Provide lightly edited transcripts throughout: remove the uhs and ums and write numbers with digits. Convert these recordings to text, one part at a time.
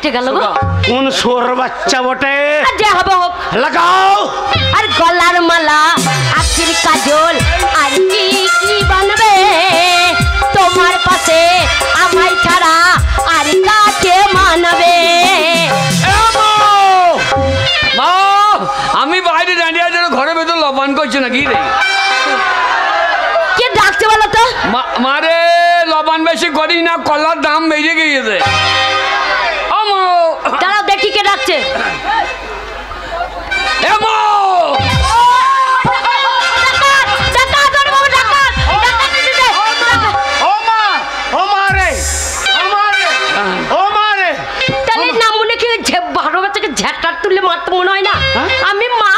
কেটে গেল গো। কোন সোর বাচ্চা বটে? যে হবে হোক, লাগাও। আর গলার মালা, আখির কাজল, আর কি কি বানবে? তোমার পাশে আমায় ছাড়া আর কাকে মানবে? মা, আমি বাইরে দাঁড়িয়ে আছি, ঘরের ভেতর লবণ করছে নাকি রে? কে ডাকছে বলো তো? মারে লবণ বেশি করি না, কলার দাম বেড়ে গিয়েছে। দাঁড়াও দেখি কে ডাকছে। ঝাঁটার তুলে মারতে মনে হয় না? আমি মা,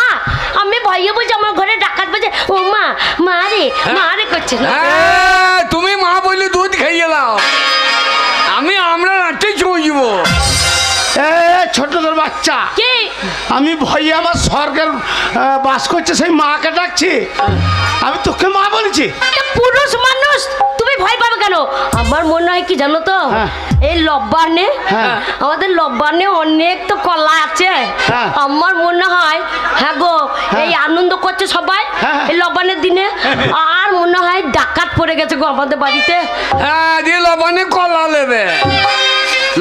আমি ভয়ে বুঝি আমার ঘরে ডাকাত বাজে। ও মা, মা রে, মা রে করছে। তুমি মা বললে দুধ খাইয়ে দাও, আমরা রাতে চুঁজব। ছোট তোর বাচ্চা কি? আমি ভয়ে আমার স্বর্গের বাস করছে সেই মাকে ডাকছি। আমি তোকে মা বলেছি। পুরুষ মানুষ, তুমি ভয় পাবে কেন? আমার মনে হয় কি জানো তো, এই লব্বানে, আমাদের লব্বানে অনেক তো কলা আছে। আমার মনে হয়, হ্যাঁ গো, এই আনন্দ করছে সবাই এই লব্বানের দিনে। আর মনে হয় ডাকাত পড়ে গেছে গো আমাদের বাড়িতে। হ্যাঁ, দিয়ে লবণে কলা নেবে।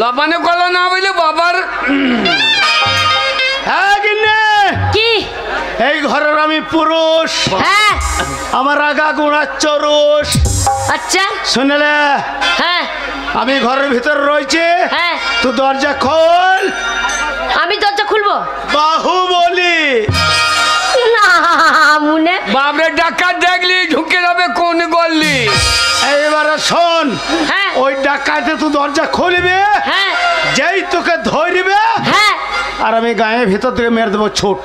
লবণে কলা না বলে বাবার কি এই ঘরের আমি পুরুষ। হ্যাঁ, আমার আগা গুণার চরুষ। আচ্ছা শুনলে? হ্যাঁ, আমি ঘরের ভিতর রয়েছে। হ্যাঁ, তুই দরজা খোল। আমি দরজা খুলবো? বাহুবলি না মুনে, বাবরে ডাকাত দেখলি ঢুকে যাবে কোন গল্লি। এইবারে শোন, হ্যাঁ, ওই ডাকাতে তুই দরজা খুলবে, হ্যাঁ, যেই তোকে ধরবে, হ্যাঁ, আর আমি গায়ের ভিতর থেকে মেরে দেবো ছুট।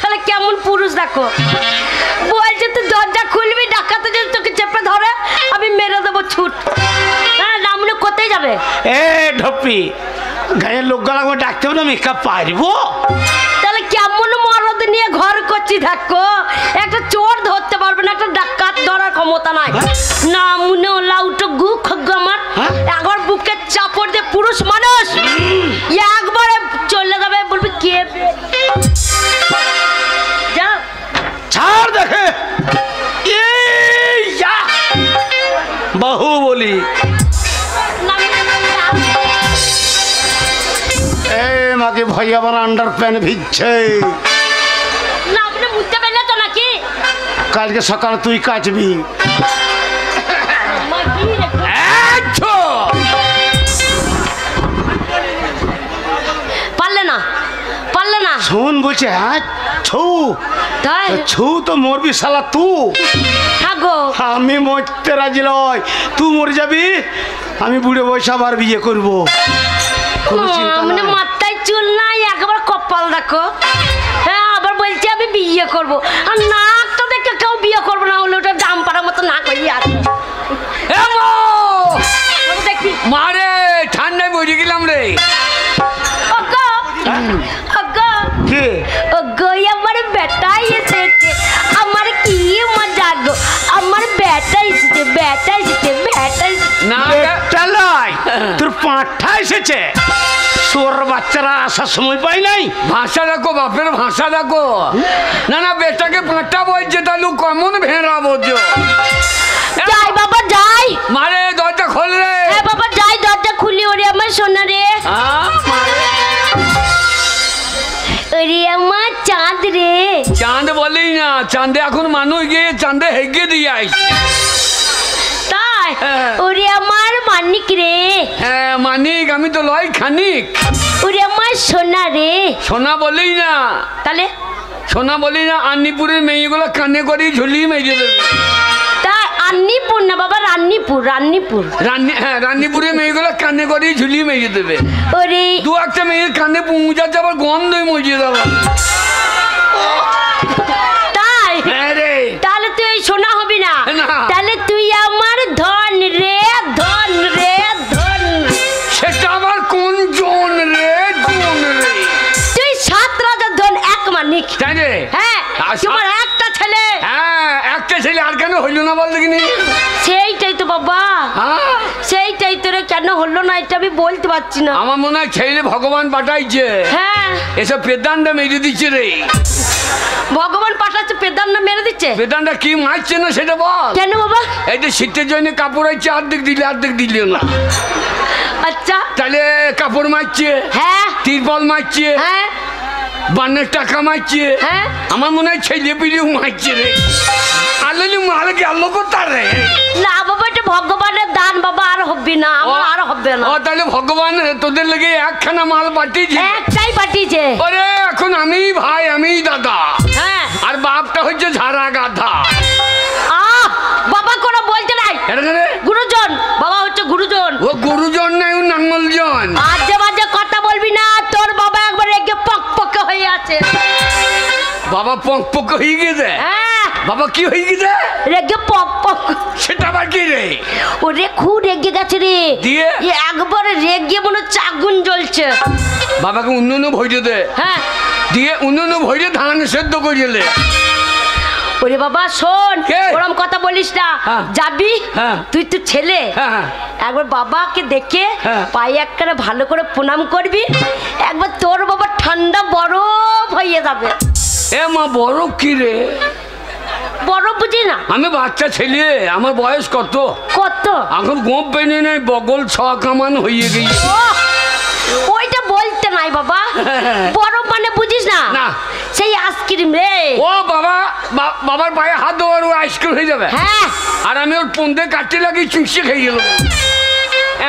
তাহলে কেমন পুরুষ দেখো, বলছে তুই দরজা খুলবি, ডাকাতে যদি তোকে চেপে ধরে আমি মেরে দেবো ছুট। হ্যাঁ, রামনে কোথায় যাবে? এ ঢপি, গায়ের লোক গলা ডাকতে হবে না, আমি কা পারবো? তাহলে কেমন মরদ নিয়ে ঘর করছি দেখো, একটা চোর ধরতে পারবে না, একটা ডাকাত ধরার ক্ষমতা নাই। না মুনে লাউটো গু খগ্গ আমার একবার বুকে চাপড় দিয়ে পুরুষ মানুষ একবারে চলে যাবে, বলবি কে যা ছাড় দেখে। বাহুবলি মাকে ভাই আমার আন্ডার প্যান্ট ভিজছে। না আপনি মুছতে পারলে তো নাকি? কালকে সকালে তুই কাচবি। পারলে না, পারলে না। শোন বলছে, হ্যাঁ ছৌ তাই ছৌ তো মরবি শালা তুই। হ্যাঁ গো, আমি মরতে রাজি নয়, তুই মরে যাবি, আমি বুড়ে বয়সে আবার বিয়ে করবো। মানে মাথায় চুল নাই, একবার কপাল দেখো। হ্যাঁ, আবার বলছি আমি বিয়ে করবো, আর নাকটা দেখে কেউ বিয়ে করবো না, হলে ওটা দাম পাড়ার মতো না করি আর দেখি। মারে ঠান্ডায় বসে গেলাম রে। কে? আমার বেটা এসেছে, আমার কি মজা গো, আমার বেটা এসেছে, বেটা এসেছে, বেটা না তোর পাঁঠা এসেছে। তোর বাচ্চারা আসার সময় পাই নাই। ভাষা রাখো, বাপের ভাষা রাখো। না না, বেটাকে পাঁঠা বলছে, তাহলে কেমন ভেড়া বোঝো। যাই বাবা যাই। মারে দরজা খোল রে। হ্যাঁ বাবা যাই, দরজা খুলি। ওরে আমার সোনা রে, ওরে আমার চাঁদ রে। চাঁদ বলেই না, চাঁদে এখন মানুষ গিয়ে চাঁদে হেগে দিয়ে আসছে। তাই? ওরে আমার মানিক রে। হ্যাঁ মানিক, আমি তো লয় খানিক। ওরে আমার সোনা রে। সোনা বলেই না। তাহলে সোনা বলেই না, আন্নিপুরের মেয়েগুলো কানে করে ঝুলিয়ে মেজে দেবে। তা রান্নিপুর না বাবা, রান্নিপুর, রান্নিপুর। হ্যাঁ, রান্নিপুরের মেয়েগুলো কানে করে ঝুলিয়ে মেজে দেবে। ওরে দু একটা মেয়ের কানে পৌঁছা যাবার গন্ধই মজিয়ে দেবো। তাই? হ্যাঁ রে। তাহলে তুই এই সোনা হবি না, তাহলে তুই আমার ধন রে, ধন রে, ধন। সেটা আবার কোন জন রে? জন রে, তুই 7 রাজার ধন, এক মানিক। তাই রে? হ্যাঁ, তোমার একটা ছেলে। হ্যাঁ, একটা ছেলে, আর কেন হইল না বল দেখিনি? সেইটাই তো বাবা, সেইটাই তোরে কেন কেন হলো না এটা আমি বলতে পারছি না। আমার মনে হয় ছেলে ভগবান পাঠাইছে। হ্যাঁ এসব পেদানটা মেরে দিচ্ছে রে। ভগবান পাঠাচ্ছে, পেদানটা মেরে দিচ্ছে। পেদানটা কি মারছে না সেটা বল। কেন বাবা? এই যে শীতের জন্য কাপড় হচ্ছে, অর্ধেক দিলে অর্ধেক দিলে না। আচ্ছা তাহলে কাপড় মারছে, হ্যাঁ তিরপল মারছে, হ্যাঁ বান্নের টাকা মারছে। হ্যাঁ আমার মনে হয় ছেলে পিলেও মারছে রে। আলু মাল গেল কোথায় রে? না বাবা এটা ভগবানের দান বাবা, আর হবে না, আমার আর হবে না। ও তাহলে ভগবান তোদের লেগে একখানা মাল পাঠিয়েছে। একটাই পাঠিয়েছে। ওরে এখন আমি ভাই, আমি দাদা, হ্যাঁ আর বাপটা হচ্ছে ঝাড়া গাধা। আহ বাবা কোনো বলতে নাই। গুরুজন, বাবা হচ্ছে গুরুজন। ও গুরুজন নাই, ও নাঙ্গলজন। মাঝে মাঝে কথা বলবি না, তোর বাবা একবার রেগে পকপকে হয়ে আছে। বাবা পক হয়ে গেছে? হ্যাঁ বাবা কি হয়ে গেছে? রেগে পক। সেটা আবার কি রে? ওরে খুব রেগে গেছে রে। দিয়ে একবারে রেগে মনে হচ্ছে আগুন জ্বলছে। বাবাকে উন্নয়ন ভইরে দে। হ্যাঁ দিয়ে উন্নয়ন ভইরে ধান সেদ্ধ করিলে। ওরে বাবা শোন, ওরম কথা বলিস না। যাবি তুই তো ছেলে, একবার বাবাকে দেখে পায়ে একবারে ভালো করে প্রণাম করবি, একবার তোর বাবা ঠান্ডা বরফ হয়ে যাবে। এ মা বরফ কি রে? বরফ বুঝি না? আমি বাচ্চা ছেলে, আমার বয়স কত? কত? এখন গোপ বেনে নাই, বগল ছ কামান হয়ে গেছে। ওইটা বলতে নাই বাবা। বরফ মানে বুঝিস না? না সেই আইসক্রিম রে। ও বাবা, বাবার পায়ে হাত দেওয়ার ও আইসক্রিম হয়ে যাবে। হ্যাঁ আর আমি ওর পন্দে কাটতে লাগিয়ে চুষে খেয়ে গেল।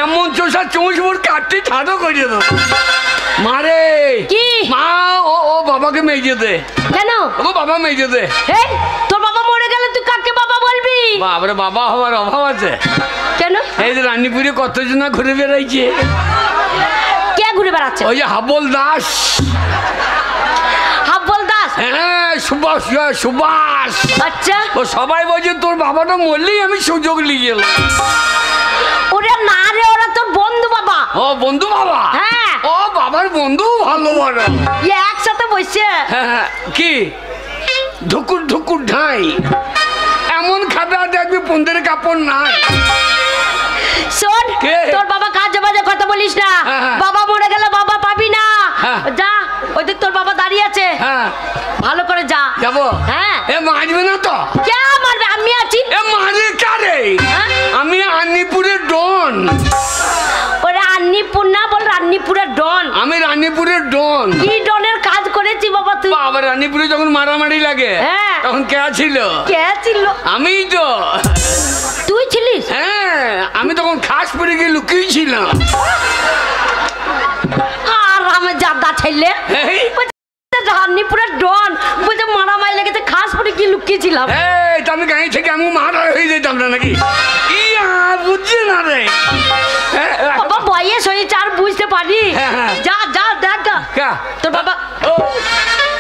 এমন চোষা চুষ ওর কাটতে ছাড়ো করে দেবো। মারে কি মা, ও বাবাকে মেজে দে। কেন? ও বাবা মেজে দে। এই তোর বাবা মরে গেলে তুই কাকে বাবা বলবি? বাবারে বাবা হওয়ার অভাব আছে? কেন? এই যে রানীপুরে কতজন ঘুরে বেড়াইছে। কে ঘুরে বেড়াচ্ছে? ওই যে হাবল দাস। হাবল দাস? হ্যাঁ সুভাষ, সুভাষ। আচ্ছা ও সবাই বলছে তোর বাবাটা মরলেই আমি সুযোগ নিয়ে গেলাম। ওরে না রে, ওরা তোর বন্ধু বাবা। ও বন্ধু বাবা? হ্যাঁ ও বাবার বন্ধু ভালো বড়। একসাথে বসে। হ্যাঁ কি ঢুকুর ঢুকুর ঢাই এমন খাবে, আর দেখবি পন্দের কাপড় নাই। শোন তোর বাবা কাজে বাজে কথা বলিস না। বাবা মরে গেলে বাবা পাবি না। যা ওই দেখ তোর বাবা দাঁড়িয়ে আছে, ভালো করে যা। যাবো? হ্যাঁ। এ মারবে না তো? কে মারবে? আমি আছি। এ মারে কারে? আমি রানীপুরের ডন। ওরে রানীপুর না, বল রানীপুরের ডন। আমি রানীপুরের ডন। কি ডনের কাজ করেছি বাবা তুই? বাবা রানীপুরে যখন মারামারি লাগে তখন কে ছিল? কে ছিল? আমি তো। তুই ছিলিস? হ্যাঁ আমি তখন খাস পরে গিয়ে লুকিয়েছিলাম। আর আমার জাদা ছেলে রানীপুরের ডন বুঝে মারামারি লেগেছে, খাস পরে কি লুকিয়েছিলাম। এই তো আমি গাড়ি থেকে আমি মারা হয়ে যেতাম না নাকি? বুঝছি না রে বাবা, বয়স হয়েছে আর বুঝতে পারি। যা যা দেখ তোর বাবা।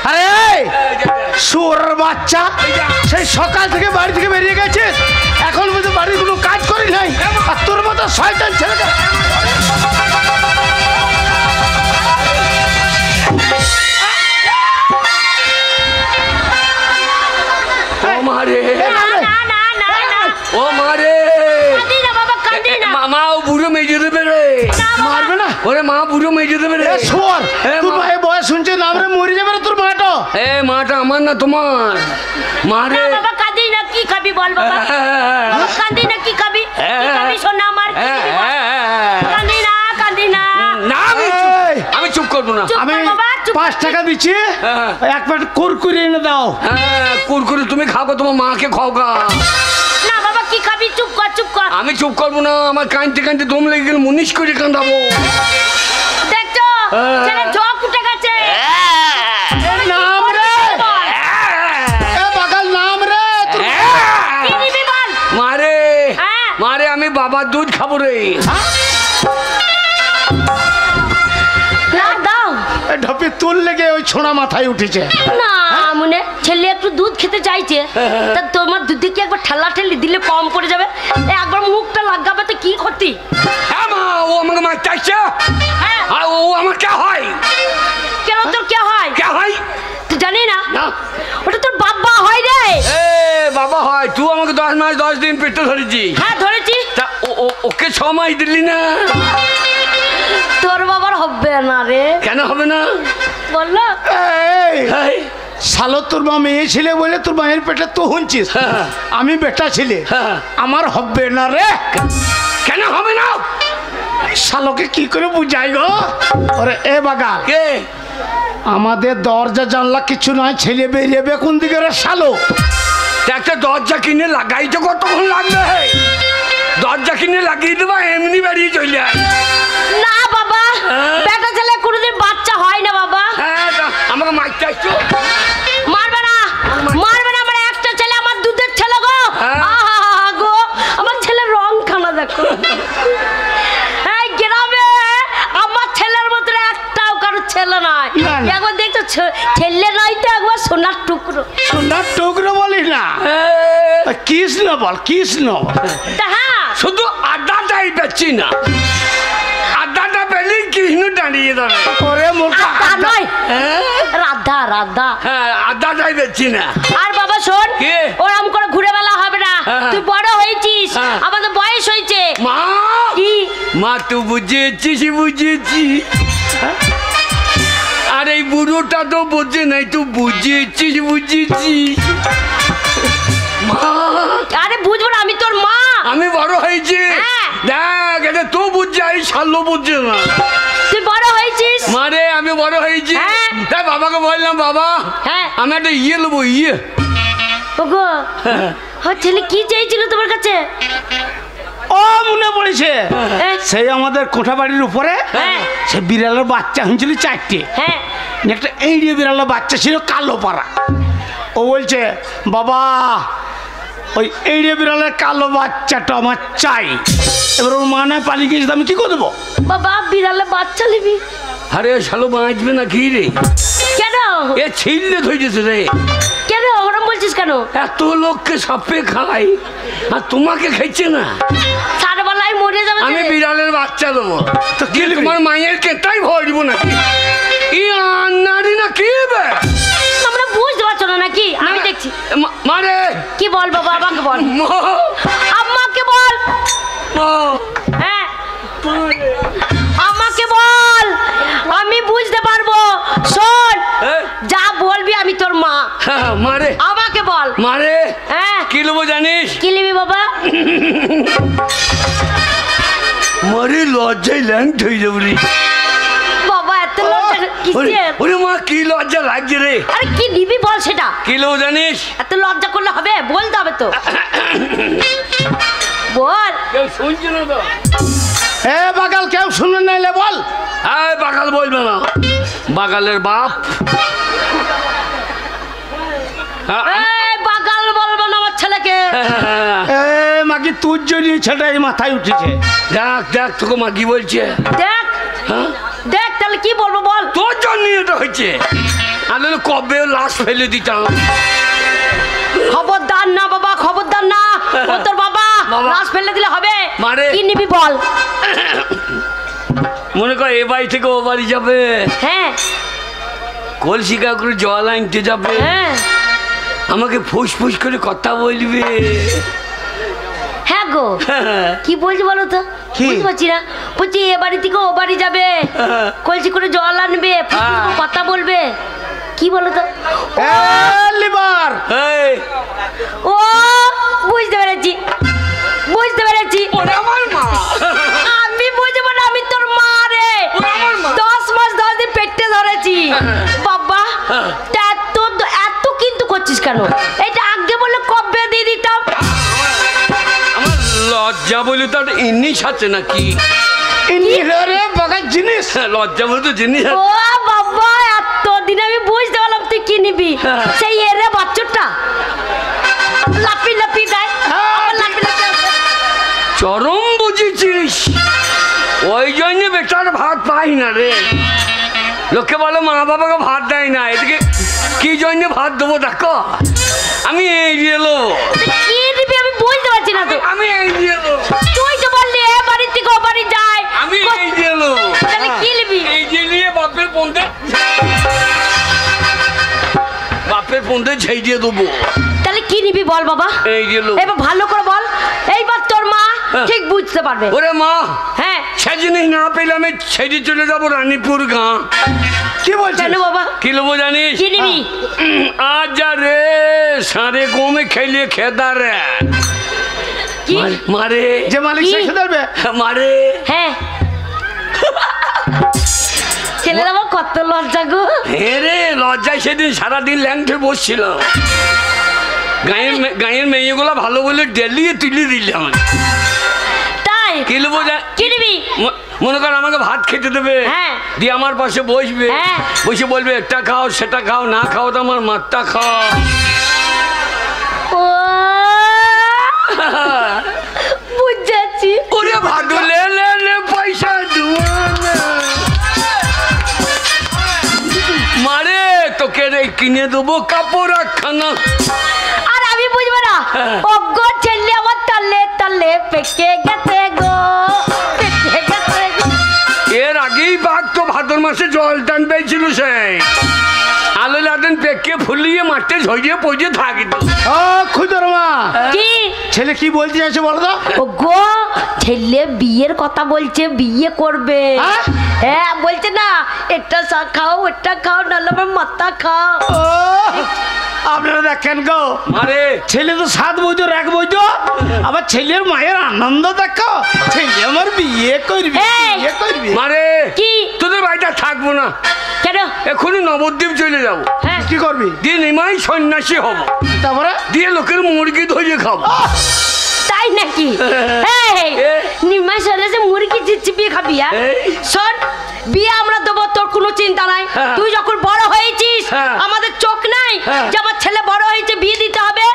আরে শুয়োরের বাচ্চা, সেই সকাল থেকে বাড়ি থেকে বেরিয়ে গেছিস, এখন বুঝতে বাড়ির কোনো কাজ করি নাই, আর তোর মতো শয়তান ছেলেটা। ও মারে, ও মারে, মা ও বুড়ো মেজে দেবে রে। মারবে না? ওরে মা বুড়ো মেজে দেবে রে। শুয়োর, তোর ভাই বয়স শুনছে না, আমরা মরে যাবে না তোর মাটা। এ মাটা আমার না তোমার। মারে বাবা কাঁদি না, কি খাবি বল বাবা? কাঁদি না, কি খাবি? কি খাবি সোনা আমার? কাঁদি না, কাঁদি না। না আমি চুপ করবো না। আমি 5 টাকা দিচ্ছি, এক প্যাকেট কুরকুরে এনে দাও। কুরকুরে তুমি খাও, তোমার মাকে খাও গা। না বাবা কি খাবি? চুপ কর, চুপ কর। আমি চুপ করবো না, আমার কাঁদতে কাঁদতে দম লেগে গেলে মুনিশ করে কাঁদাবো। দেখছো ছেলে ঝক উঠে গেছে। নাম রে বাগাল, নাম রে কি নিবি বল? মারে মারে, আমি বাবার দুধ খাবো রে। দাও ঢপি তোর লেগে ওই ছোড়া মাথায় উঠেছে না। মনে ছেলে একটু দুধ খেতে চাইছে, তা তোমার দুধে কি একবার ঠেলা ঠেলি দিলে কম পড়ে যাবে? একবার মুখটা লাগাবে তো কি ক্ষতি? হ্যাঁ মা, ও আমাকে মার চাইছে। আর ও আমার কে হয়? কেন তোর কে হয়? কে হয় তুই জানি না? ওটা তোর বাবা হয় রে। এ বাবা হয়। তুই আমাকে 10 মাস 10 দিন পেটে ধরেছি। হ্যাঁ ধরেছি। তা ও ওকে 6 মাস দিলি না? তোর বাবার হবে না রে। কেন হবে না বললো? এই শালো তোর মা মেয়ে ছিলে বলে তোর মায়ের পেটে তো হুঁচিস, আমি বেটা ছিলে, আমার হবে না রে। কেন হবে না? শালোকে কি করে বুঝাই গো? ওরে এ বাগাল, কে? আমাদের দরজা জানলা কিছু নয়, ছেলে বেরিয়ে কোন দিকে রে শালো? একটা দরজা কিনে লাগাইতে কতক্ষণ লাগবে? দরজা কিনে লাগিয়ে দেবা, এমনি বেরিয়ে চলে আয়। না বাবা, বেটা ছেলে কোনোদিন বাচ্চা হয় না বাবা। হ্যাঁ, আমাকে মারতে আসছো? মারবে না, মারবে না, আমার একটা ছেলে, আমার দুধের ছেলে গো। আহা গো, আমার ছেলের রং খানা দেখো। এই গ্রামে আমার ছেলের মতো একটাও কারো ছেলে নাই। একবার দেখছো ছেলে নাই তো একবার সোনার টুকরো। সোনার টুকরো বলি না, কৃষ্ণ বল, কৃষ্ণ। হ্যাঁ, শুধু আড্ডাটাই পেচ্ছি না, আড্ডাটা পেলেই কৃষ্ণ দাঁড়িয়ে যাবে। ওরে মোটা আড্ডা নয়, রাধা রাধা। হ্যাঁ, আড্ডাটাই পেচ্ছি না। আর বাবা শোন, কে? ওরম করে ঘুরে বেলা হবে না। তুই বড় হয়েছিস, আমাদের বয়স হয়েছে। মা, কি মা তুই বুঝেছিস? বুঝেছি। আর এই বুড়োটা তো বোঝে নাই, তুই বুঝেছিস? বুঝেছি। মা, আরে বুঝবো না, আমি তোর মা। আমি বড় হয়েছি। দেখ, এটা তো বুঝছে, এই শাল্লো বুঝছে না। তুই বড় হয়েছিস। মারে, আমি বড় হয়েছি। হ্যাঁ। তাই বাবাকে বললাম, বাবা আমি একটা ইয়ে নেবো, ইয়ে। ওগো, ওর ছেলে কি চাইছিল তোমার কাছে? ও মনে পড়েছে, সেই আমাদের কোঠা বাড়ির উপরে সে বিড়ালের বাচ্চা হয়েছিল 4টে। হ্যাঁ, একটা এইড়ে বিড়ালের বাচ্চা ছিল কালো পাড়া। ও বলছে, বাবা ওই এইড়ে বিড়ালের কালো বাচ্চাটা আমার চাই। এবার ওর মা নয় পালিয়ে গিয়েছে, আমি কি করে দেবো? বাবা বিড়ালে বাচ্চা নিবি? আরে শালো বাঁচবে না কি রে? কেন? এ ছিললে ধরেছে রে। কেন ওরম বলছিস কেন? এত লোককে সাপে খাই আর তোমাকে খাইছে না। সারবেলায় মরে যাবে। আমি বিড়ালের বাচ্চা দেবো তো কি তোমার মায়ের কেটাই ভরবো নাকি? ই আন্নারি না কি বে? আমরা বুঝতে পারছো না নাকি? আমি দেখছি। মারে কি বল বাবা, আমাকে বল। মা, আম্মাকে বল। মা, হ্যাঁ, আমাকে বল, আমি বুঝতে পারবো। শোন, যা বলবি আমি তোর মা। মারে আমাকে বল। মারে হ্যাঁ, কি নেবো জানিস? কি নিবি বাবা? মারে লজ্জায় ল্যাংট হয়ে যাবো রে বাবা এত লজ্জা কিসের? ওরে মা, কি লজ্জা লাগছে রে। আরে কি নিবি বল সেটা। কি নেবো জানিস? এত লজ্জা করলে হবে? বলতে হবে তো। বল। কেউ শুনছে না তো? এ বাগাল, কেউ শুনে নাইলে বল। হ্যাঁ, বাগাল বলবে না, বাগালের বাপ। এই বাগাল বলবো না আমার ছেলেকে। এ মাকে তোর জন্য ছেলেটা এই মাথায় উঠেছে। দেখ দেখ, তোকে মা কি বলছে। দেখ দেখ, তাহলে কি বলবো বল। তোর জন্য এটা হয়েছে, আমি কবে লাশ ফেলে দিতাম। খবরদার না বাবা, খবরদার না। ও তোর বাবা, লাশ ফেলে দিলে হবে। মারে। কি নিবি বল। মনে কর এ বাড়ি থেকে ও বাড়ি যাবে, হ্যাঁ কলসি কাকুর জল আনতে যাবে, হ্যাঁ আমাকে ফুস ফুস করে কথা বলবে। হ্যাঁ গো, কি বলছি বলো তো? কি? বুঝতে পারছি না। বলছি এ বাড়ি থেকে ও বাড়ি যাবে, কলসি করে জল আনবে, ফুস ফুস করে কথা বলবে। কি বলো তো? এ লিভার, এই, ও বুঝতে পেরেছি, বুঝতে পেরেছি। ওরে আমার মা, আমি বুঝবো না, আমি তোর মা রে। ওরে আমার মা। 10 মাস 10 দিন পেটে ধরেছি বাবা। তা এত এত কিন্তু করছিস কেন? এটা আগে বলে কবে দিয়ে দিতাম। আমার লজ্জা বলে তো ইনিস আছে নাকি? রে বাগাল জিনিস। লজ্জা বলে তো জিনিস আছে। ও বাবা, এতদিন আমি বুঝতে পারলাম তুই কি নিবি। সেই এরে বাচ্চাটা লাপি লাপি দেয়, আবার লাপি লাপি আসে। চরম বুঝেছিস, ওই জন্য বেটার ভাত পাই না রে। লোকে বলে মা বাবাকে ভাত দেয় না, এদিকে কি জন্য ভাত দেবো দেখো। আমি এই এলো, কি নিবি আমি বুঝতে পারছি না তো। আমি এই এলো, তুই তো বললি এ বাড়ি থেকে ও বাড়ি যায়। আমি এই এলো। তাহলে কি নিবি? এই যে নিয়ে বাপের পন্দে, বাপের পন্দে ঝেই দিয়ে দেবো। তাহলে কি নিবি বল বাবা। এই এলো, এবার ভালো করে বল। এইবার তোর মা ঠিক বুঝতে পারবে। ওরে মা, হ্যাঁ সে জিনিস না পেলে আমি ছেড়ে চলে যাবো রানীপুর গাঁ। কি বলছিস? কেন বাবা? কি নেবো জানিস? কি নিবি? আজ যা রে সারে কমে খেলে খেদা রে কি? মারে যে মালিক সে কি? খেতে পারবে? মারে। হ্যাঁ ছেলেরা আমার কত লজ্জা গো। হ্যাঁ রে, লজ্জায় সেদিন সারাদিন ল্যাংটে বসছিল। গাঁয়ের মেয়েগুলো ভালো বলে ডেলিয়ে তুলে দিলাম। তাই কি নেবো কি নিবি? মনে কর আমাকে ভাত খেতে দেবে, হ্যাঁ। দিয়ে আমার পাশে বসবে, হ্যাঁ। বসে বলবে এটা খাও সেটা খাও, না খাও তো আমার মাথা খাও। ও বুঝেছি। ওরে ভাদু লে লে লে পয়সা মারে, তোকে রে কিনে দেবো কাপড় একখানা। আর আমি বুঝবো না। অজ্ঞ ছেলে আমার তলে তলে পেকে গেছে গো, পেকে গেছে গো। এর আগেই বাঘ তো ভাদর মাসে জল টান পেয়েছিল, সেই আলো লাদেন পেকে ফুলিয়ে মাঠে ঝরিয়ে পড়ে থাকতো। ও খুদর মা, কি ছেলে কি বলতে চাইছে বলো তো? ওগো ছেলে বিয়ের কথা বলছে, বিয়ে করবে। হ্যাঁ? হ্যাঁ বলছে না এটা খাও ওটা খাও নাহলে আমার মাথা খাও। ও আপনারা দেখেন গো, মারে ছেলে তো 7 বছর 1 বছর, আবার ছেলের মায়ের আনন্দ দেখো, ছেলে আমার বিয়ে করবি, এই! বিয়ে করবি। মারে কি? তোদের বাড়িটা থাকবো না, কেন? এখনই নবদ্বীপ চলে যাবো, হ্যাঁ কি করবি? দিয়ে নিমাই সন্ন্যাসী হব, তারপরে দিয়ে লোকের মুরগি ধরে খাবো। তাই নাকি? এই এ? নিমাই সরে যে মুরগি চিপিয়ে খাবি? এই? শোন বিয়ে আমরা দেবো, তোর কোনো চিন্তা নাই। হ্যাঁ। তুই যখন বড় হয়েছিস হ্যাঁ। আমাদের চোখ নাই হ্যাঁ। যে আমার ছেলে বড় হয়েছে বিয়ে দিতে হবে?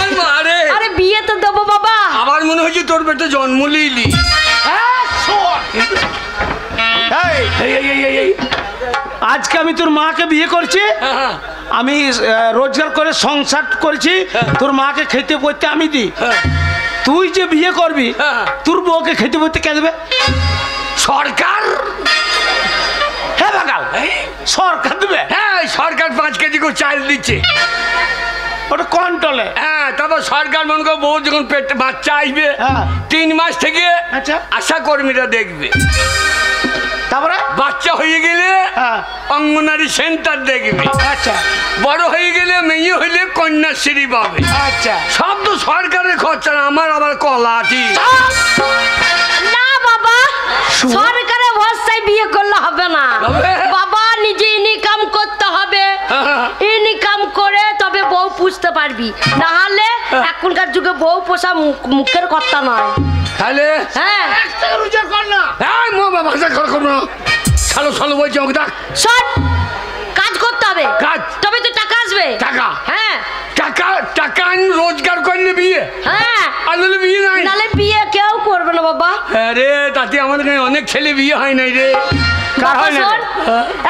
আর মারে আরে বিয়ে তো দেবো বাবা। আবার মনে হচ্ছে তোর পেটে জন্ম লিলি। এই, আজকে আমি তোর মাকে বিয়ে করছি, আমি রোজগার করে সংসার করেছি, তোর মাকে খেতে পড়তে আমি দিই। তুই যে বিয়ে করবি হ্যাঁ। তোর বউকে খেতে পড়তে কে দেবে? সরকার, হ্যাঁ বাগাল, সরকার দেবে। হ্যাঁ সরকার 5 কেজি করে চাল দিচ্ছে। ওটা কন্ট্রোলে। হ্যাঁ তারপর সরকার মনে করো বউ যখন পেটে বাচ্চা আসবে, হ্যাঁ। 3 মাস থেকে আচ্ছা। আশা কর্মীরা দেখবে, তারপরে বাচ্চা হয়ে গেলে হ্যাঁ। অঙ্গনারী সেন্টার দেখবে, আচ্ছা বড় হয়ে গেলে মেয়ে হইলে কন্যাশ্রী পাবে। আচ্ছা, সব তো সরকারের খরচা, আমার আবার কলা আছে। না বাবা, শুনো। সরকারের ভরসায় বিয়ে করলে হবে না হবে? বাবা, নিজে ইনকাম করতে হবে। হ্যাঁ। ইনকাম করে তবে বউ পুষতে পারবি, না হলে এখনকার যুগে বউ পোষা মুখের কথা নয়। তাহলে হ্যাঁ রোজগার কর না। এই মা বাবা ভাষা করো না, সালো সালো বলছি আমাকে ডাক। শোন, কাজ করতে হবে, কাজ? তবে তো টাকা আসবে। টাকা? হ্যাঁ টাকা টাকা আমি রোজগার করলে বিয়ে, হ্যাঁ, আর নাহলে বিয়ে নাই। নাহলে বিয়ে কেউ করবে না বাবা। হ্যাঁ রে, তাতে আমাদের গাঁয়ে অনেক ছেলে বিয়ে হয় নাই রে। কার বাবা হয় না? শোন,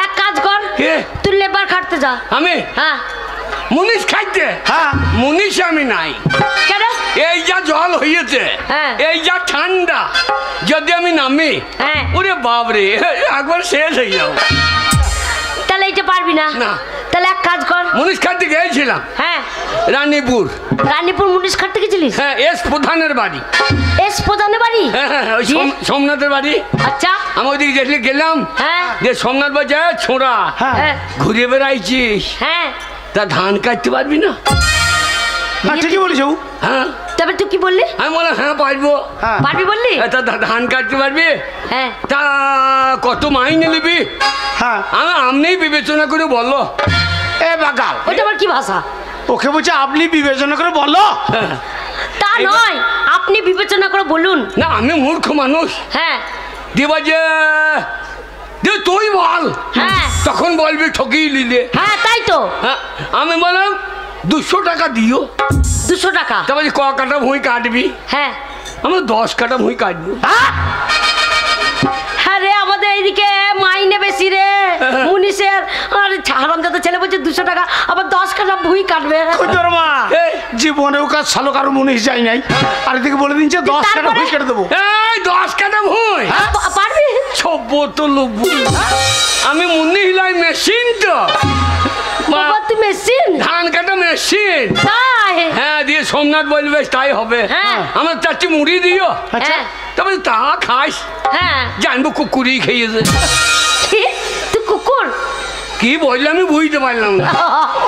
এক কাজ কর, কে? তুই লেবার খাটতে যা। আমি হ্যাঁ মুনিশ খাইতে? হ্যাঁ। মুনিশ আমি নাই। কেন? এই যা জল হয়েছে, হ্যাঁ। এই যা ঠান্ডা, যদি আমি নামি, হ্যাঁ। ওরে বাপরে একবার শেষ হয়ে যাও। তাহলে এটা পারবি না? না। তাহলে এক কাজ কর। মুনিশ খাইতে গিয়েছিলাম হ্যাঁ, রানীপুর। রানীপুর মুনিশ খাটতে গেছিলিস? হ্যাঁ, এস প্রধানের বাড়ি। এস প্রধানের বাড়ি? হ্যাঁ হ্যাঁ, ওই দিয়ে? সোমনাথের বাড়ি। আচ্ছা। আমি ওইদিকে যেতে গেলাম, হ্যাঁ যে সোমনাথ বাজে ছোঁড়া হ্যাঁ। হ্যাঁ ঘুরে বেড়াইছিস, হ্যাঁ, তা ধান কাটতে পারবি না? হ্যাঁ ঠিকই বলিস বাবু। হ্যাঁ, তবে তুই কি বললি? আমি বললাম হ্যাঁ পারবো। হ্যাঁ পারবি বললি? তা ধান কাটতে পারবি? হ্যাঁ। তা কত মাইনে নিবি? হ্যাঁ। আমি আমনি বিবেচনা করে বললো। এ বাগাল, ওইটা আবার কি ভাষা? ওকে বলছে আপনি বিবেচনা করে বলো। তা নয়, আপনি বিবেচনা করে বলুন। না আমি মূর্খ মানুষ, হ্যাঁ দেবা যে তুই বল, হ্যাঁ তখন বলবি ঠকিয়ে নিলে। হ্যাঁ তাই তো। হ্যাঁ, আমি বললাম 200 টাকা দিও। 200 টাকা? তারপরে ক কাটা ভুঁই কাটবি? হ্যাঁ। আমরা 10 কাটা ভুঁই কাটবো। হ্যাঁ রে, আমাদের এইদিকে মাইনে বেশি রে মুনিশের। আর হারামজাদা ছেলে বলছে 200 টাকা, আবার 10 কাটা ভুঁই কাটবে। খুদর মা, এই। জীবনেও কাজ সালো কারো মুনিশ যাই নাই, আর এদিকে বলে দিন যে 10 টাকা তারপরে? ভুই কেটে দেবো। এই 10 কাটা ভুঁই পারবি? সভ্য তো লোভ। আমি মুন্নি হিলাই মেশিন তো, বাবা তুই মেশিন? ধান কাটা মেশিন। তাই? হ্যাঁ, দিয়ে সোমনাথ বলবে তাই হবে। হ্যাঁ। আমার 4টি মুড়ি দিও। আচ্ছা। হ্যাঁ। তবে তা খাস হ্যাঁ জানবো কুকুরই খেয়েছে। কি? তুই কুকুর? কি বললাম আমি বুঝতে পারলাম না।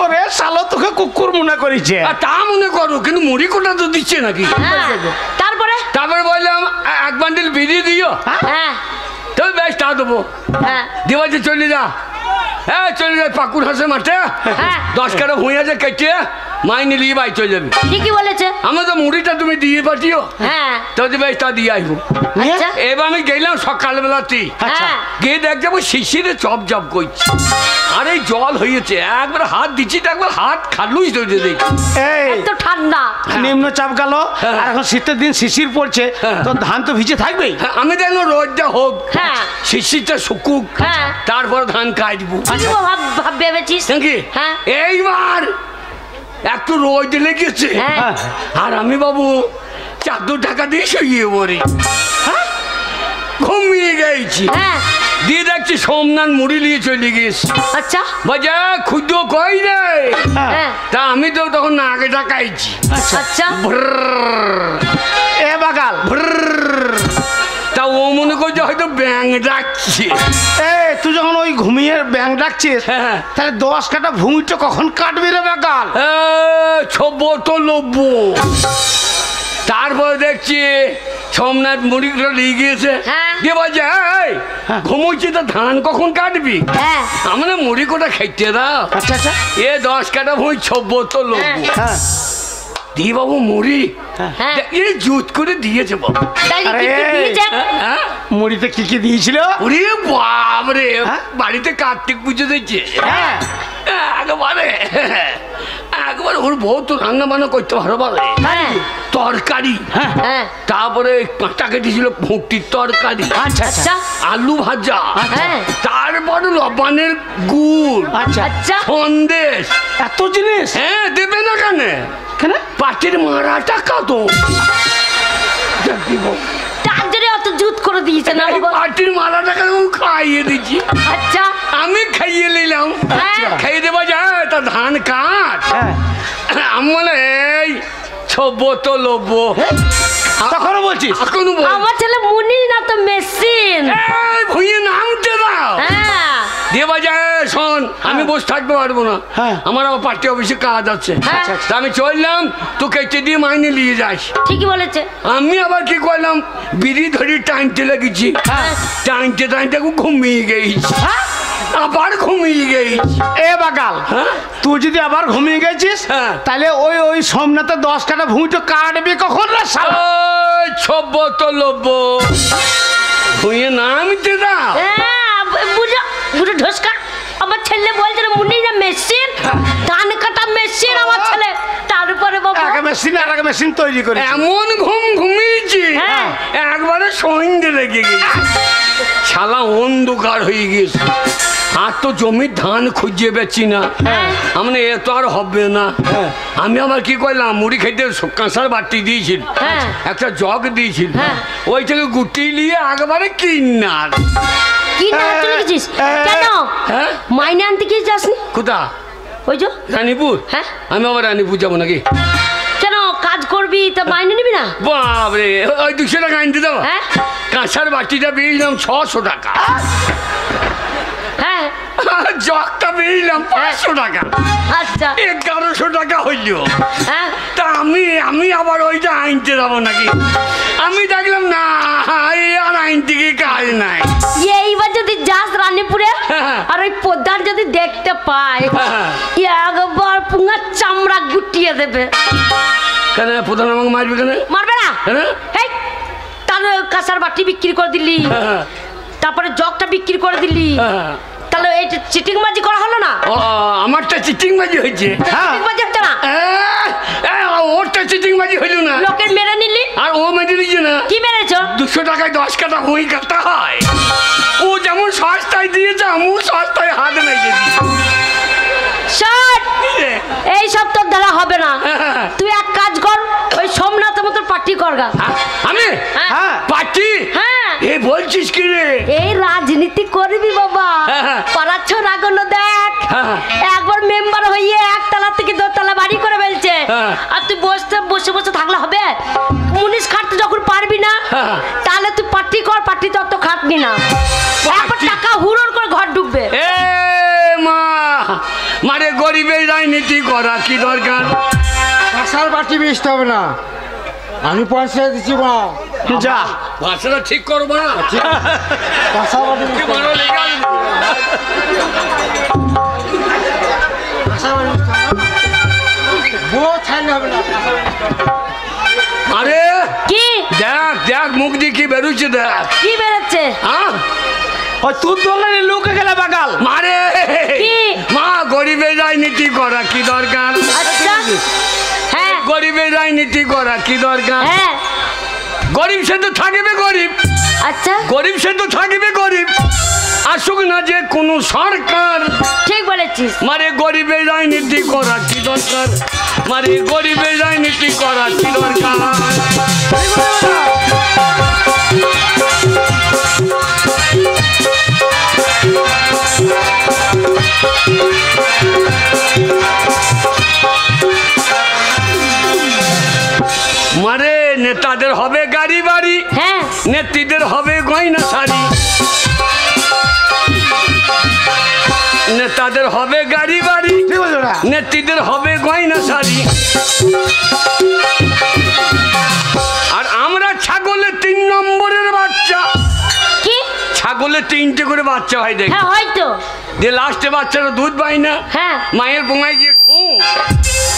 ওরে শালো তোকে কুকুর মনে করেছে। আর তা মনে করো, কিন্তু মুড়ি কোটা তো দিচ্ছে নাকি। হ্যাঁ, তারপরে তারপরে বললাম এক বান্ডিল বিড়ি দিও। হ্যাঁ তবে বেশ তা দেবো। হ্যাঁ দেওয়াছে চলে যা, হ্যাঁ চলে যা পাকুর হাসে মাঠে, হ্যাঁ 10 কাটা ভুঁইয়াছে কেটে মাইনে নিয়ে বাই চলে যাবে। ঠিকই বলেছে। আমার তো মুড়িটা তুমি দিয়ে পাঠিও, হ্যাঁ তবে বেশ তা দিয়ে আসবো। আচ্ছা এবার আমি গেলাম সকালবেলাতেই, হ্যাঁ গিয়ে দেখ যাবো শিশিরে চপ চপ করছি। আর এই জল হয়েছে, একবার হাত দিচ্ছি তো একবার হাত খালুই ধরে দেখি। এই এত ঠান্ডা। নিম্নচাপ গেল, আর এখন শীতের দিন শিশির পড়ছে, তো ধান তো ভিজে থাকবেই। হ্যাঁ, আমি দেখলো রোদটা হোক, হ্যাঁ শিশিরটা শুকুক, হ্যাঁ তারপর ধান কাটবো। কি ভাব ভেবেছিস? নাকি হ্যাঁ এইবার একটু রোদ লেগেছে, হ্যাঁ আর আমি বাবু 400 টাকা দিয়ে শুয়ে পড়ি, ঘুমিয়ে গেছি। হ্যাঁ দিয়ে দেখছি সোমনাথ মুড়ি নিয়ে চলে গেছে। আচ্ছা বাজা ক্ষুদ্র কই রে, হ্যাঁ তা আমি তো তখন আগে টাকাইছি। আচ্ছা এ বাগাল, তা ও মনে করছে হয়তো ব্যাং ডাকছে। তুই যখন ওই ঘুমিয়ে ব্যাং ডাকছিস, হ্যাঁ। তাহলে 10 কাটা ভূমিটা কখন কাটবি রে বাগাল? ছব্ব তো লব্য। তারপরে দেখছি সোমনাথ মুড়িটা নিয়ে গিয়েছে, হ্যাঁ। দিয়ে বলছে এই ঘুমোচ্ছি তো ধান কখন কাটবি? হ্যাঁ আমরা মুড়ি কোটা খাইতে দাও। আচ্ছা আচ্ছা, এ 10 কাটা ভুঁই ছব্ব তো লব্য। হ্যাঁ দি বাবু মুড়ি হ্যাঁ এ জুত করে দিয়েছে বাবু। তাই কি কি আরে। দিয়েছে? হ্যাঁ মুড়িতে কি কি দিয়েছিল? ওরে বাবরে, হ্যাঁ? বাড়িতে কার্তিক পুজো দিচ্ছে হ্যাঁ একবারে ওর বউ তো রান্না বান্না করতে ভালো পারে। হ্যাঁ তরকারি, হ্যাঁ তারপরে কাঁটা কেটেছিল ভুটির তরকারি, আচ্ছা আচ্ছা আলু ভাজা, হ্যাঁ তারপরে লবণের গুড়, আচ্ছা আচ্ছা সন্দেশ। এত জিনিস হ্যাঁ দেবে না কেন? কেন? পাটির মারাটা কত তার জন্য অত জুত করে দিয়েছে না বাবা? পাটির মারাটা কেন খাইয়ে দিচ্ছি, আচ্ছা আমি খাইয়ে নিলাম। হ্যাঁ। খাইয়ে দেবা যায় তা ধান কাট। হ্যাঁ, আমি বলে এই ছব্ব তো লব্য। তখনও বলছিস? এখনো বল। আমার ছেলে মুনি না তো মেশিন। এই ভুঁইয়ে নামতে দাও। হ্যাঁ দেবা যায় শোন, আমি বসে থাকতে পারবো না, হ্যাঁ। আমার আবার পার্টি অফিসে কাজ আছে। হ্যাঁ। তা আমি চললাম, তো কেটে দিয়ে মাইনে নিয়ে যাস। ঠিকই বলেছে। আমি আবার কি করলাম, বিড়ি ধরি টাইনতে লেগেছি, হ্যাঁ। টাইনতে টাইনতে ঘুমিয়ে গেছি, আবার ঘুমিয়ে গেছি। এ বাগাল, হ্যাঁ? তুই যদি আবার ঘুমিয়ে গেছিস, হ্যাঁ। তাহলে ওই সোমনাথে 10 কাটা ভূমিটা কাটবি কখন রে শালা? ওই ছব্ব তো লব্য, ভুঁইয়ে নামতে দাও। হ্যাঁ বুঝো বুঝো ঢোসকা। আমার ছেলে বলছে না মুনি না মেশিন, ধান কাটা মেশিন আমার ছেলে। তারপরে বাবা এক মেশিন আর এক মেশিন তৈরি করে এমন ঘুমিয়েছি, হ্যাঁ। একবারে সন্ধে লেগে গেছে, শালা অন্ধকার হয়ে গেছে। আর তো জমির ধান খুঁজে বেচি না, আমরা এ তো আর হবে না। আমি আবার কি করলাম, মুড়ি খেতে কাঁসার বাটি দিয়েছিল, হ্যাঁ। একটা জগ দিয়েছিল, হ্যাঁ। ওই থেকে গুটি নিয়ে একবারে কিনার। কি না চলে গেছিস কেন? হ্যাঁ? মাইনে আনতে কি যাসনি? কোথা? ওই যে রানীপুর? হ্যাঁ। আমি আবার রানীপুর যাবো নাকি? কেন কাজ করবি তো মাইনে নিবি না? বাবরে, ওই 200 টাকা আনতে দেবো। হ্যাঁ কাঁসার বাটিটা বেরিয়েছিলাম 600 টাকা, হ্যাঁ জগটা বেরিয়েছিলাম 500 টাকা, আচ্ছা 1100 টাকা হইল। হ্যাঁ তা আমি আবার ওইটা আনতে যাবো নাকি? আমি দেখলাম না, এই আর আনতে গিয়ে কাজ নাই। এইবার যদি যাস রানীপুরে হ্যাঁ। আর ওই প্রধান যদি দেখতে পায়, হ্যাঁ। একবার পুঙ্গা চামড়া গুটিয়ে দেবে। কেন প্রধান আমাকে মারবে কেন? মারবে না? কেন? এই তার কাঁসার বাটি বিক্রি করে দিলি, হ্যাঁ। তারপরে জগটা বিক্রি করে দিলি, হ্যাঁ। তাহলে এই চিটিং বাজি করা হলো না? ও, আমারটা চিটিং বাজি হয়েছে। চিটিং বাজি হচ্ছে না? ওরটা চিটিং বাজি হইল না, লোকের মেরে নিলি। আর ও মেরে দিচ্ছে না। কি মেরেছ? 200 টাকায় 10 কাটা ভুঁই কাটা হয়। ও যেমন সস্তায় দিয়েছে, আমিও সস্তায় হাত মেরে দিয়েছি। শট! এই সব তোর দ্বারা হবে না। হ্যাঁ। তুই এক কাজ কর, ওই সোমনাথের মতো পার্টি করগা। আমি হ্যাঁ। পার্টি? হ্যাঁ। এ বলছিস কি রে? এই রাজনীতি করবি বাবা, হ্যাঁ। পারাচ্ছ রাগনো দেখ। হ্যাঁ। একবার মেম্বার হইয়ে একতলা থেকে দোতলা বাড়ি করে ফেলছে, হ্যাঁ। আর তুই বসে বসে থাকলে হবে? মুনিশ খাটতে যখন পারবি না, হ্যাঁ। তাহলে পার্টি কর, পার্টিতে অত খাটনি না, একবার টাকা হুড়োর করে ঘর ঢুকবে। এ মা, মানে গরিবের রাজনীতি করা কি দরকার? ভাষার বাটি বেচতে হবে না, আমি পয়সা দিচ্ছি মা। যা ভাষাটা ঠিক করবো না। ভাষা বাটি কি বড় legal? বউ ছাড়লে হবে না। আরে কি দেখ দেখ মুখ দিয়ে কি বেরোচ্ছে দেখ। কি বেরোচ্ছে? হ্যাঁ ওই তুই দলের লোকে গেলে বাগাল মারে কি? মা, গরিবের রাজনীতি করা কি দরকার? আচ্ছা হ্যাঁ গরিবের রাজনীতি করা কি দরকার? হ্যাঁ গরিব সে তো থাকবে গরিব, আচ্ছা গরিব সে তো থাকবে গরিব, আসুক না যে কোনো সরকার। ঠিক বলেছিস। মানে গরিবের রাজনীতি করা কি দরকার? মানে গরিবের রাজনীতি করা কি দরকার? মানে নেতাদের হবে গাড়ি বাড়ি, হ্যাঁ নেত্রীদের হবে গয়না শাড়ি। নেতাদের হবে গাড়ি বাড়ি, ঠিক বলছো না? নেত্রীদের হবে গয়না শাড়ি। আর আমরা ছাগলের 3 নম্বরের বাচ্চা। কি? ছাগলের 3টে করে বাচ্চা হয় দেখ, হ্যাঁ হয়তো। যে লাস্টে বাচ্চারা দুধ পায় না, হ্যাঁ মায়ের বোঙায় গিয়ে ঢু,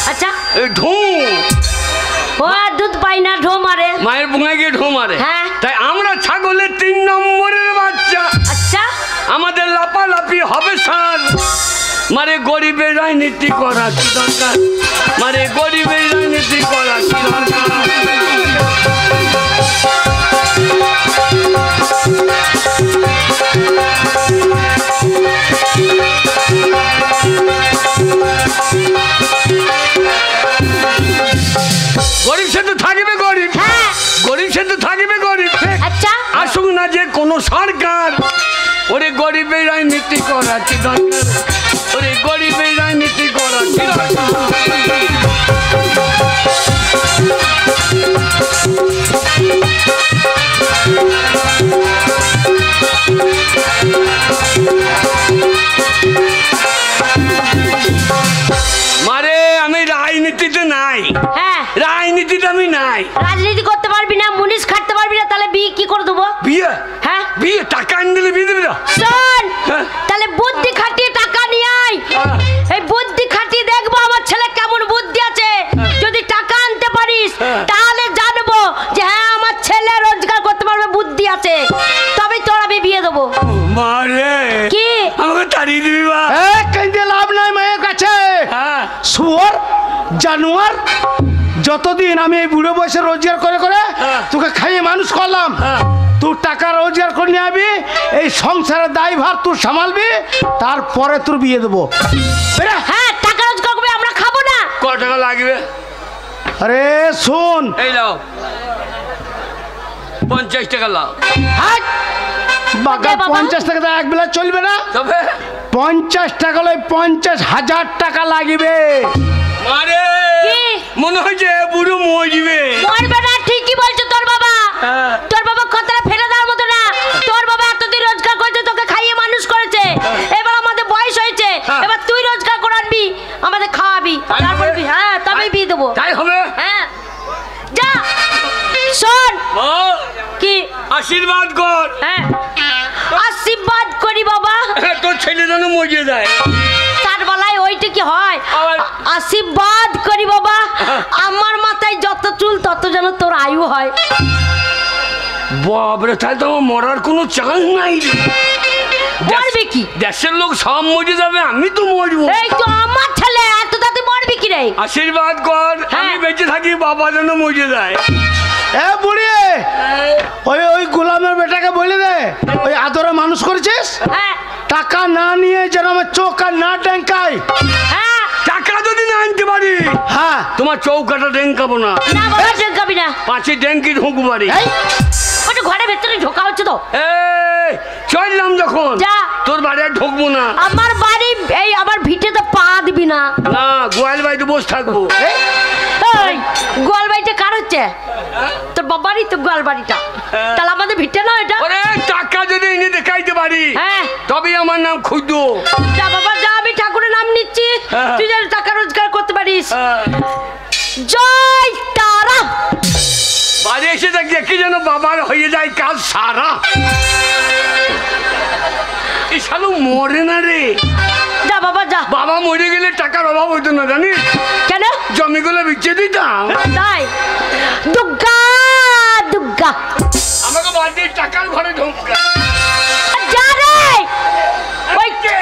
আচ্ছা এই ঢু, ও আর দুধ পাই না, ঢো মারে। মায়ের বোঙায় গিয়ে ঢু মারে। হ্যাঁ। তাই আমরা ছাগলের 3 নম্বরের বাচ্চা, আচ্ছা আমাদের লাপালাপি হবে সার। মানে গরিবের রাজনীতি করা কি দরকার? মানে গরিবের রাজনীতি করা কি দরকার? গরিব সে তো থাকবে গরিব, হ্যাঁ গরিব সে তো থাকবে গরিব, আচ্ছা আসুক না যে কোনো সরকার। ওরে গরিবের রাজনীতি করা কি দরকার? ওরে গরিবের রাজনীতি করা কি দরকার? মারে আমি রাজনীতিতে নাই, হ্যাঁ রাজনীতিতে আমি নাই। রাজনীতি করতে পারবি না, মুনিশ খাটতে পারবি না, তাহলে বিয়ে কি করে দেবো? বিয়ে হ্যাঁ বিয়ে টাকা আনি দিলে বিয়ে দেবে না? শোন, হ্যাঁ। তাহলে বুদ্ধি খাটিয়ে টাকা নিয়ে আয়। হ্যাঁ। এই বুদ্ধি খাটিয়ে দেখবো আমার ছেলে কেমন বুদ্ধি আছে। যদি টাকা আনতে পারিস হ্যাঁ। তাহলে জানবো যে হ্যাঁ আমার ছেলে রোজগার করতে পারবে, বুদ্ধি আছে, তবে তোর আমি বিয়ে দেবো। মারে কি? আমাকে তাড়িয়ে দিবি বা? কেঁদে লাভ নাই মায়ের কাছে। হ্যাঁ শুয়োর জানোয়ার, যতদিন আমি এই বুড়ো বয়সে রোজগার করে করে হ্যাঁ। তোকে খাইয়ে মানুষ করলাম, হ্যাঁ। তুই টাকা রোজগার করে নিয়ে আবি, এই সংসারের দায়ভার তুই সামালবি, তারপরে তোর বিয়ে দেবো। বেরা। হ্যাঁ টাকা রোজগার করবে, আমরা খাবো না। কত টাকা লাগবে? আরে শোন, এই লাও 50 টাকা লাও। হাট বাগা, বাবা। 50 টাকা এক বেলা চলবে না, তবে 50 টাকা লই 50,000 টাকা লাগবে। মারে কি? মনে হচ্ছে বুড়ো মরবে। মরবে না, ঠিকই বলছো তোর বাবা। হ্যাঁ। তোর বাবা কথাটা ফেলে দেওয়ার মতো না। তোর বাবা এতদিন রোজগার করেছে, তোকে খাইয়ে মানুষ করেছে, এবার আমাদের বয়স হয়েছে, হ্যাঁ। এবার তুই রোজগার করে আনবি, আমাদের খাওয়াবি, তাই তারপর হবে? হ্যাঁ তবেই বিয়ে দেবো। তাই হবে। হ্যাঁ যা শোন। ও কি? আশীর্বাদ কর। হ্যাঁ আশীর্বাদ করি বাবা। তোর ছেলে যেন মজে যায়। তার বেলায় ওইটা কি হয়? আবার- আশীর্বাদ করি বাবা, আমার মাথায় যত চুল তত যেন তোর আয়ু হয়। বাবরে, তাই তো আমার মরার কোনো চান্স নাই রে। মরবি কি? দেশের লোক সব মজে যাবে, আমি তো মরবো। এই তো আমার ছেলে, এত তাতে মরবি কি রে? আশীর্বাদ কর, হ্যাঁ। আমি বেঁচে থাকি, বাবা যেন মজে যায়। এ বুড়ি, ওই গোলামের বেটাকে বলে দে, ওই আদরে মানুষ করেছিস, হ্যাঁ টাকা না নিয়ে যেন আমার চোখ আর না ডেঙ্কাই। হ্যাঁ টাকা যদি না আনতে পারি, হ্যাঁ তোমার চৌকাটা ডেঙ্কাবো না, না বাবা, ঢোকাবি না। 5 ডেঙ্কি ঢুকবো বাড়ি। এই ওটা ঘরের ভেতরে ঢোকা হচ্ছে তো। এই, চললাম যখন, যা। তোর বাড়ি আর ঢুকবো না। আমার বাড়ি, এই আমার ভিটেতে পা দিবি না। না, গোয়াল বাড়িতে বসে থাকবো। এই গোয়াল বাড়িতে কার হচ্ছে? তোর বাবারই তো গোয়াল বাড়িটা, তাহলে আমাদের ভিটে না এটা। ওরে টাকা যদি এনে দেখাইতে পারি হ্যাঁ তবে আমার নাম খুদ্দু। যা বাবা যা, আমি ঠাকুরের নাম নিচ্ছি, তুই যেন টাকা রোজগার করতে পারিস। জয় তারা। বাড়ি এসে দেখি যেন বাবার হয়ে যায় কাজ সারা। এই শালু মরে না রে। যা বাবা যা। বাবা মরে গেলে টাকার অভাব হইতো না জানিস? কেন? জমিগুলো বিচ্ছে দিতাম। তাই? দুর্গা দুর্গা আমাকে বাড়ির টাকার ঘরে ঢুকা। যা রে। ওই কে?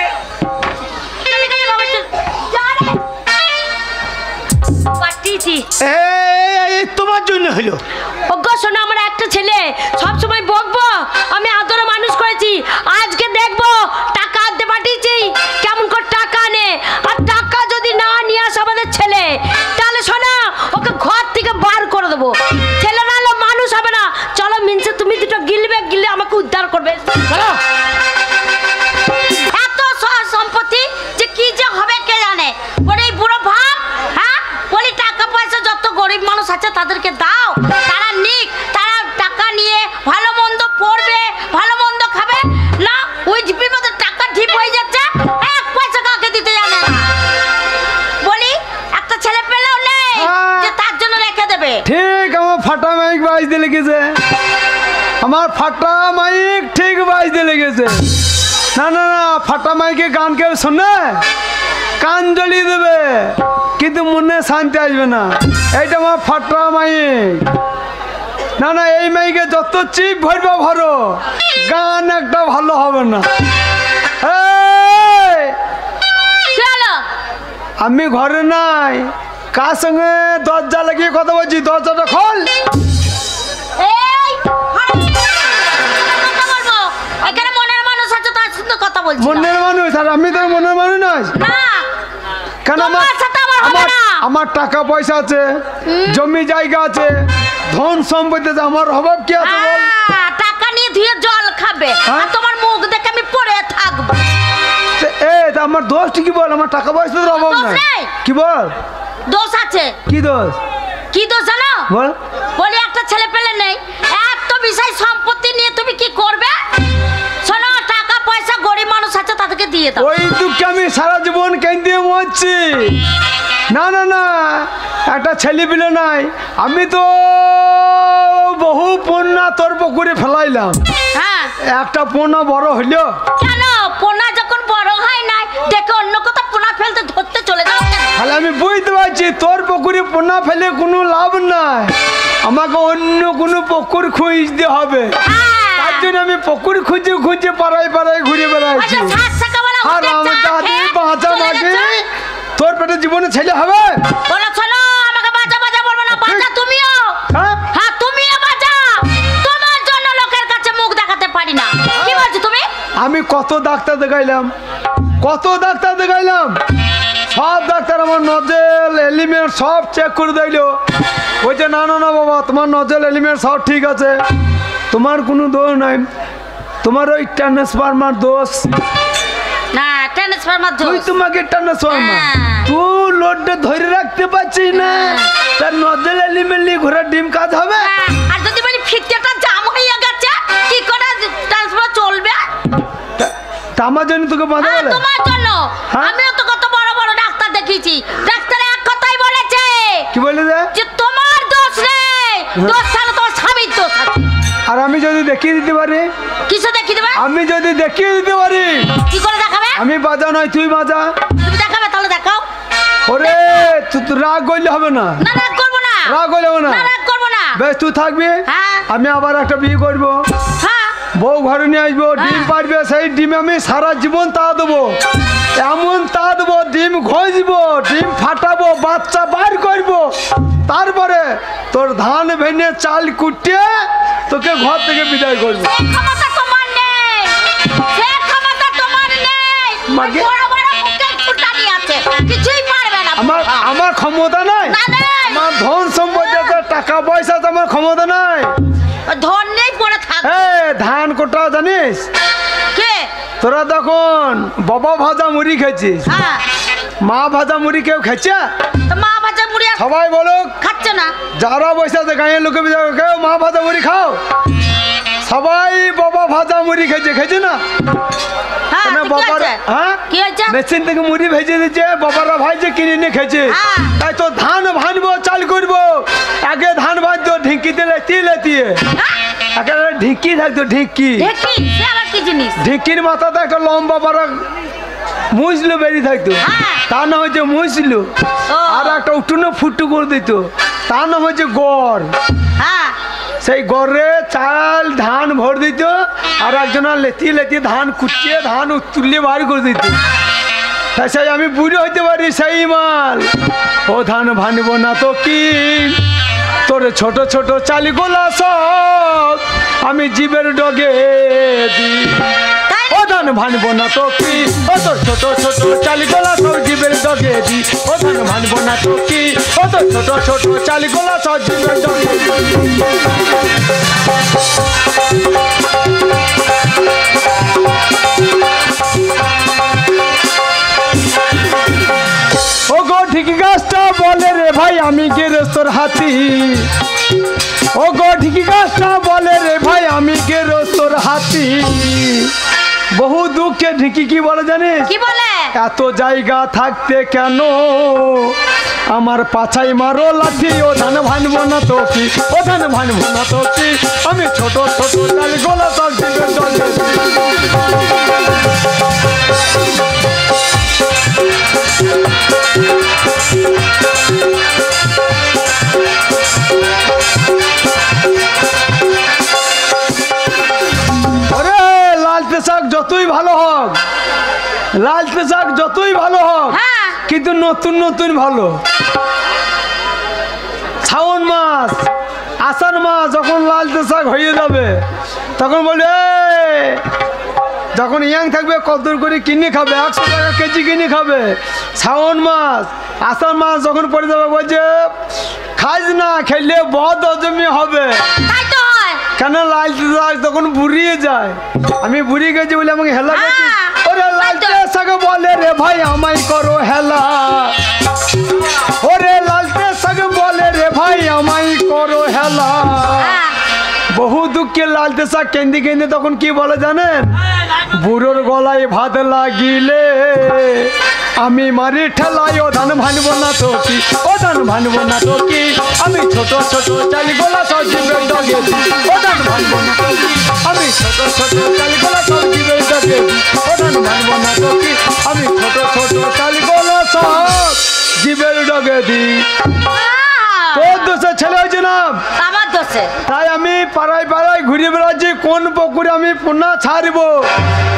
পাঠিয়েছি তোমার জন্য হলো। ওগো শোনো, আমার একটা ছেলে সবসময় বকবো, আমি আদরে মানুষ করেছি, আজকে দেখবো টাকা আনতে পাঠিয়েছি কেমন করে টাকা আনে। আর টাকা যদি না নিয়ে আসে আমাদের ছেলে, তাহলে শোনো ওকে ঘর থেকে বার করে দেবো। ছেলে না হলে মানুষ হবে না। চলো মিনসে, তুমি দুটো গিলবে, গিলে আমাকে উদ্ধার করবে। এত সম্পত্তি যে কি যে হবে কে জানে। ওরে এই বুড়ো ভাব, হ্যাঁ বলি টাকা পয়সা যত গরিব মানুষ আছে তাদেরকে দাও, তারা নিক, তারা টাকা নিয়ে ভালো মন্দ পড়বে, ভালো মন্দ খাবে। না ওই ঝিপির মধ্যে টাকা ঢিপ হয়ে যাচ্ছে, এক পয়সা কাউকে দিতে জানে না। বলি একটা ছেলে পেলেও নেই যে তার জন্য রেখে দেবে। ঠিক আমার ফাটা মাইক বাজতে লেগেছে, আমার ফাটা মাইক ঠিক বাজতে লেগেছে। না না না, ফাটা মাইকে গান কেউ শোনে, কান জ্বলিয়ে দেবে কিন্তু মনে শান্তি আসবে না। এইটা আমার ফাটা মাইক। না না, এই মাইকে যত চিপ ভরবা ভরো, গান একটা ভালো হবে না। আমি ঘরে নাই, কার সঙ্গে দরজা লাগিয়ে কথা বলছি? দরজাটা খোল। এখানে মনের মানুষ আছে, তার সাথে কথা বলছি। মনের মানুষ? আর আমি তো মনের মানুষ নয়। কেন? আমার টাকা পয়সা আছে, জমি জায়গা আছে, ধন সম্পত্তি আছে, আমার অভাব কি আছে বল? টাকা নিয়ে ধুয়ে জল খাবে, আর তোমার মুখ দেখে আমি পড়ে থাকবো। আমার দোষ কি বল? আমার টাকা পয়সার অভাব নাই। কি বল? দোষ আছে। কি দোষ? কি দোষ জানো? বল। বলি একটা ছেলে পেলে নেই, এত বিষয় সম্পত্তি নিয়ে তুমি কি করবে? শোনো, টাকা পয়সা গরিব মানুষ আছে তাদেরকে দিয়ে দাও। ওই দুঃখে আমি সারা জীবন কেঁদে মরছি। না না না, একটা ছেলে পেলে নাই। আমি তো বহু পোনা তোর পুকুরে ফেলাইলাম, হ্যাঁ একটা পোনা বড় হইলো কেন? পোনা যখন বড় হয় না দেখে অন্য কোথাও পোনা ফেলতে ধরতে চলে যাও কেন? তাহলে আমি বুঝতে পারছি তোর পুকুরে পোনা ফেলে কোনো লাভ নাই, আমাকে অন্য কোনো পুকুর খুঁজতে হবে। তার জন্য আমি পুকুর খুঁজে খুঁজে পাড়ায় পাড়ায় ঘুরে বেড়াচ্ছি। আর আমার দাদি বাঁচা মাকে তোর পেটে জীবনে ছেলে হবে? বলো শোনো, আমাকে বাজা বাজা বলবো না, বাজা তুমিও। হ্যাঁ তুমিও বাজা, তোমার জন্য লোকের কাছে মুখ দেখাতে পারি না। কি বলছো তুমি? আমি কত ডাক্তার দেখাইলাম, কত ডাক্তার দেখাইলাম, সব ডাক্তার আমার নজেল এলিমেন্ট সব চেক করে দিল। বলছে না না না বাবা, তোমার নজেল এলিমেন্ট সব ঠিক আছে, তোমার কোনো দোষ নাই, তোমার ওই ট্রান্সফরমার দোষ। না ট্রান্সফরমার দোষ। তুই তোমাকে ট্রান্সফরমার, তুই লোডটা ধরে রাখতে পারছিস না, তার নজেল এলিমেন্ট নিয়ে ঘোড়া ডিম কাজ হবে। আর যদি বলি ফিতেটা জাম হয়ে গেছে, কি করে ট্রান্সফার চলবে? আমার জন্য তোকে বাঁধা বলে? তোমার জন্য। আমিও তো কত বড় বড় ডাক্তার দেখিয়েছি, ডাক্তার এক কথাই বলেছে। কি বলে যে তোমার দোষ নেই, দোষ তাহলে তোমার স্বামীর দোষ আছে। আর আমি যদি দেখিয়ে দিতে পারি? কিসে দেখিয়ে দেবে? আমি যদি দেখিয়ে দিতে পারি। কি করে দেখাবে? আমি বাজা নয়, তুই বাজা। তুমি দেখাবে? তাহলে দেখাও। ওরে তুই রাগ করলে হবে না। না রাগ করবো না। রাগ করলে হবে না। না রাগ করবো না। বেশ তুই থাকবি, আমি আবার একটা বিয়ে করবো, বউ ঘরে নিয়ে আসবো, ডিম পারবে, সেই ডিম আমি সারা জীবন তা দেবো, এমন তা দেবো, ডিম ঘষবো, ডিম ফাটাবো, বাচ্চা বার করবো, তারপরে তোর ধান ভেঙে চাল কুটিয়ে তোকে ঘর থেকে বিদায় করবো। আমার ক্ষমতা নাই, আমার ধন সম্পত্তি আছে, টাকা পয়সা আছে, আমার ক্ষমতা নাই। ধন নেই পড়ে থাক। ধান কোটা জানিস? কে? তোরা তখন বাবা ভাজা মুড়ি খেয়েছিস, মা ভাজা মুড়ি কেউ খেয়েছে? মা ভাজা মুড়ি আর সবাই বলুক, খাচ্ছে না। যারা বসে আছে গাঁয়ের লোকে কেউ মা ভাজা মুড়ি খাও। সবাই বাবা ভাজা মুড়ি খেয়েছে না? হ্যাঁ, কেন তো কি বাবার হয়েছে? হ্যাঁ কি হয়েছে? মেশিন থেকে মুড়ি ভেজে দিচ্ছে, বাবারা ভাইছে কিনে নিয়ে খেয়েছে। হ্যাঁ। তাই তো ধান ভানবো, চাল করবো, আগে ধান ভাজতো ঢিঙ্কিতে লেতিয়ে একেবারে ঢিঙ্কি থাকতো, ঢিঙ্কি। দেখি সে আবার কি জিনিস? ঢিঙ্কির মাথাতে একটা লম্বা বড় মুসলো বেরিয়ে থাকতো, হ্যাঁ। তার নাম হচ্ছে মুসলো। ও। আর একটা উঠুনো ফুটু করে দিত, তার নাম হচ্ছে গড়। হ্যাঁ, সেই গড়ে চাল ধান ভর দিত, আর একজনা লেতিয়ে ধান কুচিয়ে ধান তুলিয়ে বার করে দিত। তাই সেই আমি বুড়ো হইতে পারি সেই মাল। ও ধান ভানবো না তো কি, তোর ছোট ছোট চালি গোলা সব আমি জীবের ডগে দি। তাই ও ধান ভানবো না তো কি, ও তোর ছোট ছোট চালি গোলা সব জীবের ডগে দি। ও ধান ভানবো না তো কি, ও তোর ছোট ছোট চালি গোলা সব জীবের ডগে দি। ও গো ঠিকই গাছটা বলে রে ভাই আমি গেরস্তর হাতি। ও গো ঠিকই গাছটা বলে রে ভাই আমি গেরস্তর হাতি। বহু দুঃখে ঢিকি কি বলে জানিস? কি বলে? এত জায়গা থাকতে কেন আমার পাছাই মারো লাঠি। ও ধান ভানবো না তো কি, ও ধান ভানবো না তো কি, আমি ছোট ছোট চাল গোলা সব জীবের ডগে দি। ওরে লাল পেশাক যতই ভালো হোক, লাল পেশাক যতই ভালো হোক, হ্যাঁ। কিন্তু নতুন নতুন ভালো। শ্রাবণ মাস আষাঢ় মাস যখন লাল পেশাক হয়ে যাবে তখন বলবে যখন ইয়াং থাকবে কত করে কিনে খাবে, 100 টাকা কেজি কিনে খাবে। শ্রাবণ মাস আষাঢ় মাস যখন পড়ে যাবে বলছে খাইস না, খেলে বদ হজমি হবে। তাই তো হয়। কেন লাল শাক তখন বুড়িয়ে যায়। আমি বুড়িয়ে গেছি বলে আমাকে হেলা গেছি। হ্যাঁ, ওরে লাল শাক বলে রে ভাই আমায় করো হেলা। ওরে লাল শাক বলে রে ভাই আমায় করো হেলা। হ্যাঁ, বহু দুঃখে লাল শাক কেন্দি কেন্দি তখন কি বলে জানেন? বুড়োর গলায় ভাত লাগিলে আমি মারি ঠেলাই। ও ধান ভানবো না তো কি, ও ধান ভানবো না তো কি, আমি ছোট ছোট চালি গোলা সব জীবের ডগে দি। ও ধান ভানবো না তো কি, আমি ছোট ছোট চালি গোলা সব জীবের ডগে দি। ও ধান ভানবো না তো কি, আমি ছোট ছোট চালি গোলা সব জীবের ডগে দি। তোর দোষে ছেলে হয়েছে না, আমার দোষে। তাই আমি পাড়ায় পাড়ায় ঘুরে বেড়াচ্ছি কোন পুকুরে আমি পোনা ছাড়বো।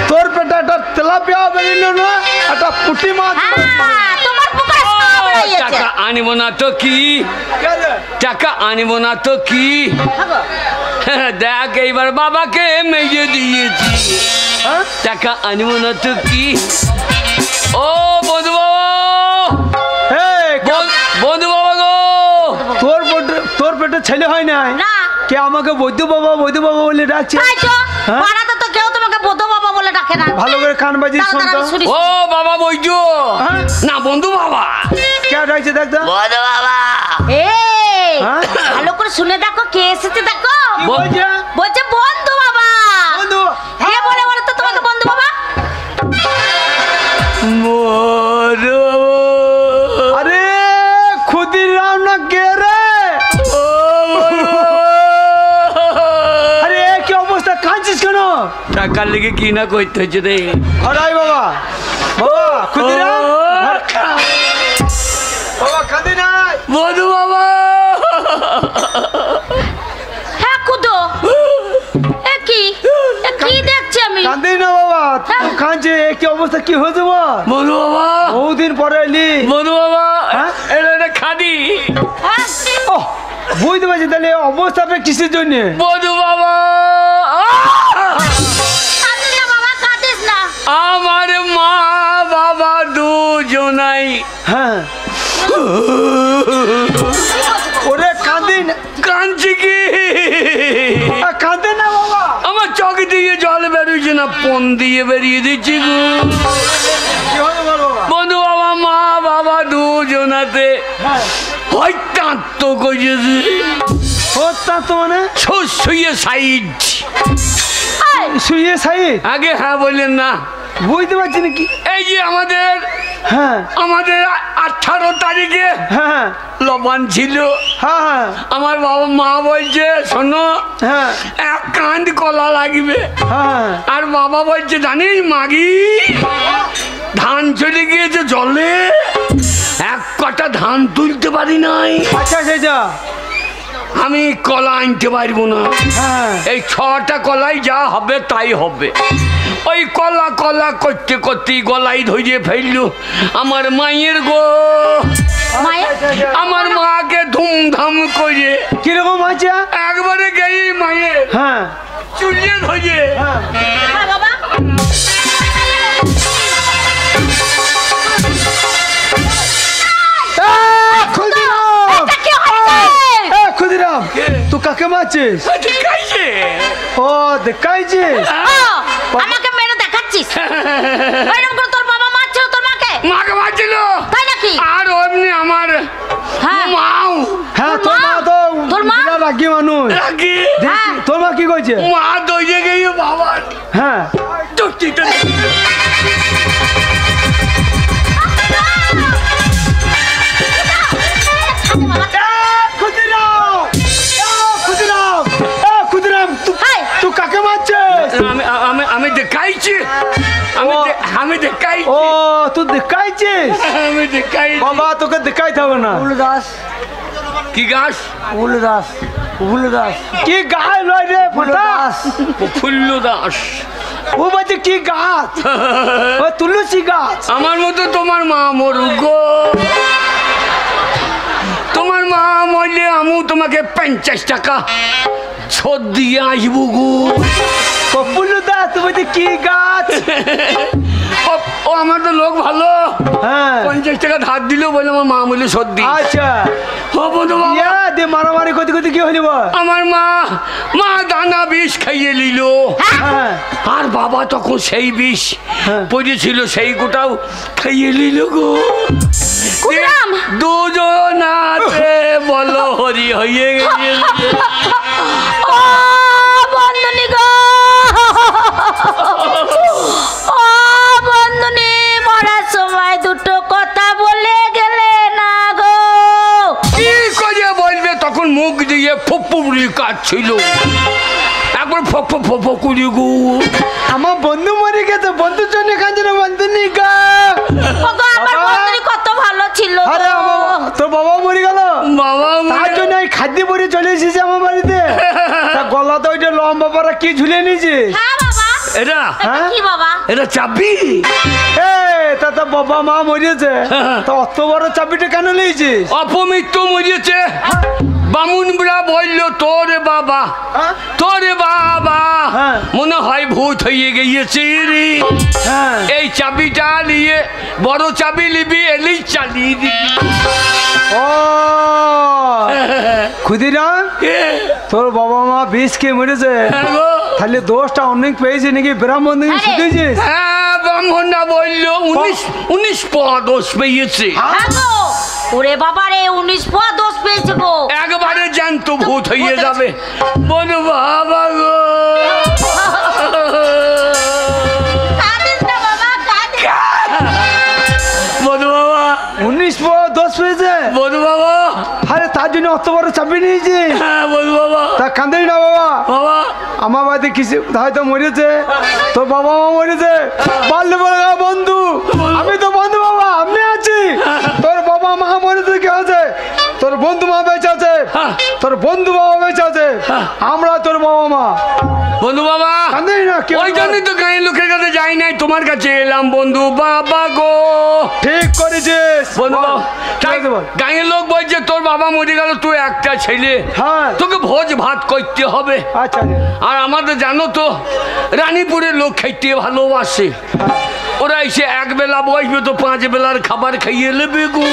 তোর পেটে একটা তেলাপিয়া বেরিল না, একটা পুঁটি মাছ। হ্যাঁ, তোমার পুকুরে সব রয়েছে। টাকা আনিব না তো কি, টাকা আনিব না তো কি। দেখ এইবার বাবাকে মেজে দিয়েছি, হ্যাঁ? টাকা আনিব না তো কি। ও বন্ধু বাবা, এই, বন্ধু বাবা গো, তোর পেটে ছেলে হয় নাই না। কে আমাকে বৈদ্য বাবা বলে ডাকছে? তাই তো হ্যাঁ? পাড়াতে তো কেউ তোমাকে বধূ বাবা বলে ডাকে না। ভালো করে কান বাজি দাঁড়া, দাঁড়া, আমি শুনি। ও বাবা বৈজু হ্যাঁ? না বন্ধু বাবা। কে ডাকছে দেখ তো? বন্ধু বাবা, এই, হ্যাঁ? ভালো করে শুনে দেখো কে এসেছে দেখো। কি বলছে? বলছে বন্ধু বাবা। বন্ধু। কে বলে বলো তো তোমাকে বন্ধু বাবা? আরে ক্ষুদিরাম না কে রে? আরে কি অবস্থা, কাঁদছিস কেন? টাকার লেগে কি না করতে হচ্ছে রে। আরে বাবা, বাবা ক্ষুদিরাম, বাবা কাঁদি নাই। বন্ধু বাবা, হ্যাঁ কুদো। এ কি দেখছি আমি? কাঁদি না বাবা, তুই কাঁদছে, কি অবস্থা কি হয়েছে বল? বন্ধু বাবা, বহুদিন পরে এলি। বন্ধু বাবা, হ্যাঁ? এটা খাদি। হ্যাঁ? ওহ, বুঝতে পারছি তাহলে অবস্থাটা কিসের জন্য? বন্ধু বাবা, কাঁদিস না বাবা, কাঁদিস না। আমার মা বাবা দুজনাই হ্যাঁ, ওরে কাঁদি না, কাঁদছি কি। কাঁদে না বাবা। আমার চোখ দিয়ে জল বেরোচ্ছে না, পন দিয়ে বেরিয়ে দিচ্ছি গো। কি হলো বল বাবা? বন্ধু বাবা, মা বাবা দুজনাতে হ্যাঁ, হয়তো করেছে ও তা তো মানে শুয়ে সাইড শুয়ে সাই আগে হ্যাঁ বললেন না বুঝতে পারছি নাকি এই যে আমাদের হ্যাঁ 18 তারিখে হ্যাঁ লবণ ছিল হ্যাঁ হ্যাঁ আমার বাবা মা বলছে শোনো হ্যাঁ এক কাঁধ কলা লাগবে হ্যাঁ আর বাবা বলছে জানিস মাগি ধান চলে গিয়েছে জলে এক কটা ধান তুলতে পারি নাই আচ্ছা আচ্ছা আমি কলা আনতে পারবো না হ্যাঁ এই 6টা কলাই যা হবে তাই হবে ওই কলা কলা করতে করতে গলাই ধরে ফেললু আমার মায়ের গো মায়ের আমার মাকে ধুমধাম করে কিরকম আছে একবারে গেই মায়ের হ্যাঁ চুলিয়ে ধরে হ্যাঁ হ্যাঁ বাবা ক্ষুদিরাম এটা কি হচ্ছে? ক্ষুদিরাম তুই কাকে মারছিস খাইছে ও দেখাইছিস আমাকে মেরে দেখাচ্ছিস এরকম করে তোর বাবা মারছিল তোর মাকে মাকে মারছিল তাই নাকি আর অমনি আমার হ্যাঁ মাও হ্যাঁ তোর মা তো তোর মা? বিরাট রাগী মানুষ রাগি হ্যাঁ। তোর মা কি কইছে মা দইয়ে গিয়ে বাবার হ্যাঁ চুটিতে ক্ষুদিরাম ক্ষুদিরাম ক্ষুদিরাম তুই কাকে মারছিস আমি আমি আমি দেখাইছি আমি দেখাইছি ও তুই দেখাইছিস আমি দেখাইছি বাবা তোকে দেখাইতে হবে না দাস কি গাছ উল দাস উল দাস কি গাছ লয় রে ফটা প্রফুল্ল দাস ও বলছে কি গাছ ও তুলসী গাছ আমার মতো তোমার মা মরুক গো তোমার মা মরলে আমি তোমাকে 50 টাকা শোধ দিয়ে আসবো গো কপুল্লু দা তুই বলছে কি গাছ ও আমার তো লোক ভালো হ্যাঁ 50 টাকা ধার দিল বলে আমার মা বলে শোধ দি আচ্ছা ও বন্ধু বাবা, ইয়া দে মারামারি করতে করতে কি হইলি বল আমার মা দানা বিষ খাইয়ে নিল হ্যাঁ আর বাবা তখন সেই বিষ হ্যাঁ। পড়েছিল সেই গোটাও খাইয়ে নিল গো কুমড়াম। দুজনাতে বলো হরি হয়ে গেছে ও বন্ধনী গো ও বন্ধনী মরার সময় দুটো কথা বলে গেলে না গো কি করে বলবে তখন মুখ দিয়ে ফুপুরি কাটছিল একবার ফপ ফপ করি গো আমার বন্ধু মরে গেছে বন্ধুর জন্য কাঁদছে না বন্ধু নিকা ওগো আমার বাবা। বন্ধনী কত ভালো ছিল গো। আরে তোর বাবা মরে গেল বাবা তার জন্য এই খাদ্য পরে চলে এসেছে আমার বাড়িতে তা গলাতে ওইটা লম্বা পাড়া কি ঝুলে নিয়েছিস হ্যাঁ বাবা এটা হ্যাঁ? কি বাবা এটা চাবি তা তো বাবা মা মরিয়েছে তা অত বড় চাবিটা কেন নিয়েছিস অপমৃত্যু মরিয়েছে বামুনরা বললো তোরে বাবা হ্যাঁ। মনে হয় ভূত হয়ে গিয়েছে রে হ্যাঁ এই চাবিটা নিয়ে বড় চাবি নিবি এলেই চালিয়ে দিবি ও ক্ষুদিরাম তোর বাবা মা বিষ খেয়ে মরেছে হ্যাঁ গো। তাহলে দোষটা অনেক পেয়েছে নাকি ব্রাহ্মণ নাকি আরে। শুধুছিস হ্যাঁ ব্রাহ্মণরা বললো 19 পদ দোষ পেয়েছে হ্যাঁ গো ওরে বাবা রে 19 পা দোষ পেয়েছে গো একবারে জ্যান্ত ভূত হয়ে যাবে বলো বাবা গো কাঁদিস না বাবা কাঁদিস বলো বাবা 19 দোষ পেয়েছে বলো বাবা আরে তার জন্য অত বড় চাবি নিয়েছি হ্যাঁ বলো বাবা তা কান্দিস না বাবা বাবা আমার বাড়িতে কিছু হয়তো মরেছে তোর বাবা মা মরেছে পারলে বলে বন্ধু আমি তো বন্ধু বাবা আমি আছি তোর বাবা মা মরেছে কি আছে তোর বন্ধু মা বেঁচে আছে তোর বন্ধু বাবা বেঁচে আছে আমরা তোর বাবা মা বন্ধু বাবা কান্দিস না কি ওই জন্যই তো গাঁয়ের লোকের কাছে যাই নাই তোমার কাছে এলাম বন্ধু বাবা গো ঠিক করেছিস বন্ধু বল, বাবা, ঠিক আছে বল। গাঁয়ের লোক বলছে তোর বাবা মরে গেল তুই একটা ছেলে হ্যাঁ তোকে ভোজ ভাত করতে হবে আচ্ছা আর আমাদের জানো তো রানীপুরের লোক খাইতে ভালোবাসে ওরা এসে এক বেলা বসবে তো 5 বেলার খাবার খাইয়ে নেবে গো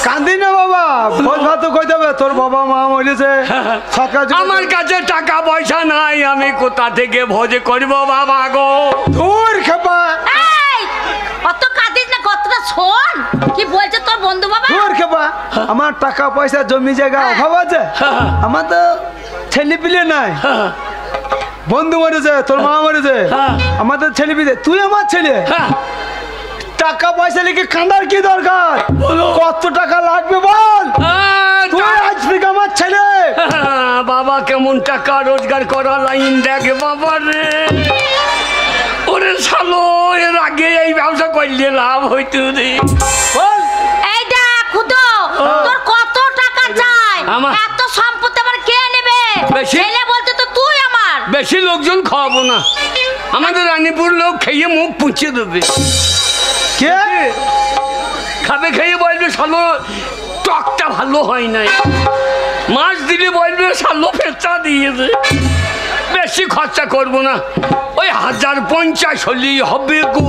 কান্দি না বাবা ভোজ ভাত তো কই দেবে তোর বাবা মা মরেছে সরকার আমার কাছে টাকা পয়সা নাই আমি কোথা থেকে ভোজ করব বাবা গো দূর খেপা এই অত কাঁদিস না কতটা শোন শোন কি বলছে তোর বন্ধু বাবা তোর খেপা আমার টাকা পয়সা জমি জায়গা অভাব আছে আমার তো ছেলে পিলে নাই বন্ধু মরেছে তোর মা মরেছে আমাদের ছেলে পিলে তুই আমার ছেলে টাকা পয়সা লিখে কাঁদার কি দরকার কত টাকা লাগবে বল তুই আজ থেকে আমার ছেলে বাবা কেমন টাকা রোজগার করা লাইন দেখে বাবা রে ওরে শালো এর আগে এই ব্যবসা করলে লাভ হইতো রে বল এই দেখ খুদো তোর কত টাকা চাই আমার- এত সম্পত্তি আমার কে নেবে বেশি? ছেলে বলতে তো তুই আমার বেশি লোকজন খাওয়াবো না আমাদের রানীপুর লোক খেয়ে মুখ পুঁছে দেবে কে খাবে খেয়ে বলবে শালো টকটা ভালো হয় নাই মাছ দিলে বলবে শালো ফেচা দিয়েছে বেশি খরচা করবো না ওই 1050 হলেই হবে গো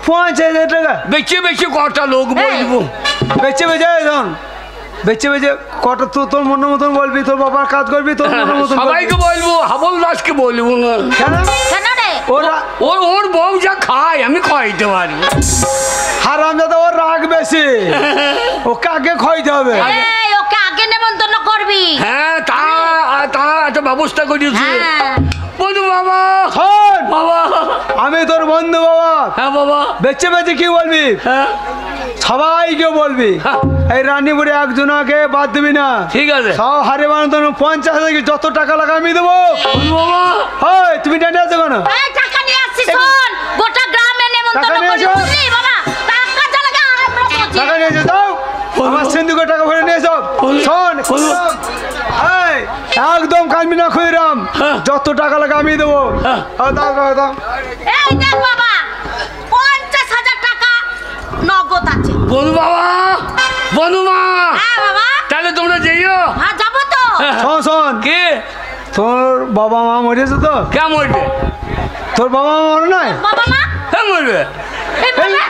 5000 টাকা বেশি বেশি কটা লোক বলবো বেচে বেচে এখন বেচে বেচে কটা তুই তোর মনের মতন বলবি তোর বাবার কাজ করবি তোর মনের মতন সবাইকে বলবো হাবল দাসকে বলবো না কেন কেন রে ওরা ওর বউ যা খায় আমি খাইতে পারবো হারামজাদা ওর রাগ বেশি ওকে আগে খাইতে হবে এই ওকে আগে নেমন্তন্ন করবি হ্যাঁ তা একটা ব্যবস্থা করেছি হ্যাঁ বন্ধু বাবা শোন বাবা আমি তোর বন্ধু বাবা হ্যাঁ বাবা বেচে বেচে কি বলবি হ্যাঁ সবাইকে বলবি হ্যাঁ। এই রানীপুরে একজনকে বাদ দিবি না ঠিক আছে সব হারে বানাতো 50,000 যত টাকা লাগা আমি দেবো বন্ধু বাবা হয় তুমি জানি আছো কেন এই টাকা নিয়ে আসছি শোন গোটা গ্রামে নেমন্তন্ন টাকা নিয়ে করবি এসো। বুঝলি বাবা টাকা যা লাগে আমরা বুঝি টাকা নিয়ে এসে দাও আমার সিন্ধুকে টাকা ভরে নিয়ে এসো শোন এই, একদম কালমি না খুঁজরাম হ্যাঁ। যত টাকা লাগে আমি দেবো হ্যাঁ। দাও দাও দাও এই দেখ বাবা 50,000 টাকা নগদ আছে বন্ধু বাবা বন্ধু মা হ্যাঁ বাবা তাহলে তোমরা যেও হ্যাঁ যাবো তো শোন শোন কে তোর বাবা মা মরেছে তো কে মরবে তোর বাবা মা মরে নাই বাবা মা কে মরবে এই বাবা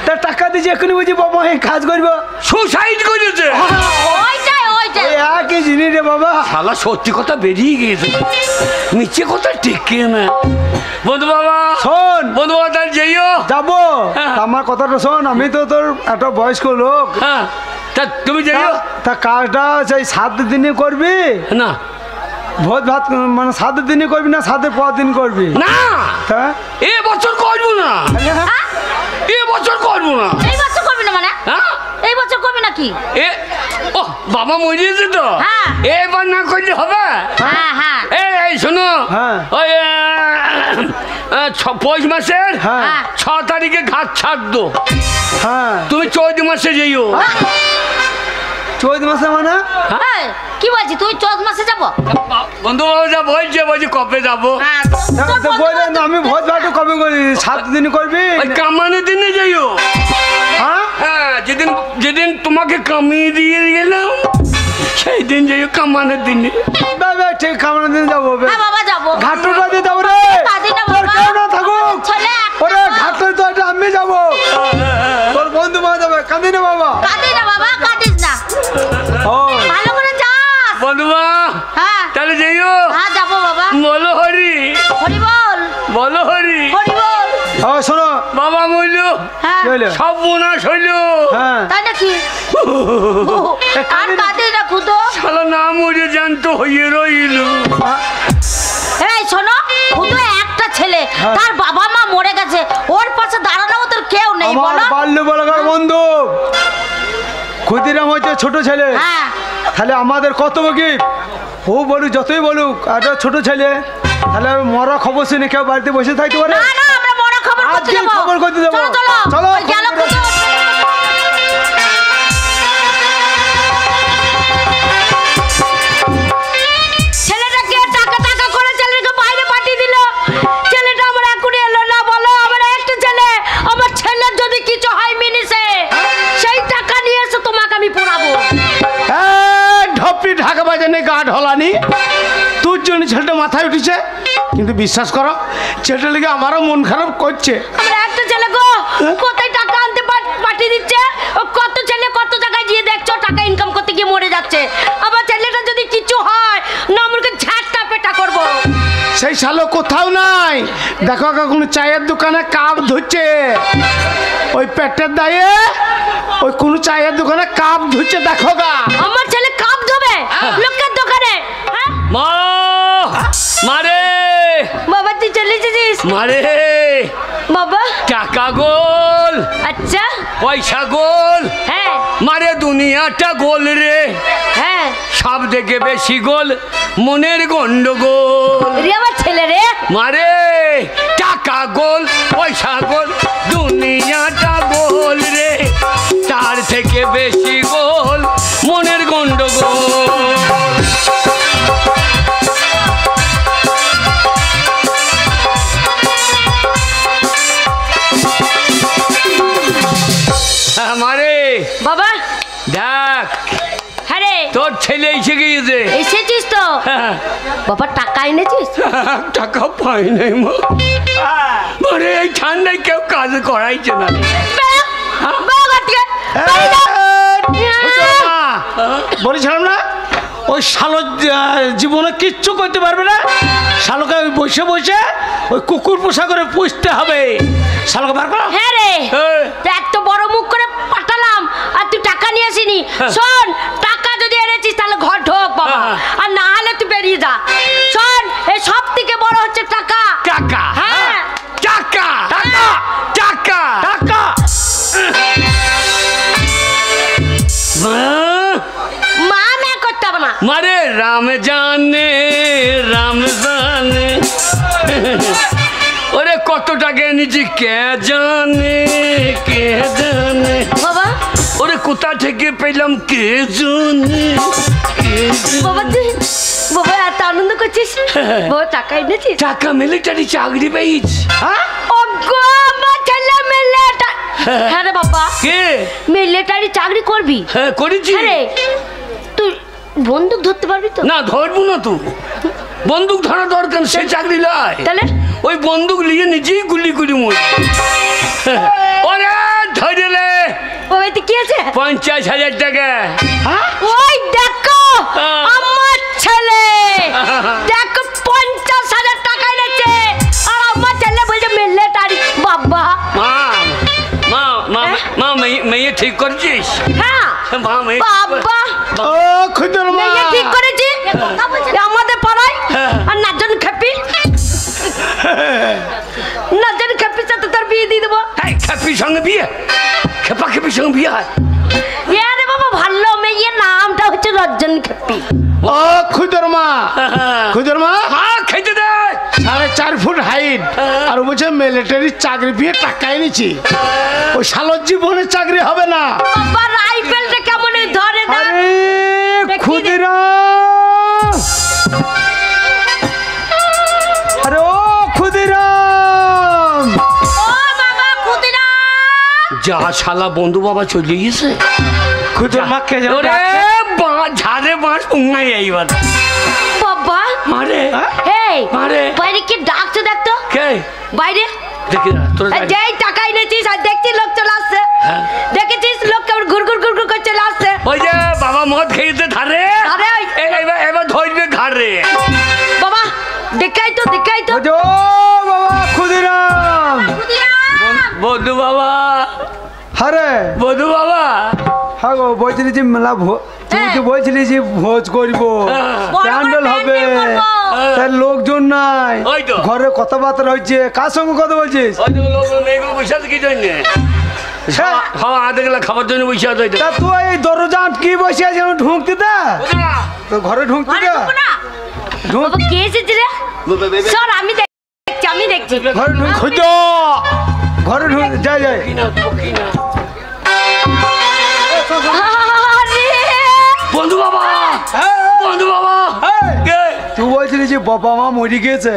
তা টাকা দিয়েছি এখনই বুঝি বাবা এই কাজ করবো সুসাইড করেছে ওইটাই এই একই জিনিস রে বাবা শালা সত্যি কথা বেরিয়ে গিয়েছে নিচে কথা টিকে না বন্ধু বাবা শোন বন্ধু বাবা তাহলে যেও যাবো হ্যাঁ। তা আমার কথাটা শোন আমি তো তোর একটা বয়স্ক লোক হ্যাঁ তা তুমি যেও তা কাজটা সেই 7 দিনে করবি না ভোজ ভাত মানে 7 দিনে করবি না 7 পর দিন করবি না তা এ বছর করবো না এ বছর করবো না এই বছর করবি না মানে হ্যাঁ এই বছর করবি নাকি এ ও বাবা মরিয়েছে তো হ্যাঁ। এবার না করলে হবে হ্যাঁ হ্যাঁ এই শোনো হ্যাঁ। ওই পৌষ মাসের হ্যাঁ 6 তারিখে ঘাট ছাড় দো হ্যাঁ তুমি 14 মাসে যেও 14 মাসে মানে এই, কি বলছি তুই 14 মাসে যাবো বন্ধু বাবু যা বলছি কবে যাবো হ্যাঁ তা বলে না আমি ভোজ ভাত কবে করি 7 দিন করবি ওই কামানের দিনে যাইও হ্যাঁ হ্যাঁ যেদিন তোমাকে কামিয়ে দিয়ে গেলাম সেই দিন যাইও কামানের দিনে বাবা ঠিক খাবার দিন যাবো হ্যাঁ বাবা যাবো ঘাটটা দিয়ে যাবো রে কাঁদি না তোর বাবা কেউ না থাকুক ছেলে ওরে ঘাটটা তো এটা আমি যাবো তোর বন্ধু মা যাবে কাঁদি না বাবা কাঁদিস না বাবা কাঁদিস না ও ভালো করে যাস বন্ধুমা হ্যাঁ তাহলে যাইও হ্যাঁ যাবো বাবা বলো হরি হরি বল বলো হরি হরি বল ও শোনো বাবা মইল হ্যাঁ কি হলো? সব বোনাস হইল হ্যাঁ তাই নাকি আর কাঁদিস না খুদো শালা না মরে জ্যান্ত হয়ে রইল এই শোনো খুদো একটা ছেলে তার বাবা মা মরে গেছে ওর পাশে দাঁড়ানো তোর কেউ নেই আমার বলো বাল্য বলাকার বন্ধু ক্ষুদিরাম হচ্ছে ছোট ছেলে হ্যাঁ তাহলে আমাদের কত কি ও বলুক যতই বলুক একটা ছোট ছেলে তাহলে মরা খবর শুনে কেউ বাড়িতে বসে থাকতে পারে না না আমরা বড় খবর করতে আজকেই যাবো খবর করতে যাবো। চলো চলো চলো, ওই গেল খবর খুদো ছেলেটাকে টাকা টাকা করে ছেলেটাকে বাইরে পাঠিয়ে দিল ছেলেটা আমার এখনই এলো না বলো আমার একটা ছেলে আমার ছেলের যদি কিছু হয় মিনিসে সেই টাকা নিয়ে এসে তোমাকে আমি পড়াবো ঢপি ঢাকা বাজানে গা ঢলানি তোর জন্য ছেলেটা মাথায় উঠেছে কিন্তু বিশ্বাস করো ছেলেটা লেগে আমারও মন খারাপ করছে আমার একটা ছেলে গো কোথায় টাকা আনতে পাঠিয়ে দিচ্ছে ও কত ছেলে কত জায়গায় গিয়ে দেখছো টাকা ইনকাম করতে গিয়ে মরে যাচ্ছে আমার ছেলেটা যদি কিছু হয় না আমাকে ঝাঁটটা পেটা করবো সেই শালো কোথাও নাই। দেখো কোন চায়ের দোকানে কাপ ধুচ্ছে, ওই পেটের দায়ে ওই কোন চায়ের দোকানে কাপ ধুচ্ছে। দেখো গা আমার ছেলে কাপ ধোবে লোকের দোকানে? হ্যাঁ? মা মারে বাবা তুই চলে এসেছিস? মারে বাবা টাকা গোল, আচ্ছা পয়সা গোল, হ্যাঁ মারে দুনিয়াটা গোল রে, হ্যাঁ সব থেকে বেশি গোল মনের গন্ডগোল। রে আমার ছেলে রে, মারে টাকা গোল, পয়সা গোল, দুনিয়াটা গোল রে, তার থেকে বেশি গোল মনের গন্ডগোল। মারে বাবা দেখ হ্যাঁ রে তোর ছেলে এসে গিয়েছে। এসেছিস তো? বাবা টাকা এনেছিস? টাকা পাই নাই মা, মানে এই ঠান্ডায় কেউ কাজ করাইছে না। বলেছিলাম না ওই শালো জীবনে কিচ্ছু করতে পারবে না। শালোকে ওই বসে বসে ওই কুকুর পোষা করে পুষতে হবে। শালোকে বার করো। হ্যাঁ রে এত বড় মুখ করে পাঠালাম আর তুই টাকা নিয়ে আসিনি। শোন টাকা যদি এনেছিস তাহলে ঘর ঢোক বাবা, আর না হলে তুই বেরিয়ে যা। শোন এই সব থেকে বড় হচ্ছে টাকা। টাকা হ্যাঁ টাকা টাকা টাকা টাকা মা মে করতে হবে না। মারে রাম জানে ওরে কত টাকা এনেছি কে জানে কে জানে, বাবা ওরে কোথা থেকে পেলাম কে জানে কে জানে। বাবা তুই বাবা এত আনন্দ করছিস? বাবা টাকা এনেছিস? টাকা মিলিটারি চাকরি পেয়েছি। ওগো আমার ছেলে মিলিটারি। হ্যাঁ রে বাবা কে? মিলিটারি চাকরি করবি? হ্যাঁ করেছি। হ্যাঁ রে তুই বন্দুক ধরতে পারবি তো? না ধরবো না তো, বন্দুক ধরা দরকার, সে চাকরি লয়। তাহলে ওই বন্দুক নিয়ে নিজেই গুলি গুলি মরি। ওরে ধরলে বাবা এতে কি আছে? 50,000 টাকা। ওই দেখো আমার ছেলে দেখো 50,000 টাকা এনেছে আর আমার ছেলে বলছে মিলিটারি। বাবা মা মা মা মা মেয়ে ঠিক করছিস? হ্যাঁ মা মেয়ে বাবা ও খুদর মা মেয়ে ঠিক করেছি আমাদের পাড়ায়। আর নাজন খেপি নাজন খেপির সাথে তোর বিয়ে দিয়ে দেবো। খেপির সঙ্গে বিয়ে? খেপা খেপির সঙ্গে বিয়ে হয়? আরে বাবা ভালো মেয়ের নামটা হচ্ছে রঞ্জন খেপি। ও খুদর মা খুদর মা হ্যাঁ খেতে দে। 4.5 ফুট হাইট আর বলছে মিলিটারি চাকরি পেয়ে টাকা এনেছি। ওই শালোর জীবনে চাকরি হবে না। বাবা রাইফেলটা কেমন ধরে না? আরে ক্ষুদিরাম, আরে ও ক্ষুদিরাম, ও বাবা ক্ষুদিরাম যা শালা বন্ধু বাবা চলে গেছে। খুদর মা কে যেন ওরে ঝাড়ে বাঁশ উঙ্গাই এইবার। বাবা মারে এই মারে বাইরে কি ডাকছে দেখতো? কে? বাইরে দেখি না তোর এই যেই টাকা এনেছিস আর দেখছিস লোক চলে আসছে। দেখেছিস লোক কেমন ঘুর ঘুর ঘুর ঘুর করে চলে আসছে। ওই যে বাবা মদ খেয়েছে ধারে, আরে ওই এবার ধরবে ঘাড়ে। বাবা দেখাই তো ও বাবা ক্ষুদিরাম, বন্ধু বাবা আরে বন্ধু বাবা হ্যাঁ গো বলছিলি যে মেলা তুই তো বলছিলি যে ভোজ করবো, প্যান্ডেল হবে, তার লোকজন নাই, ওই তো। ঘরে কথাবার্তা হচ্ছে, কার সঙ্গে কথা বলছিস? ওই যে মেয়েগুলো বসে আছে কি জন্য? খাওয়া আধে গেলে খাবার জন্য বসে আছে। তা তুই এই দরজা আটকে বসে আছিস, আমি ঢুকতে দে, তো ঘরে ঢুকতে দে, ঢুক বাবা কে এসেছে রে? স্যার আমি দেখছি ঘরে ঢুক, ঘরে ঢুক, যাই যাই বন্ধু বাবা বন্ধু বাবা কে? তুই বলছিলি যে বাবা মা মরে গিয়েছে,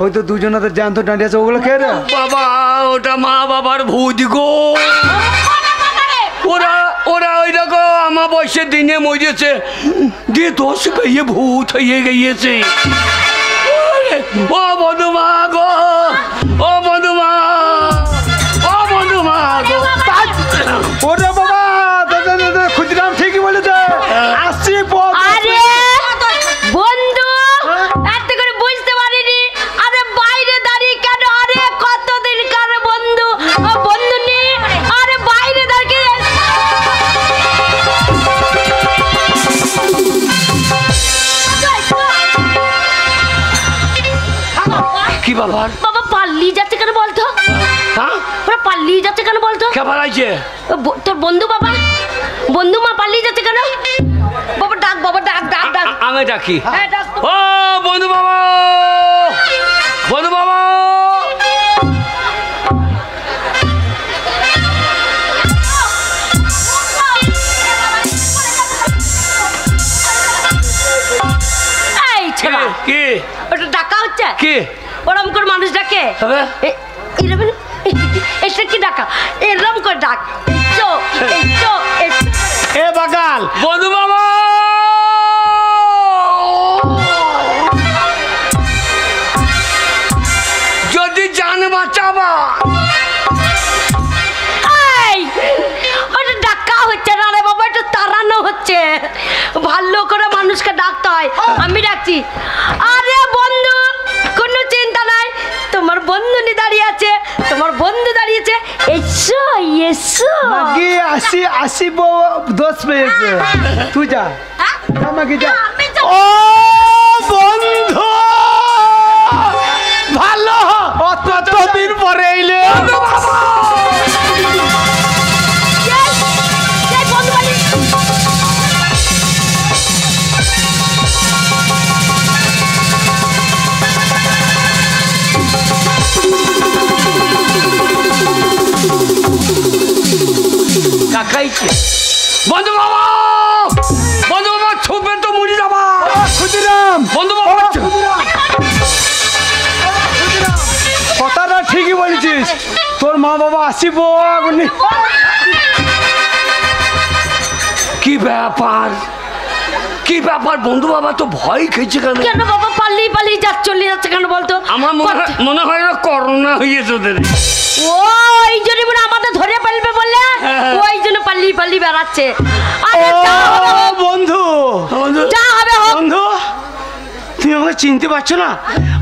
ওই তো দুজনাতে জ্যান্ত দাঁড়িয়ে আছে, ওগুলো কে রে? বাবা ওটা মা বাবার ভূত গো। ওরা ওরা ওই দেখো আমার বয়সের দিনে মরেছে, দিয়ে 10 পেয়ে ভূত হয়ে গিয়েছে। ও বন্ধু মা গো, ও বন্ধু মা, ও বন্ধু মা গো। ওরে বাবা ক্ষুদিরাম ঠিকই বলেছে, আসছি আরে বন্ধু এত করে বুঝতে পারিনি কি বাবার বাবা পালিয়ে যাচ্ছে কেন বলতো? হ্যাঁ ওরা পালিয়ে যাচ্ছে কেন বলতো? কে পালাইছে? তোর বন্ধু বাবা, বন্ধু মা পালিয়ে যাচ্ছে কেন? বাবা ডাক, বাবা ডাক ডাক ডাক। আমি ডাকি। হ্যাঁ ডাক। ও বন্ধু বাবা, বন্ধু বাবা, এই ছেড়া, কি ওটা ডাকা হচ্ছে কি ওরম করে মানুষ ডাকে? তবে এরকম এটা কি ডাকা? এরকম করে ডাক। এসো এসো এসো। এ বাগাল, বন্ধু বাবা, যদি জান বাঁচাবা। এই ওটা ডাকা হচ্ছে না রে বাবা, এটা তাড়ানো হচ্ছে। ভালো করে মানুষকে ডাকতে হয়। আমি ডাকছি, আরে বন্ধু, কোনো চিন্তা নাই, তোমার বন্ধু নি দাঁড়িয়ে আছে, তোমার বন্ধু দাঁড়িয়েছে, এসো এসো। মাগি আসি আসি বউ দোষ পেয়েছে, তুই যা আমাকে যা। আমি যাবো। ও বন্ধু, ভালো কতদিন পরে এলে। এই বন্ধু বাড়ি। কাকাইছে বন্ধু বাবা, বন্ধু বাবা, ছুপে তো মুড়ি যাবা। ক্ষুদিরাম, বন্ধু বাবা, কথাটা ঠিকই বলেছিস, তোর মা বাবা আসিব এখনই। কি ব্যাপার, কি ব্যাপার? বন্ধু বাবা তো ভয় খেয়েছে কেন? কেন বাবা পালিয়ে পালিয়ে যাচ্ছে, চলে যাচ্ছে কেন বলতো? আমার মনে হয় না করোনা হয়েছে ওদের। ও এই জন্য মনে হয় আমাদের ধরে ফেলবে বলে ওই জন্য পালিয়ে পালিয়ে বেড়াচ্ছে। আরে যা হবে হোক, বন্ধু, যা হবে হোক। বন্ধু, তুমি আমাকে চিনতে পারছো না?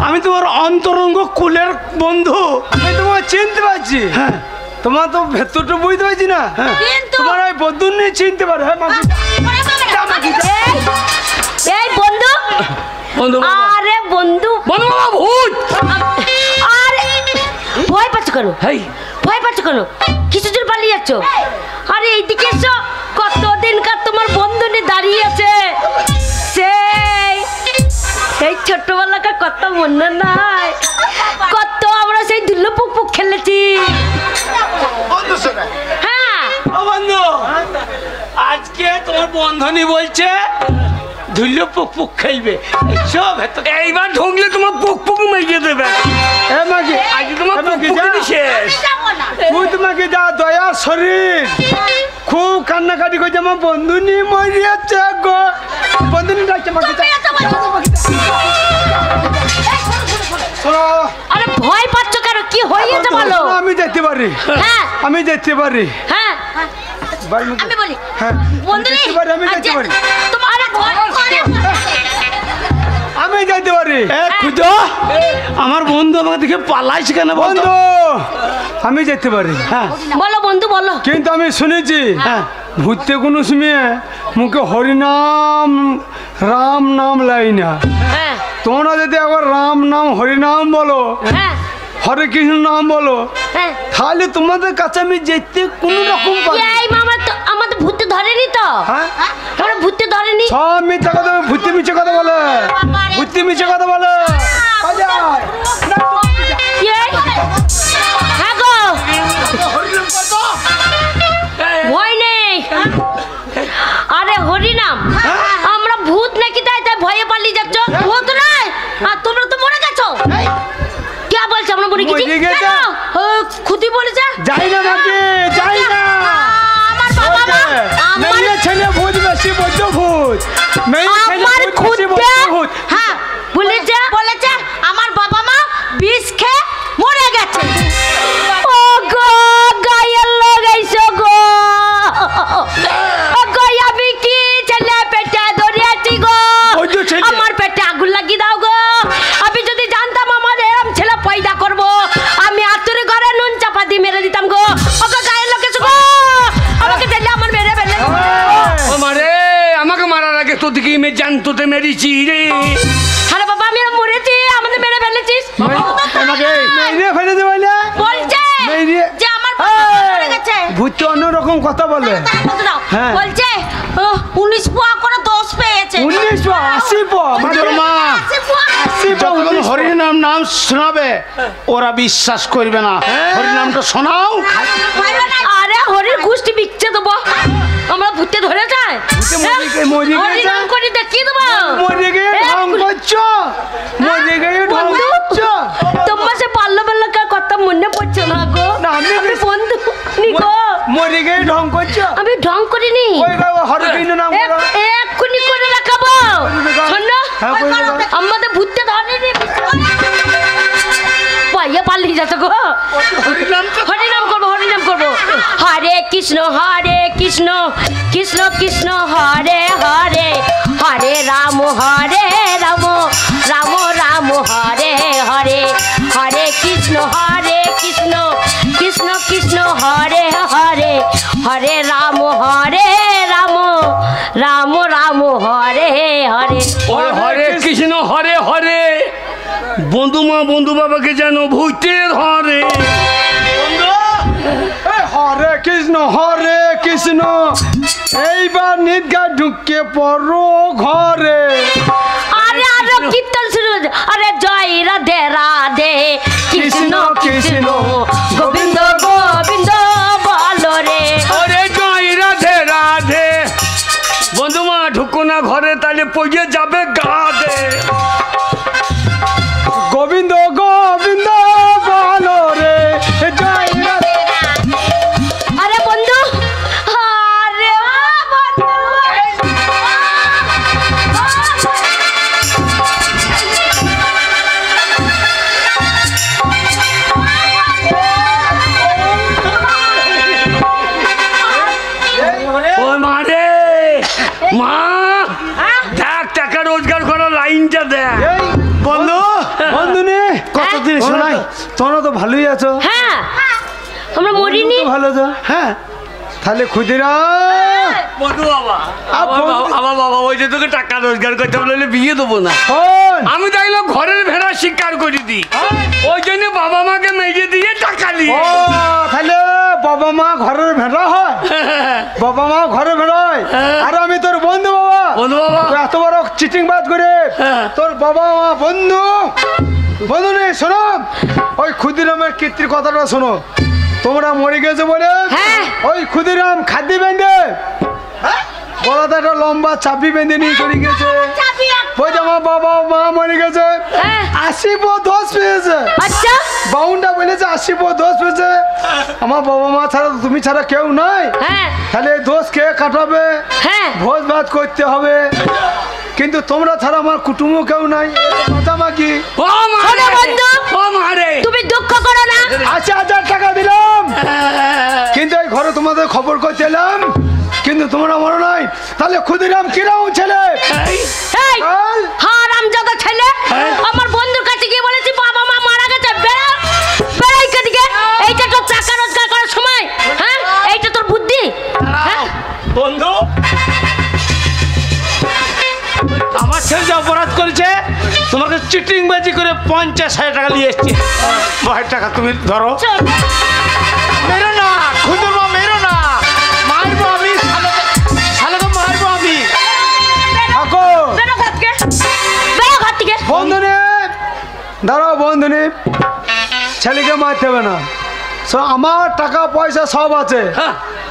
আমি তোমার অন্তরঙ্গ কুলের বন্ধু। আমি তোমাকে চিনতে পারছি, হ্যাঁ তোমার তো ভেতরটা বুঝতে পারছি না। কিন্তু তোমার ওই বন্ধু নিয়ে চিনতে পারে। হ্যাঁ মাগি, এই বন্ধু, বন্ধু বাবা, আরে বন্ধু, বন্ধু বাবা, ভূত। আরে ভয় পাচ্ছ কেন? হেই, ভয় পাচ্ছ কেন? কিছু জোর পালিয়ে যাচ্ছ? আরে এইদিকে এসো, কতদিনকার তোমার বন্ধু নিয়ে দাঁড়িয়ে আছে, সেই ছোটবেলাকার কত মনে নাই? কত আমরা সেই ধুলো পুক পুক খেলেছি। হ্যাঁ ও বন্ধু, আজকে তোমার বন্ধনী বলছে ধুলো পুক পুক খেলবে। সব এইবার ঢুকলে তোমার পুক পুক মেরিয়ে দেবে। এ মাগি, আজ তোমার পুক পুক শেষ। তুই তোমাকে যা দয়া শরীর, খুব কান্নাকাটি করছে, আমার বন্ধু নিয়ে মরে যাচ্ছে গো। বন্ধু নিয়ে ডাকছে মাকে, শোনো, আরে ভয় পাচ্ছ কেন? কি হয়েছে বলো? আমি যেতে পারি, হ্যাঁ আমি যেতে পারি। হ্যাঁ বাল্মীকি, আমি বলি হ্যাঁ বন্ধু যেতে পারি, আমি যেতে পারি, তোমার ভয় করে আমি যেতে পারি। এ খুদো, আমার বন্ধু আমাকে দেখে পালাইছে কেন বন্ধু? বন্ধু, আমি যেতে পারি, হ্যাঁ বলো বন্ধু বলো। কিন্তু আমি শুনেছি হ্যাঁ ভূতে কোনো সময় মুখে হরিনাম রাম নাম লাই না। হ্যাঁ তোমরা যদি একবার রাম নাম হরিনাম বলো, হ্যাঁ হরে কৃষ্ণ নাম বলো, হ্যাঁ তাহলে তোমাদের কাছে আমি যেতে কোনো রকম পারি। এই মামা তো আমাদের ভূতে ধরেনি তো? হ্যাঁ, আমরা ভূতে ধরেনি। সব মিথ্যা কথা, ভূতে মিছে কথা বলে, ভূতে মিছে কথা বলে। বাজার। এই, হ্যাঁ গো, ভয় নেই। আরে হরিনাম, আমরা ভূত নাকি তাই তাই ভয়ে পালিয়ে যাচ্ছ? ভূত নয়, আর তোমরা তো মরে গেছো। কে বলছে আমরা মরে গেছি? মরে গেছে? কেন? ও, খুদি বলেছে। যাই না মাকে, যাই না। আমার বাবা মা, আমার মেয়ে ছেলে ভূত বেশি বৈদ্য ভূত, মেয়ে ছেলে আমার ভূত বেশি খুদে, বৈদ্য ভূত। হ্যাঁ বলেছে বলেছে আমার বাবা মা বিষ খেয়ে মরে গেছে। ও গো, গায়ের লোক আইসো গো। ও গো, আমি কি ছেলে পেটে ধরে আছি গো? ওই যে ছেলে। আমার পেটে আগুন লাগিয়ে দাও গো। আমি যদি জানতাম আমার এরম ছেলে পয়দা করবো, আমি আতুরে ঘরে নুন চাপা দিয়ে মেরে দিতাম গো। ও গো, গায়ের লোক এসো গো, আমাকে দিলে আমার মেরে ফেলে। ও মারে, আমাকে মারার আগে তো দিকে জানতো মেরেছি রে। আরে বাবা, আমি মরেছি, আমাদের মেরে ফেলেছিস। রকম কথা বলে। হ্যাঁ। বলছে 19 পোয়া করে দোষ পেয়েছে। 1980 পোয়া তোর মা 80 পোয়া। যখন হরিনাম নাম শোনাবে ওরা বিশ্বাস করবে না। হরিনামটা শোনাও। আরে হরির গোষ্ঠী বিচ্ছে দেবো, আমরা ভূতে ধরে যায়। হরিনাম করে দেখিয়ে দেবো। মরে গিয়ে ঢং করছো, মরে গিয়ে ঢং বন্ধু, করছো। তোমার সে বাল্যবেলাকার কথা মনে পড়ছে না গো? না, আমি বন্ধু নি গো, মরে গিয়ে ঢং করছো। আমি ঢং করিনি। ওই হরিকৃষ্ণ নাম করো। এক্ষুনি করে দেখাবো। শোন না, হ্যাঁ, করে দেখাও। আমাদের ভূতে ধরেনি। পাইয়া পালিয়ে যাচ্ছে গো। হরিনাম করবো, হরিনাম করবো। হরে কৃষ্ণ কৃষ্ণ কৃষ্ণ হরে হরে, হরে রাম রাম রাম হরে হরে, হরে কৃষ্ণ কৃষ্ণ কৃষ্ণ হরে হরে, হরে রাম রাম রাম হরে হরে। ওই হরে কৃষ্ণ হরে হরে বন্ধু মা বন্ধু বাবাকে যেন ভূতে ধরে। হরে কৃষ্ণ এইবার নিদ্রা ঢুকে পড়ো ঘরে। আরে আরে কীর্তন শুরু হয়েছে। আরে জয় রাধে রাধে কৃষ্ণ কৃষ্ণ গোবিন্দ গোবিন্দ বলো রে। আরে জয় রাধে রাধে। বন্ধু মা ঢুকো না ঘরে, তাহলে পড়ে যাবে গাধে। গোবিন্দ গোবিন্দ বলো রে, জয় রাধে। আরে বন্ধু, আরে বন্ধু, ও মা রে, মা দেখ টাকা রোজগার করার লাইনটা দেখ। এই বন্ধু বন্ধু নে কতদিন শোনাই। তোমরা তো ভালোই আছো। হ্যাঁ আমরা মরিনি। তো ভালো তো। হ্যাঁ তাহলে খুদিরা বন্ধু বাবা, আমার বাবা ওই যে তোকে টাকা রোজগার করতে বলে বিয়ে দেবো না। শোন, আমি তাইলে ঘরের ভেড়া শিকার করে দিই, ওই জন্য বাবা মাকে মেজে দিয়ে টাকা ও নিয়ে। তাহলে বাবা মা ঘরের ভেড়া হয়, বাবা মা ঘরে ভেড়ায়, আর আমি তোর বন্ধু বাবা। বন্ধু বাবা, তুই এত বড় চিটিং বাজ করে তোর বাবা মা বন্ধু বন্ধু নেই। শোনো ওই ক্ষুদিরামের কীর্তির কথাটা শোনো। তোমরা মরে গেছো বলে হ্যাঁ। ওই ক্ষুদিরাম খাদ্য বেঁধে গলাতে একটা লম্বা চাবি বেঁধে নিয়ে চলে গেছে। ওই যে আমার বাবা মা মরে গেছে, হ্যাঁ। 80 দোষ পেয়েছে। আচ্ছা বাউন্ডা বলেছে 80 দোষ পেয়েছে। আমার বাবা মা ছাড়া তুমি ছাড়া কেউ নাই, হ্যাঁ তাহলে এই দোষ কে কাটাবে? হ্যাঁ ভোজ ভাত করতে হবে, কিন্তু তোমরা ছাড়া আমার কুটুম্ব কেউ নাই। মাতামাকি ও মা শোনো রে, বন্ধু, ও মা রে। তুমি দুঃখ করো না। 80,000 টাকা দিলাম, কিন্তু এই ঘরে তোমাদের খবর করতে এলাম, কিন্তু তোমরা মনে নাই। তাহলে ক্ষুদিরাম কিরম ছেলে? এই, এই বল। হারামজাদা ছেলে, আমার বন্ধুর কাছে গিয়ে বলেছি বাবা মা মারা গেছে, বেড়া বেড়া এইখান থেকে। এইটা তোর টাকা রোজগার করার সময়? হ্যাঁ এইটা তোর বুদ্ধি? হ্যাঁ? বন্ধু আমার ছেলে যে অপরাধ করেছে তোমাকে চিটিং বাজি করে 50,000 টাকা নিয়ে এসছে। 50 টাকা তুমি ধরো। চল। মেরো না খুদুর মা, মেরো না, মারবো আমি, শালাকে মারবো আমি। থাকো বেরো ঘর থেকে, বেরো ঘর থেকে। বন্ধনে দাঁড়াও, বন্ধনে ছেলেকে মারতে হবে না। আমার টাকা পয়সা সব আছে,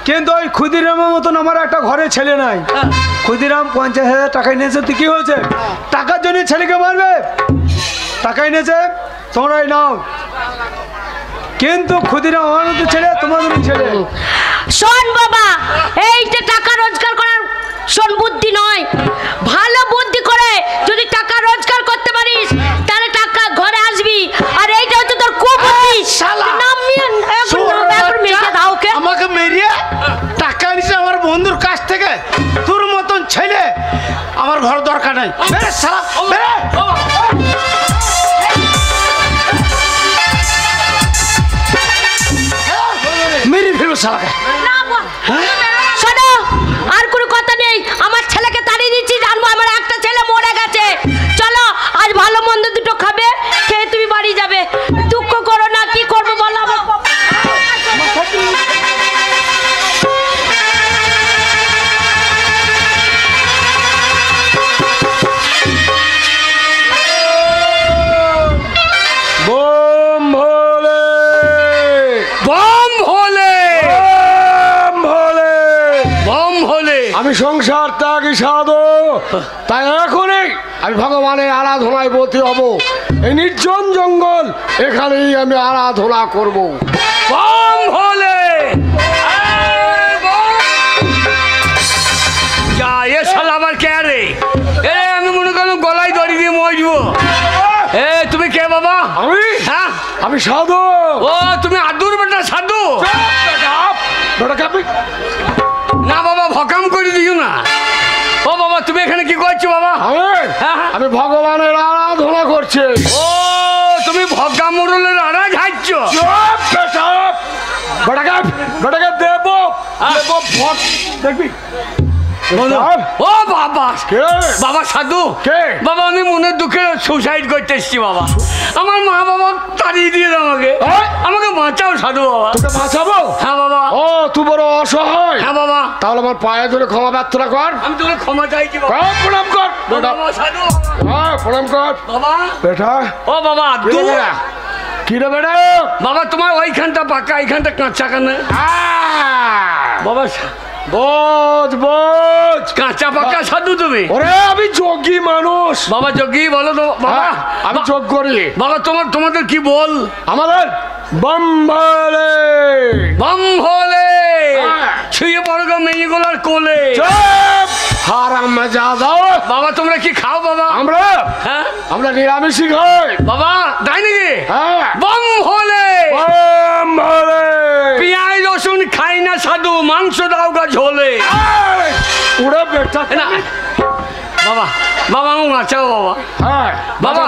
কিন্তু ওই ক্ষুদিরামের মতন আমার একটা ঘরে ছেলে নাই। ক্ষুদিরাম 50,000 টাকা নিয়েছে, তুই কি হয়েছে? টাকার জন্য ছেলেকে মারবে? টাকা এনেছে, তোমরাই নাও, কিন্তু ক্ষুদিরাম আমার মতো ছেলে, তোমাদের ছেলে। শোন বাবা, এইটা টাকা রোজগার করার শোন বুদ্ধি নয়, ভালো বুদ্ধি করে যদি টাকা রোজগার করতে পারিস তাহলে টাকা ঘরে আসবি। আর এইটা হচ্ছে তোর কুবুদ্ধি। শালা। নামিয়ে একবার মেরে দাও ওকে। আমাকে মেরিয়ে টাকা নিছে আমার বন্ধুর কাছ থেকে। তোর মতন ছেলে আমার ঘর দরকার নাই। বেরে শালা, বেরে। মেরে ফেলবো শালাকে। শোনো, আর কোনো কথা নেই, আমার ছেলেকে তাড়িয়ে দিচ্ছি, জানবো আমার একটা ছেলে মরে গেছে। চলো আজ ভালো মন্দ দুটো খাবে, খেয়ে তুমি বাড়ি যাবে। দুঃখ করো না, কি করবো বলো আমার। আমি সংসার ত্যাগী সাধু, তাই এখনই আমি ভগবানের আরাধনায় ব্রতী হব। এই নির্জন জঙ্গল এখানেই আমি আরাধনা করব। বম ভোলে যা এ শালা আবার কে রে? এ আমি মনে করলাম গলায় দড়ি দিয়ে মরবো। এ তুমি কে বাবা? আমি হ্যাঁ আমি সাধু। ও তুমি আদুর বেটা সাধু? বেটাকে আপনি না বাবা ভকাম করে দিও না। ও বাবা তুমি এখানে কি করছো বাবা? হ্যাঁ। আমি ভগবানের আরাধনা করছি। ও তুমি ভগা মোড়লের আড়াই হাঁটছ? বেটাকে দেবো ভোট দেখবি। ও বাবা কে? বাবা সাধু কে? বাবা আমি মনের দুঃখে সুসাইড করতে এসছি বাবা। আমার মা বাবা তাড়িয়ে দিয়ে আমাকে আমাকে বাঁচাও সাধু বাবা। তোকে বাঁচাবো? হ্যাঁ বাবা। ও তুই বড় অসহায়? হ্যাঁ বাবা। তাহলে আমার পায়ে ধরে ক্ষমা প্রার্থনা কর। আমি তোকে ক্ষমা চাইছি বাবা। প্রণাম কর বাবা সাধু হ্যাঁ প্রণাম কর বাবা। বেটা। ও বাবা কি রে বেটা? বাবা তোমার ওইখানটা পাকা এইখানটা কাঁচা কেন বাবা? বোঝ বোঝ কাঁচা পাকা সাধু তুমি? ওরে আমি যোগী মানুষ বাবা যোগী বলো তো বাবা। আমি যোগ করি বাবা তোমাদের কি বল? আমাদের বম ভোলে। বম ভোলে ছুঁয়ে পড়ো গো মেয়েগুলোর কোলে। হারাম জাদা। বাবা তোমরা কি খাও বাবা? হ্যাঁ আমরা নিরামিষই খাই বাবা। তাই নাকি? হ্যাঁ বম ভোলে। বম ভোলে। পেঁয়াজ রসুন খাই না সাধু, মাংস দাও গা ঝোলে। ওরে বেটা না বাবা বাবা আমি বাঁচাও বাবা। হ্যাঁ বাবা।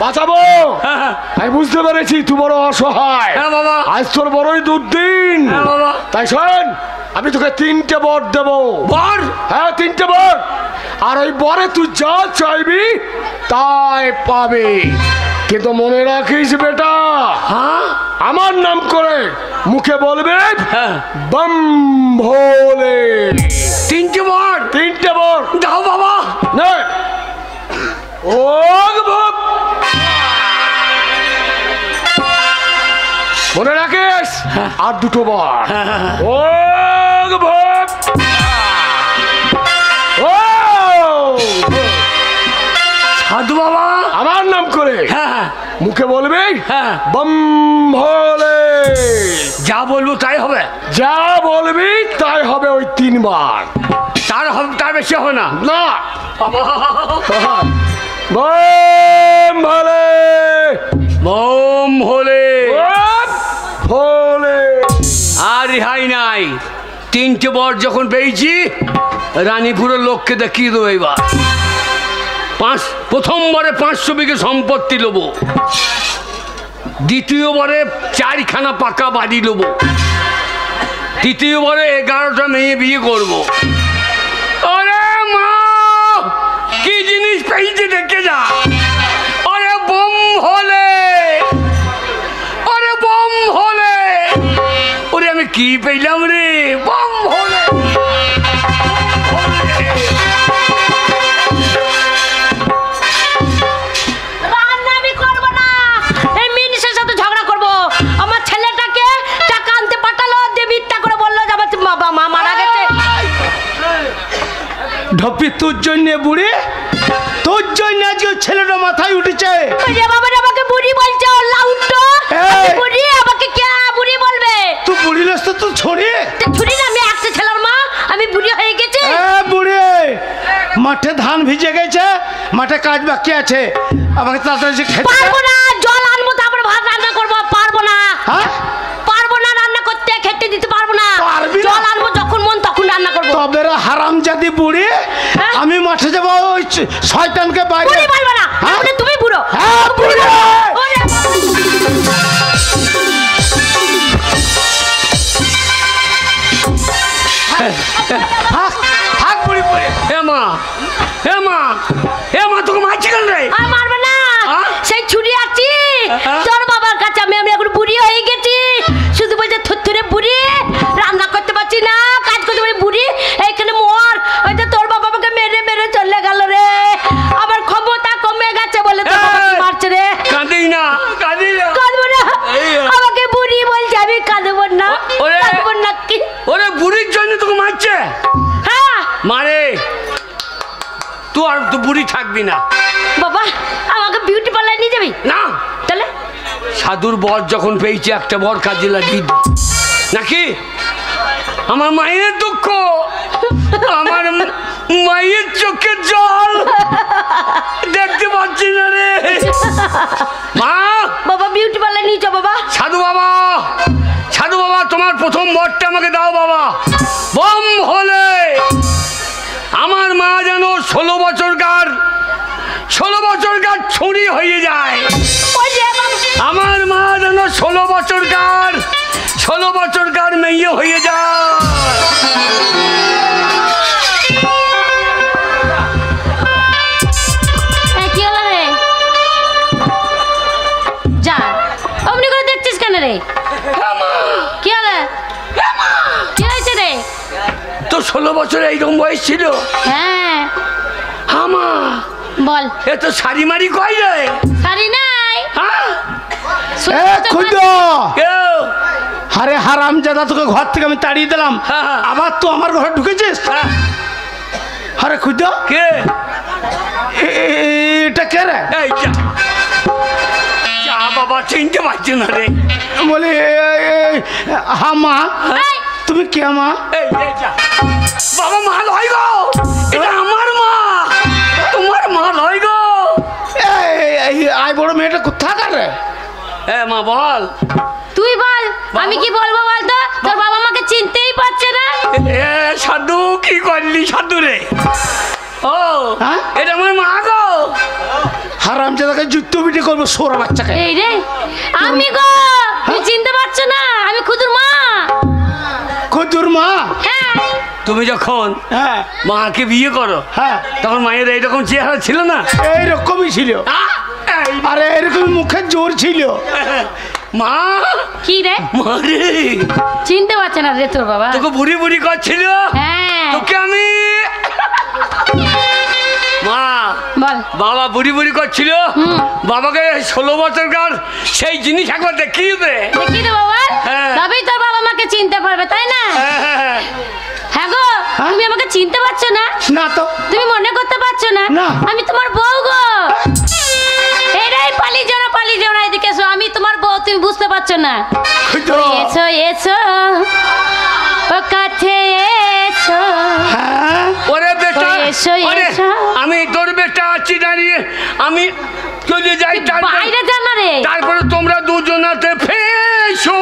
বাঁচাবো। হ্যাঁ আমি বুঝতে পেরেছি তুই বড় অসহায়। হ্যাঁ বাবা। আজ তোর বড়ই দুর্দিন। হ্যাঁ বাবা। তাই শোন আমি তোকে 3টে বর দেবো। বর? হ্যাঁ 3টে বর। আর ওই বরে তুই যা চাইবি তাই পাবি, কিন্তু মনে রাখিস বেটা হ্যাঁ আমার নাম করে মুখে বলবে হ্যাঁ বম ভোলে। 3টে বর? 3টে বর দাও বাবা। নে। ও ভোগ মনে রাখিস। আর 2টো বর। ও ভোগ ও সাধু বাবা আমার নাম করে হ্যাঁ মুখে বলবে হ্যাঁ বম ভোলে। যা বলবো তাই হবে? যা বলবি তাই হবে ওই 3 বার। তার বেশি হবে না? না। বাবা বম ভোলে। বম ভোলে। বম ভোলে। আর রেহাই নাই। 3টে বর যখন পেয়েছি রানীপুরের লোককে দেখিয়ে দেবো। এবার প্রথমবারে 500 বিঘে সম্পত্তি নেবো, দ্বিতীয়বারে 4খানা পাকা বাড়ি নেবো, তৃতীয়বারে 11টা মেয়ে বিয়ে করবো। আরে মা কি জিনিস পেয়েছি দেখে যা। আরে বম ভোলে। আরে বম ভোলে। ওরে আমি কি পেলাম রে? বম ভোলে। রান্না আমি করবো না, এই মিনিসের সাথে ঝগড়া করবো। আমার ছেলেটাকে টাকা আনতে পাঠালো, দিয়ে মিথ্যা করে বললো যে আমার বাবা মা মারা গেছে। ঢপি তোর জন্য বুড়ি, তোর জন্য আজকে ছেলেটা মাথায় উঠেছে। ওরে বাবা রে, আমাকে বুড়ি বলছে। লাউটো এই। বুড়ি, আমাকে কে বুড়ি বলবে? তুই বুড়ি লস তো তুই ছড়ি। ছুরি না, আমি একটা ছেলের মা, আমি বুড়ি হয়ে গেছি। বুড়ি মাঠে ধান ভিজে গেছে, মাঠে কাজ বাকি আছে, আমাকে তাড়াতাড়ি খেতে দে। পারবো না, জল আনবো তারপরে ভাত রান্না করবো। পারবো না, হ্যাঁ পারবো না রান্না করতে, খেতে দিতে পারবো না। পারবি না? জল আনবো যখন মন তখন রান্না করবো। তবে রে হারামজাদি বুড়ি, হ্যাঁ? আমি মাঠে যাবো ওই শয়তানকে বাইরে। বুড়ি বলবো না, হ্যাঁ? তাহলে তুমি বুড়ো। হ্যাঁ বুড়ি। ওরে থাক বুড়ি বুড়ি। হে মা হে মা হে মা তোকে মারছি কেন রে? আর মারবে না, হ্যাঁ? সেই ছুরি আছি হ্যাঁ? তোর বাবার কাছে। আমি এখন বুড়ি হয়ে গেছি, শুধু বলছে থুরথুরে বুড়ি, রান্না করতে পারছি না, কাজ করতে পারি বুড়ি, এইখানে মর। ওই যে তোর বাবা আমাকে মেরে মেরে চলে গেল রে, আমার ক্ষমতা কমে গেছে বলে তোর বাবা কি মারছে রে। কাঁদি না কাঁদি না। কাঁদবো না, এই, আমাকে বুড়ি বলছে, আমি কাঁদবো না। ওরে। কাঁদবো না কি? ওরে বুড়ির জন্য তোকে মারছে? হ্যাঁ থাকবি না। বাবা আমাকে বিউটি পার্লার নিয়ে যাবি না তাহলে? সাধুর বর যখন পেয়েছি একটা বর কাজে লাগিয়ে দিই। নাকি আমার মায়ের দুঃখ, আমার মায়ের চোখের জল দেখতে পাচ্ছি না রে মা। বাবা বিউটি পার্লার নিয়ে যাও বাবা। সাধু বাবা, সাধু বাবা, তোমার প্রথম বরটা আমাকে দাও বাবা। বম হলে আমার মা যেন 16 বছরকার ছুরি হয়ে যায়। আমার মা যেন 16 বছরকার মেয়ে হয়ে যায়। কি হলো রে? যা অমনি করে দেখছিস কেন রে? কি হলো? কি হয়েছে রে? তো 16 বছরে এইরকম বয়স ছিল? হ্যাঁ আমা বল। এ তো শাড়ি মারি কই রে? শাড়ি নাই। হ্যাঁ এ খুদ কেউ আরে হারামজাদা, তোকে ঘর থেকে আমি তাড়িয়ে দিলাম, হ্যাঁ। আবার তো আমার ঘরে ঢুকেছিস। হ্যাঁ। আরে খুদ কে? এটা কে রে? এই যা যা বাবা, চিনতে পারছি না রে। বলি হা মা, তুমি কে মা? এই যা বাবা, মা লয় গো, এটা আমার মা, তোমার মা লয় গো। এই আই বড় মেয়েটা কোথাকার রে? এ মা বল। তুই বল, আমি কি বলবো বলতো? তোর বাবা আমাকে চিনতেই পারছে না। এ সাধু, কি করলি সাধু রে? ও হ্যাঁ? এটা আমার মা গো। হারামজাদাকে যুদ্ধ বিটি করবো সোরা বাচ্চাকে। এই রে আমি গো, তুই চিনতে পারছো না? আমি খুদুর মা। খুদুর মা? হ্যাঁ তুমি যখন হ্যাঁ মাকে বিয়ে করো হ্যাঁ, তখন মায়ের এইরকম চেহারা ছিল না? এইরকমই ছিল। এই আরে এরকম মুখের জোর ছিল। মা, কি রে? মা রে, চিনতে পারছে না রে তোর বাবা? তোকে বুড়ি বুড়ি করছিল। হ্যাঁ তোকে আমি মা বল। বাবা বুড়ি বুড়ি করছিল, বাবাকে 16 বছরকার সেই জিনিস একবার দেখিয়ে দে। দেখি তো বাবা, হ্যাঁ। তবেই তোর বাবা আমাকে চিনতে পারবে, তাই না? হ্যাঁ গো, তুমি আমাকে চিনতে পারছো না? না তো। তুমি মনে করতে পারছো না? না। আমি তোমার বউ গো। এটাই পালিয়ে যাও না, এদিকে এসো, আমি তোমার বউ, তুমি বুঝতে পারছো না? এসো এসো ও কাছে এসো। হ্যাঁ ওরে বেটা, এসো, ওরে, এসো। আমি তোর বেটা আছি দাঁড়িয়ে, আমি চলে যাই, বাইরে যা না রে। তারপরে তোমরা দুজনাতে ফেসো।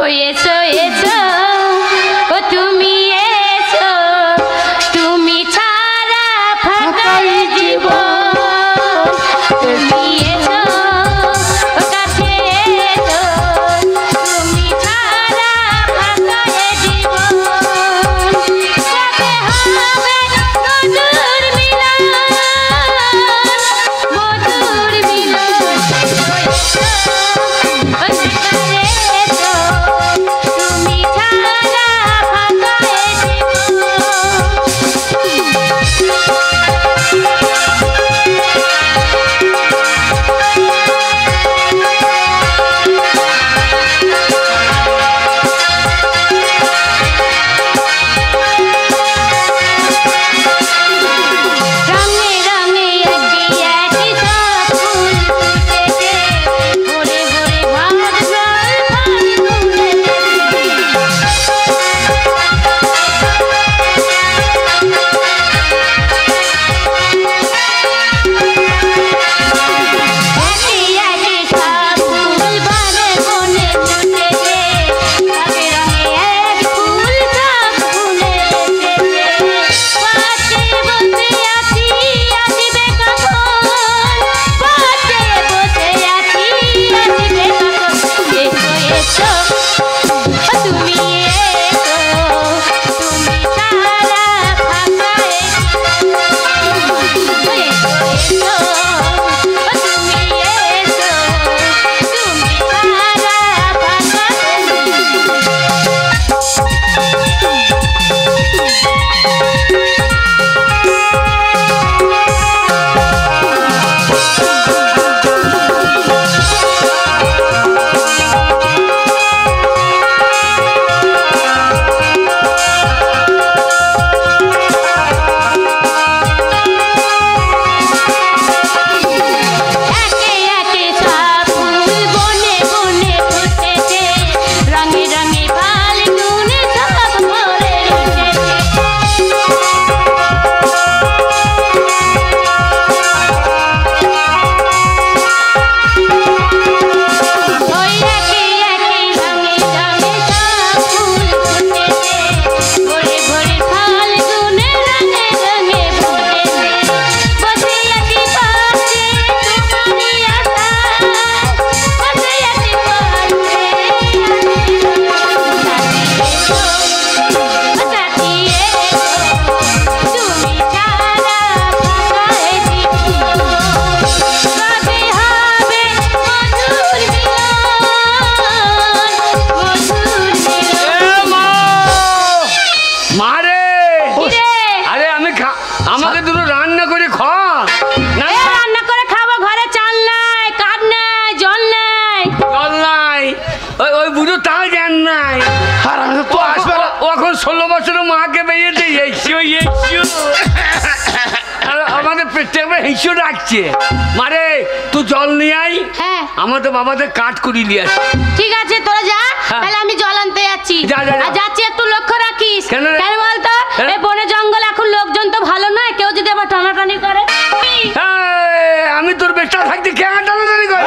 ওই এসো এসো ও তুমি এসো, তুমি ছাড়া ফাঁকা জীবন। তুমি এসো ও কাছে এসো, তুমি ছাড়া ফাঁকা জীবন। কবে হবে মধুর মিলন, মধুর মিলন। তুমি ছাড়া ফাঁকা রঙে রঙে একই একই সব ফুল ফুটেছে, ভরে ভরে ভাত জল একই একই সব ফুল বনে বনে ফুটেছে, রঙে রঙে এক ফুল সব ফুলে এসেছে। পাশে বসে আছি, আসিবে কখন? পাশে বসে আছি, আসিবে কখন? এসো এসো ও তুমি এসো, তুমি ছাড়া ফাঁকা এসো এসো ও তুমি এসো, তুমি ছাড়া ফাঁকা বুড়ো তাও জান নাই। আর আমি তো আসবে না। ও এখন 16 বছরের মাকে বেরিয়েছে আর আমাদের পেটে হিসু রাখছে। মারে তুই জল নিয়ে আই। হ্যাঁ আমাদের বাবাদের কাট করি নিয়ে আস। ঠিক আছে তোরা যা, হ্যাঁ। তাহলে আমি জল আনতে যাচ্ছি। যা, যা, যা। আর যাচ্ছি একটু লক্ষ্য রাখিস। কেন রে? কেন বলতো কেন? এই বনে জঙ্গল এখন লোকজন তো ভালো নয়, কেউ যদি আবার টানাটানি করে। আমি তোর বেটা থাকতে কে টানাটানি করে?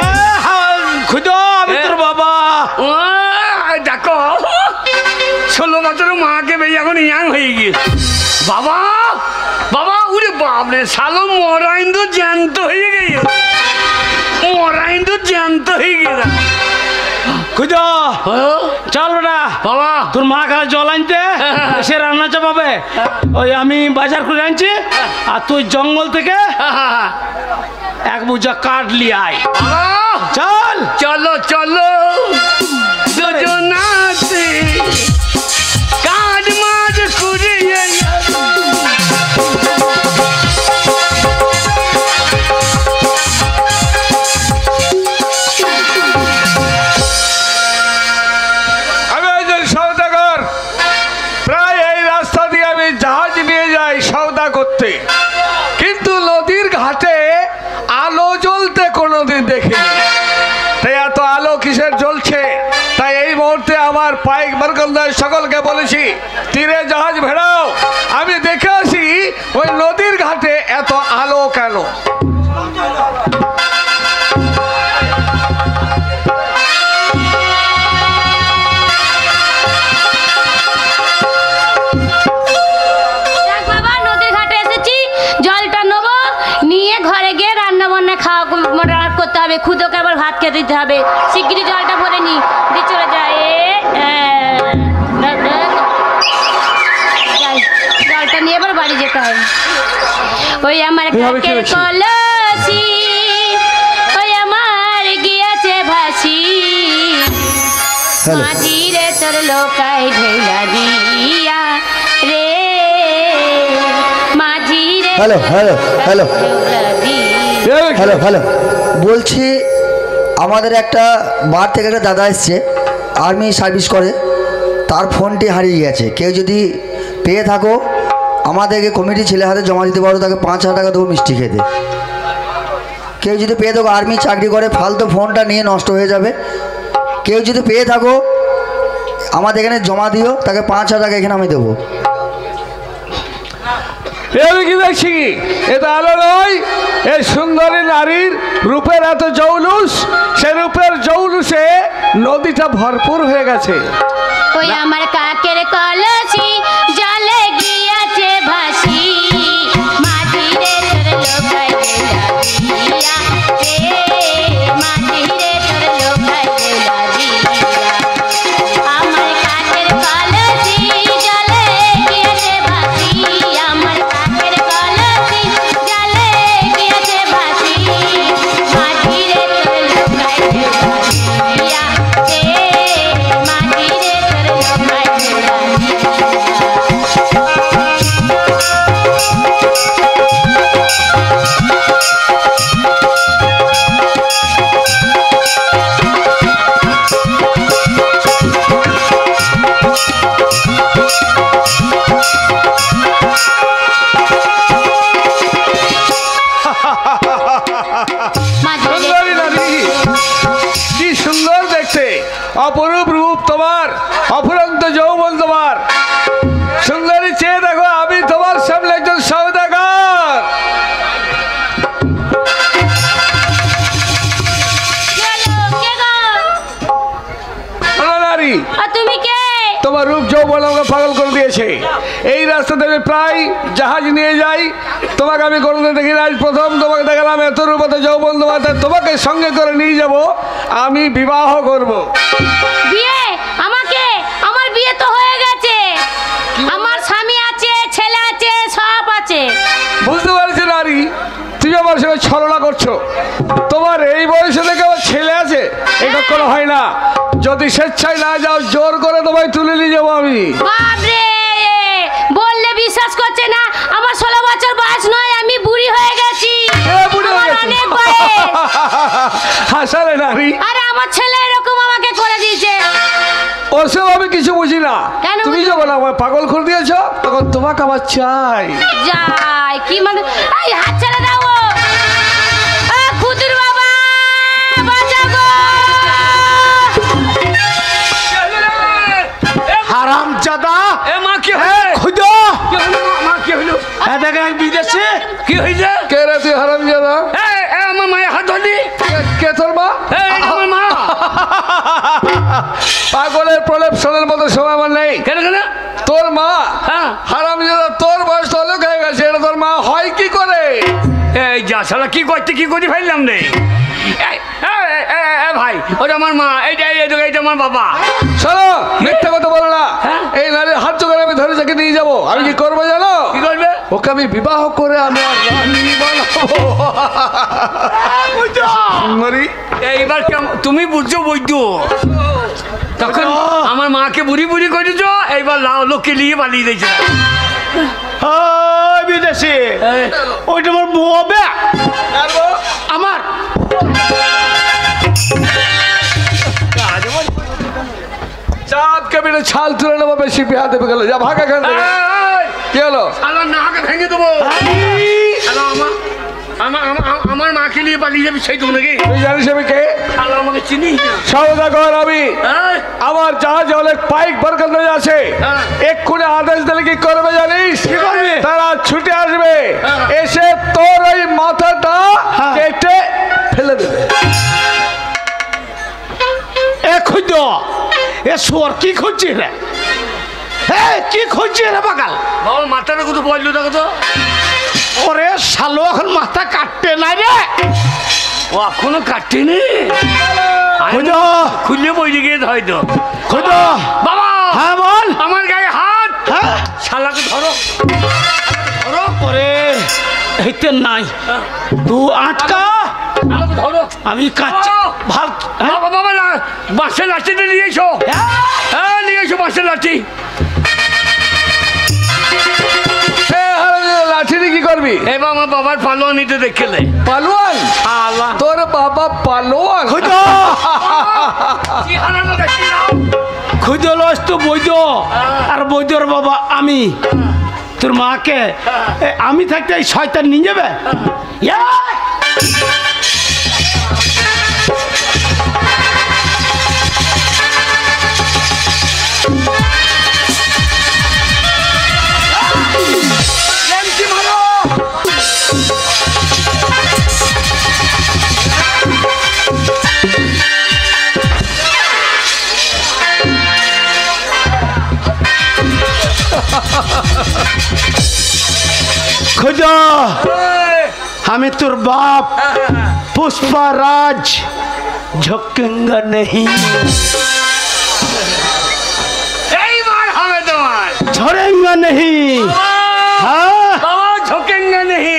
খুঁজো আমি তোর বাবা। দেখো 16 বছরের মাকে বেরিয়ে এখন ইয়াং হয়ে গিয়েছে। বাবা বাবা উরে বাপরে শালো মরাইন্দ জ্যান্ত হয়ে গেছে। মরাইন্দ জ্যান্ত হয়ে গেছে। খুঁজো চল বেটা বাবা তোর মা খালা জল আনতে সে রান্না চাপাবে। ওই আমি বাজার করে আনছি আর তুই জঙ্গল থেকে এক বুঝা কাঠ লিয়ে আয়। বাবা চল চলো চলো দুজনাতে কাজ মাঝ করে আমি একজন সওদাগর, প্রায় এই রাস্তা দিয়ে আমি জাহাজ নিয়ে যাই সওদা করতে, কিন্তু নদীর ঘাটে আলো জ্বলতে কোনোদিন দেখিনি। তাই এত আলো কিসের জ্বলছে, তাই এই মুহূর্তে আমার পাইক বারকন্দার সকলকে বলেছি তীরে জাহাজ ভেড়াও, আমি দেখে আসি ওই নদীর ঘাটে এত আলো কেন। দেখ বাবা, নদীর ঘাটে এসেছি, জলটা নেবো, নিয়ে ঘরে গিয়ে রান্না বান্না খাওয়া করতে হবে। খুদোকে আবার ভাত খেতে দিতে হবে। শিগগিরই জলটা ভরে নি, দিয়ে চলে যায়। জলটা নিয়ে এবার বাড়ি যেতে হবে। ওই আমার কাকের কলসি, ওই আমার গিয়েছে ভাসি, মাঝি রে তোর লোকাই ঢেলা দিয়া রে, মাঝি রে hello hello hello hello hello বলছি আমাদের একটা বার থেকে একটা দাদা এসছে, আর্মি সার্ভিস করে, তার ফোনটি হারিয়ে গেছে। কেউ যদি পেয়ে থাকো আমাদেরকে কমিটি ছেলে হাতে জমা দিতে পারো, তাকে 5,000 টাকা দেবো মিষ্টি খেতে। কেউ যদি পেয়ে থাকো, আর্মি চাকরি করে, ফালতু ফোনটা নিয়ে নষ্ট হয়ে যাবে। কেউ যদি পেয়ে থাকো আমাদের এখানে জমা দিও, তাকে 5,000 টাকা এখানে আমি দেবো। আমি কি দেখছি কি এটা আলো নয়, এই সুন্দরী নারীর রূপের এত জৌলুস, সে রূপের জৌলুসে নদীটা ভরপুর হয়ে গেছে। ওই আমার কাকের কলসি জলে গিয়েছে ভাসি, মাঝি রে তোর লোকাই ঢেলা দিয়া রে, মাঝি রে তোর লোকাই ঢেলা দিয়া। আমার কাকের কলসি জলে গিয়েছে ভাসি, আমার কাকের কলসি জলে গিয়েছে ভাসি, মাঝি রে তোর লোকাই ঢেলা দিয়া রে, মাঝি রে তোর লোকাই ঢেলা দিয়া। সুন্দরী নারী, কি সুন্দর দেখতে, অপরূপ রূপ তোমার, অফুরন্ত যৌবন তোমার। সুন্দরী চেয়ে দেখো, আমি তোমার সামনে একজন সওদাগর। নারী, আর তুমি কে? তোমার রূপ যৌবন আমাকে পাগল করে দিয়েছে। এই রাস্তাতে আমি প্রায় জাহাজ নিয়ে যাই, তোমাকে আমি কোনোদিন দেখি না, আজ প্রথম তোমাকে দেখালাম। এত রূপ এত যৌবন তোমার, তাই তোমাকে সঙ্গে করে নিয়ে যাব, আমি বিবাহ করব। বিয়ে? আমাকে? আমার বিয়ে তো হয়ে গেছে, আমার স্বামী আছে, ছেলে আছে, সব আছে। বুঝতে পারছি নারী, তুমি আমার সঙ্গে ছলনা করছো। তোমার এই বয়সে থেকে আমার ছেলে আছে, এটা কোনো হয় না। যদি স্বেচ্ছায় না যাও, জোর করে তোমায় তুলে নিয়ে যাবো আমি। বাপরে, বললে বিশ্বাস করছে না, আমার 16 বছর বয়স নয়, আমি বুড়ি হয়ে গেছি। বুড়ি হয়ে আমার গেছো? অনেক বয়স। হাসালে নারী। আরে আমার ছেলে রকম আমাকে করে দিয়েছে। ওসব আমি কিছু বুঝি না। কেন তুমি বুঝি না? যখন আমার পাগল করে দিয়েছ তখন তোমাকে আমার চাই। যাই কি মানে, এই হাত ছেড়ে দাও গো। খুদির বাবা বাঁচা গো। হারামজাদা এ মা কি খুদো কি হলো মা কি হলো দেখেন বিদেশে কি হয়েছে? কে রে তুই হারামজাদা? আমার মায়ের হাত ধরলি। কে তোর মা? আমার মা। পাগলের প্রলেপ শোনার মতো সময় আমার নেই। কেন কেন? তোর মা হ্যাঁ। হারামজাদা, তোর বয়স তো অনেক হয়ে গেছে, এটা তোর মা হয় কি করে? এই যা শালা কি করতে কি করে ফেললাম রে। ভাই ওটা আমার মা, এইটা এইটা আমার বাবা। শোনো, মিথ্যা কথা বলো না। হ্যাঁ? এই নারীর হাত জোগাড় আমি ধরে যাকে নিয়ে যাবো। আমি কি করবো জানো? কি করবে? ওকে আমি বিবাহ করে আমি আর রানী বানাবো। সুন্দরী, এইবার তুমি বুঝছো বৈদ্য, তখন আমার মাকে বুড়ি বুড়ি করেছ, এইবার লোককে নিয়ে পালিয়ে দিয়েছে। বিদেশে ওইটা আমার বউ হবে। আমার চাঁদ কেবিনে ছাল তুলে নেবো, বেশি বিয়া দেবে গেল। যা ভাগ এখান থেকে। কি হলো? শালা নাকে ভেঙে দেবো। শালা আমার মাকে নিয়ে পালিয়ে যাবি সেই তো নাকি? তুই জানিস আমি কে? শালা আমাকে চিনি না। সৌদাগর আমি। এই, আমার জাহাজে অনেক পাইক বরকত আছে। হ্যাঁ। এক্ষুনি আদেশ দিলে কি করবে জানিস? কি করবে? তারা ছুটে আসবে, হ্যাঁ। এসে তোর ওই মাথাটা কেটে ফেলে দেবে। এ খুদো এ সোর কি খুঁজছি রে? কি খুঁজছি রে পাগাল? বাবা মাথাটা কত বললো দেখো তো। ওরে শালো এখন মাথা কাটতে নাই রে। ও এখনো কাটেনি। খুদো খুললে বই গিয়ে হয়তো। খুদো বাবা হ্যাঁ বল। আমার গায়ে হাত। হ্যাঁ শালাকে ধরো ধরো। ওরে এইতে নাই তু আটকা। শালাকে ধরো। আমি কাচ্ছি ভাল। বাবা বাবা বাসের লাঠিটা নিয়ে এসো। হ্যাঁ নিয়ে এসো বাসের লাঠি। লাঠি দিয়ে কি করবি? এবার আমার বাবার পালোয়া নিতে দেখলে। পালোয়ান? তোর বাবা পালোয়ান? খুদো খুদো লস তো বৈদ্য, আর বৈদ্যর বাবা আমি। তোর মাকে আমি থাকতে এই শয়তান নিয়ে যাবে? खुदा हमें तुर बाप पुष्पराज झुकेंगा नहीं। এইবার হবে তোমার। छोड़ेंगा नहीं। हाँ বাবা ঝোঁকেঙ্গা নেই।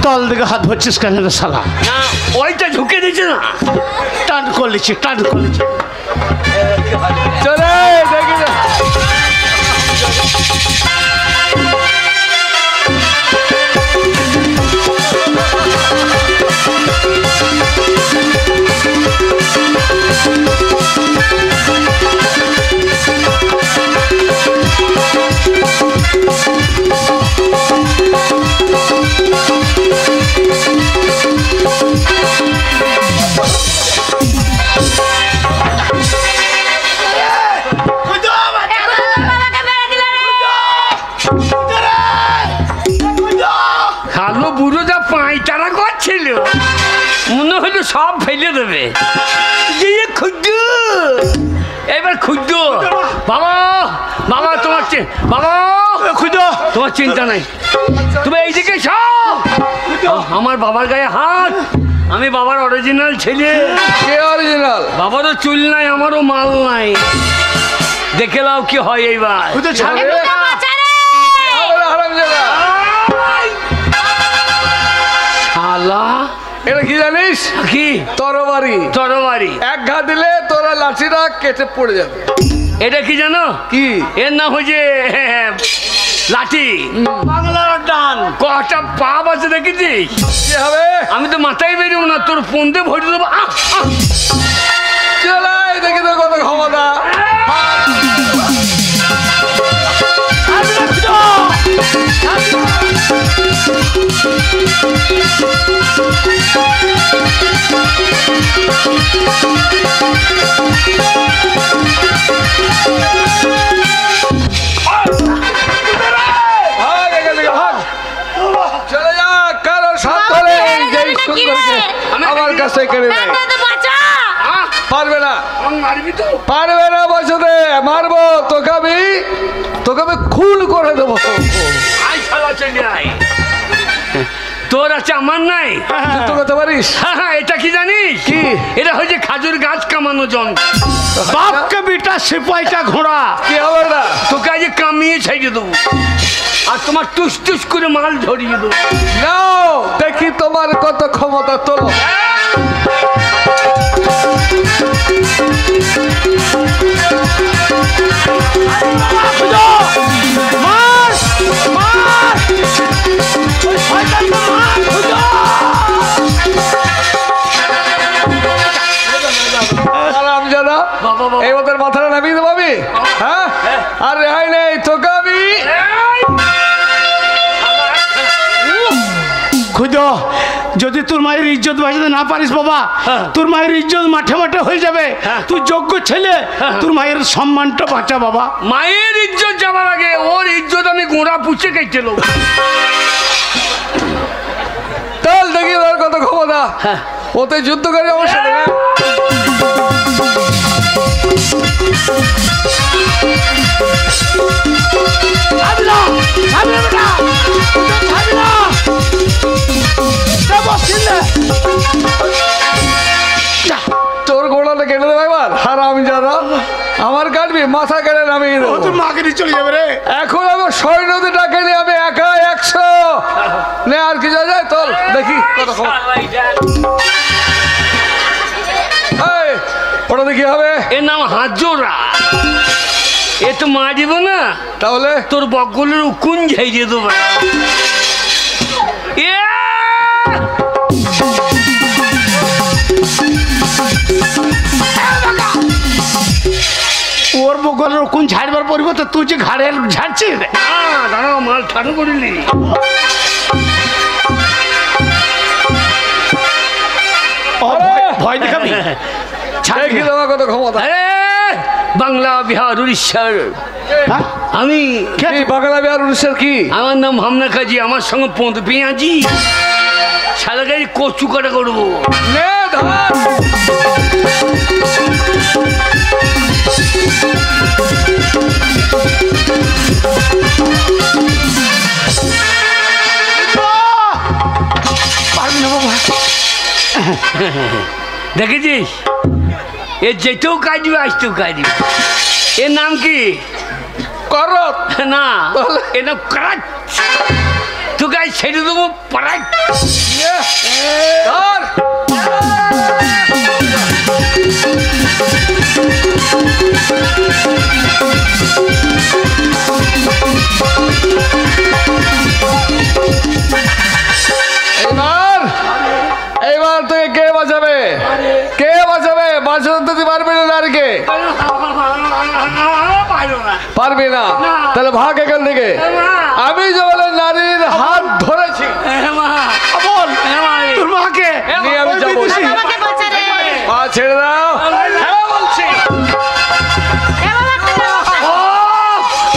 तल दिखे हाथ भचिस करने का साला না ওইটা ঝুঁকে দিচ্ছে না। टान को लीची टान को लीची। চলে দেখি না। কালো বুড়ো যা পাঁয়তারা করছিল মনে হলো সব ফেলে দেবে। দিয়ে খুঁজো এবার খুঁজো। বাবা বাবা তোমার বাবা खुदा তোমার চিন্তা নাই, তুমি এইদিকে সব। আমার বাবার গায়ে হাত। আমি বাবার অরিজিনাল ছেলে। কে অরিজিনাল? বাবারও চুল নাই, আমারও মাল নাই। দেখে নাও কি হয় এইবার। खुदा छाड़ হারামজাদা, শালা এটা কি জানিস? কি তরবারি। তরবারি। এক ঘা দিলে তোরা লাঠিটা কেটে পড়ে যাবে। এটা কি জানো? কি? এর নাম হচ্ছে লাঠি। बांग्ला डान কটা পাপ আছে দেখেছিস? কি হবে? আমি তো মাথায় বেরোবো না, তোর ফোনতে ভরে দেবো। চলে যা, কারো সাথ ধরে যেই সুন্দরকে আমার কাছে কেড়ে নেয়। পারবে না, পারবে না বছরে মারবো তোকে আমি খুন করে দেবো। তোর আছে আমার নাই, যুদ্ধ করতে পারিস? হ্যাঁ, এটা কি জানিস? কি? এটা হচ্ছে খাজুর গাছ কামানো যন্ত্র। বাপকে বিটা সিপাইটা ঘোড়া। কি হবে না? তোকে আজ কামিয়ে ছেড়ে দেবো, আর তোমার টুস টুস করে মাল ধরিয়ে দেবো। নাও দেখি তোমার কত ক্ষমতা, তোলো। আরামজাদা, এই ওদের মাথাটা নামিয়ে দেবো আমি। হ্যাঁ, আর রেহাই নেই তোকে আমি। খুঁজো, যদি তোর মায়ের ইজ্জত বাঁচাতে না পারিস বাবা, তোর মায়ের ইজ্জত মাঠে মাঠে হয়ে যাবে। তুই যোগ্য ছেলে, তোর মায়ের সম্মানটা বাঁচা বাবা। মায়ের ইজ্জত যাবার আগে ওর ইজ্জত আমি গোড়া পুষে কেটে নেব। চল দেখি ওর কত ক্ষমতা। ওতে যুদ্ধ করে আমার সাথে। তোর গোড়াটা কেটে দেবে এবার। হারামজাদা, আমার কাটবি, মাথা কেটে নামিয়ে দেবো। তোর মাকে নিয়ে চলে যাবে রে। এখন আমার সৈন্যতে ডাকেনি, আমি একা 100 নে। আর কি যায় তোর দেখি কত ক্ষমতা। এই, ওটা দেখি হবে। এর নাম হাজোরা। এ তো মারিব না, তাহলে তোর বকগুলোর উকুন ঝাইয়ে দেবো। ওর বগলের কোন ঝাড়বার পরিবর্তে তুই যে ঘাড়ের ঝাড়ছিস। দাঁড়াও, মাল ঠাড়ু করিনি। ভয় দেখাবি? দেখি তোমার কত ক্ষমতা। বাংলা, বিহার, উড়িষ্যার হ্যাঁ? আমি। কি বাংলা, বিহার, উড়িষ্যার কি? আমার নাম হামনা কাজী, আমার সঙ্গে পন্ত পেঁয়াজি সালাগাড়ি কচু কাটা করবো। নে ধর। দেখেছিস, এ যেতেও কাজবে, আসতেও কাজবে। এর নাম কি? করত না, এর নাম করাচ। তোকে আজ ছেড়ে দেবো পারাচ। ধর। এইবার তুই কে বাঁচাবে? কে বাঁচাবে? বাঁচাতে তুই পারবি না। আর কে পারবি না? তাহলে ভাগ এখান থেকে। আমি যেমন নারীর হাত ধরেছি, বল তোর মাকে নিয়ে আমি যাবো। ছেড়ে দাও। হ্যাঁ বলছি।